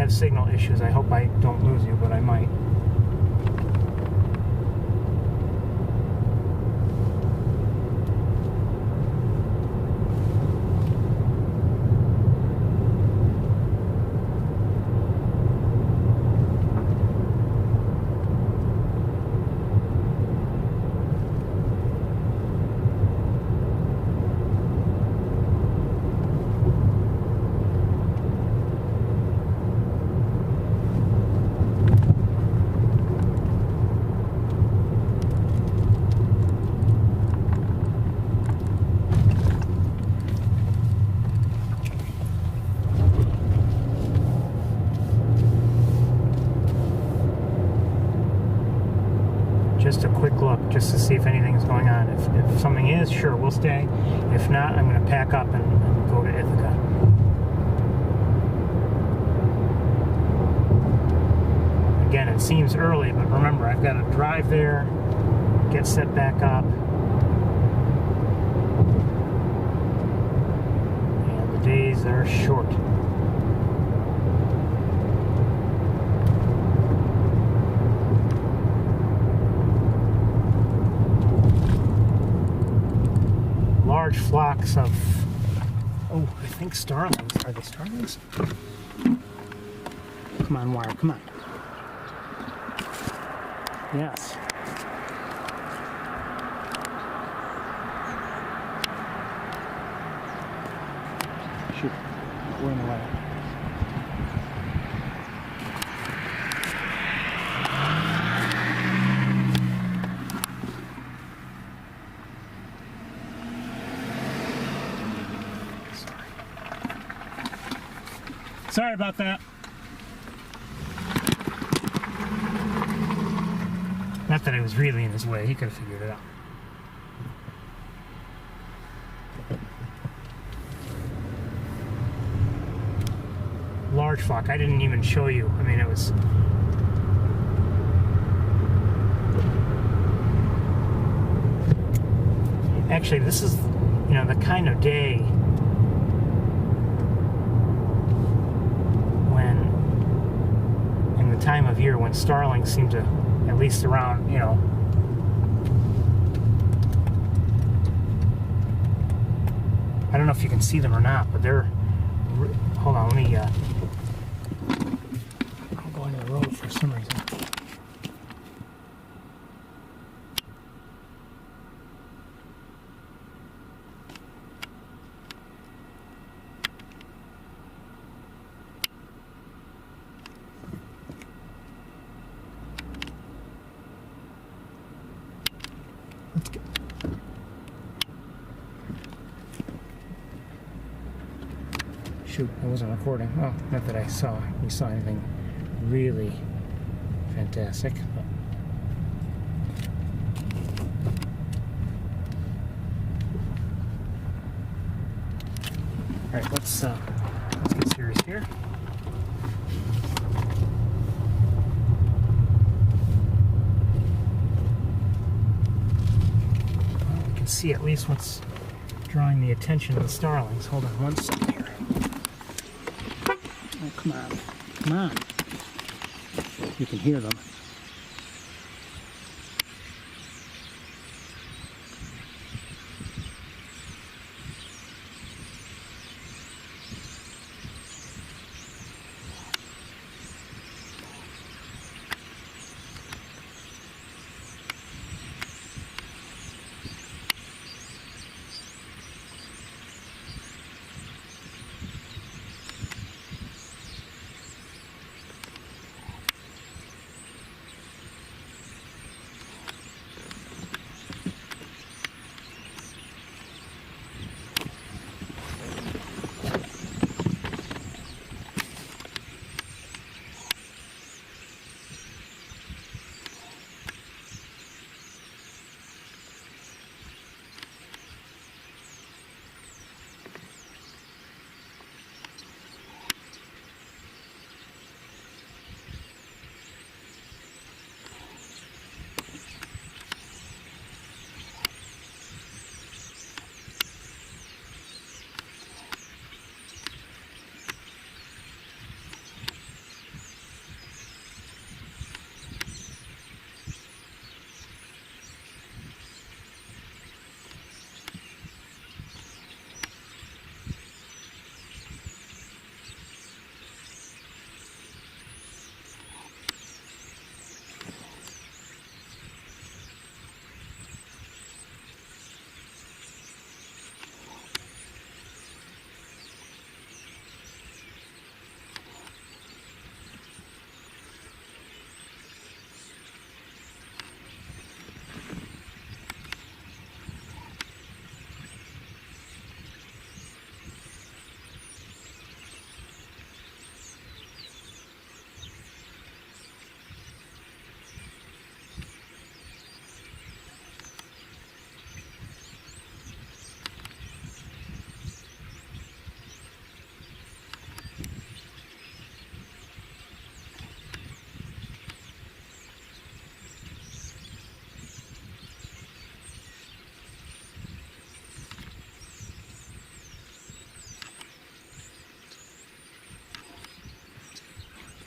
Signal issues. I hope I don't lose you, but I might. Just a quick look, just to see if anything's going on. If something is, sure, we'll stay. If not, I'm going to pack up and go to Ithaca. Again, it seems early, but remember, I've got to drive there, get set back up, and the days are short. Large flocks of, oh, I think starlings. Are they starlings? Come on, wire, come on. Yes. Shoot, we're in the way. Sorry about that. Not that I was really in his way, he could have figured it out. Large flock, I didn't even show you. I mean, it was... Actually, this is... you know, the kind of day when, in the time of year when starlings seem to, at least around, you know, I don't know if you can see them or not, but they're, hold on, let me, I'm going to the road for some reason. Let's get, shoot, I wasn't recording. Oh, not that we saw anything really fantastic. But. All right, let's get serious here. Well, we can see at least what's drawing the attention of the starlings. Hold on one second here. Oh, come on. Come on. You can hear them.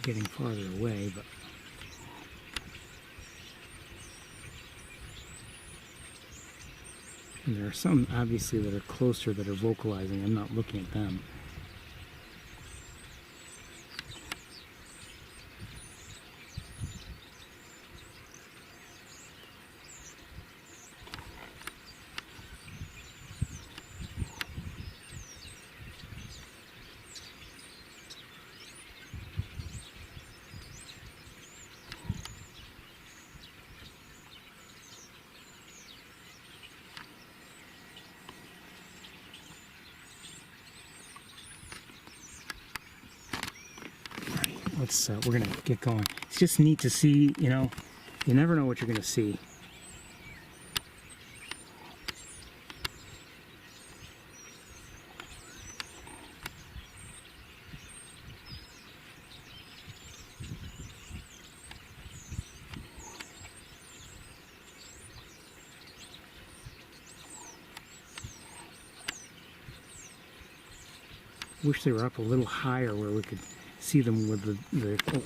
Getting farther away, but and there are some obviously that are closer that are vocalizing. I'm not looking at them. We're gonna get going. It's just neat to see, you know, you never know what you're gonna see. Wish they were up a little higher where we could see them with the oh.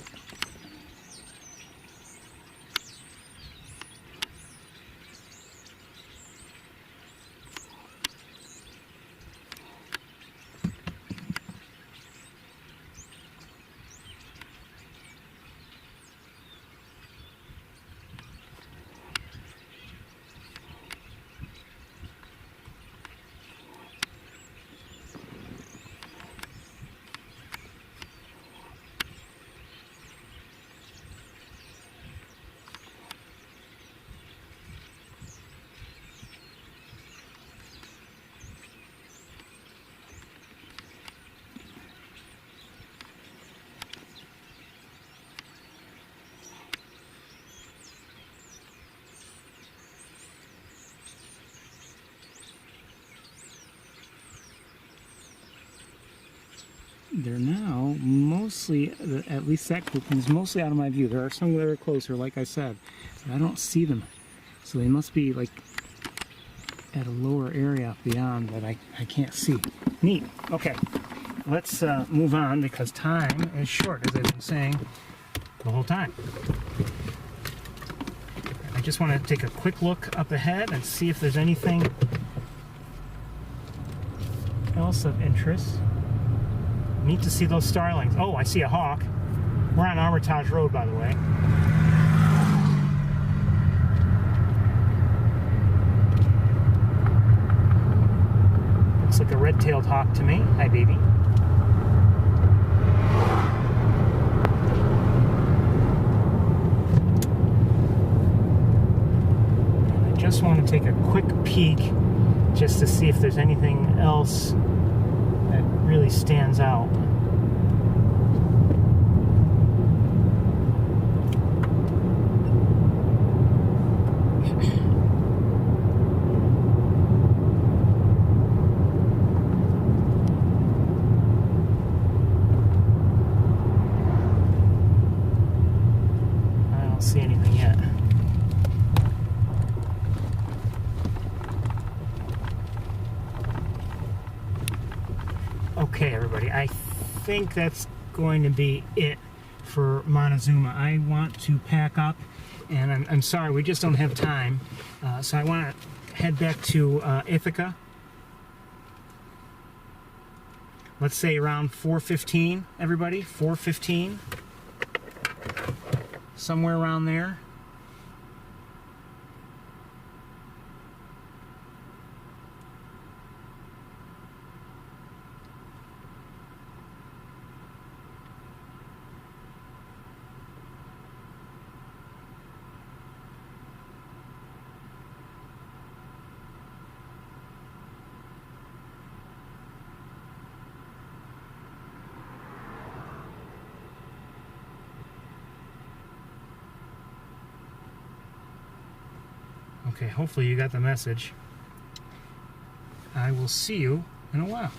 They're now mostly, at least that group is mostly out of my view. There are some that are closer, like I said, but I don't see them. So they must be like at a lower area beyond that I can't see. Neat. Okay, let's move on because time is short, as I've been saying the whole time. I just want to take a quick look up ahead and see if there's anything else of interest. Neat to see those starlings. Oh, I see a hawk. We're on Armitage Road, by the way. Looks like a red-tailed hawk to me. Hi, baby. I just want to take a quick peek just to see if there's anything else that really stands out. I don't see anything yet. Okay, everybody, I think that's going to be it for Montezuma. I want to pack up, and I'm sorry, we just don't have time. So I want to head back to Ithaca. Let's say around 4:15, everybody, 4:15. Somewhere around there. Okay, hopefully you got the message. I will see you in a while.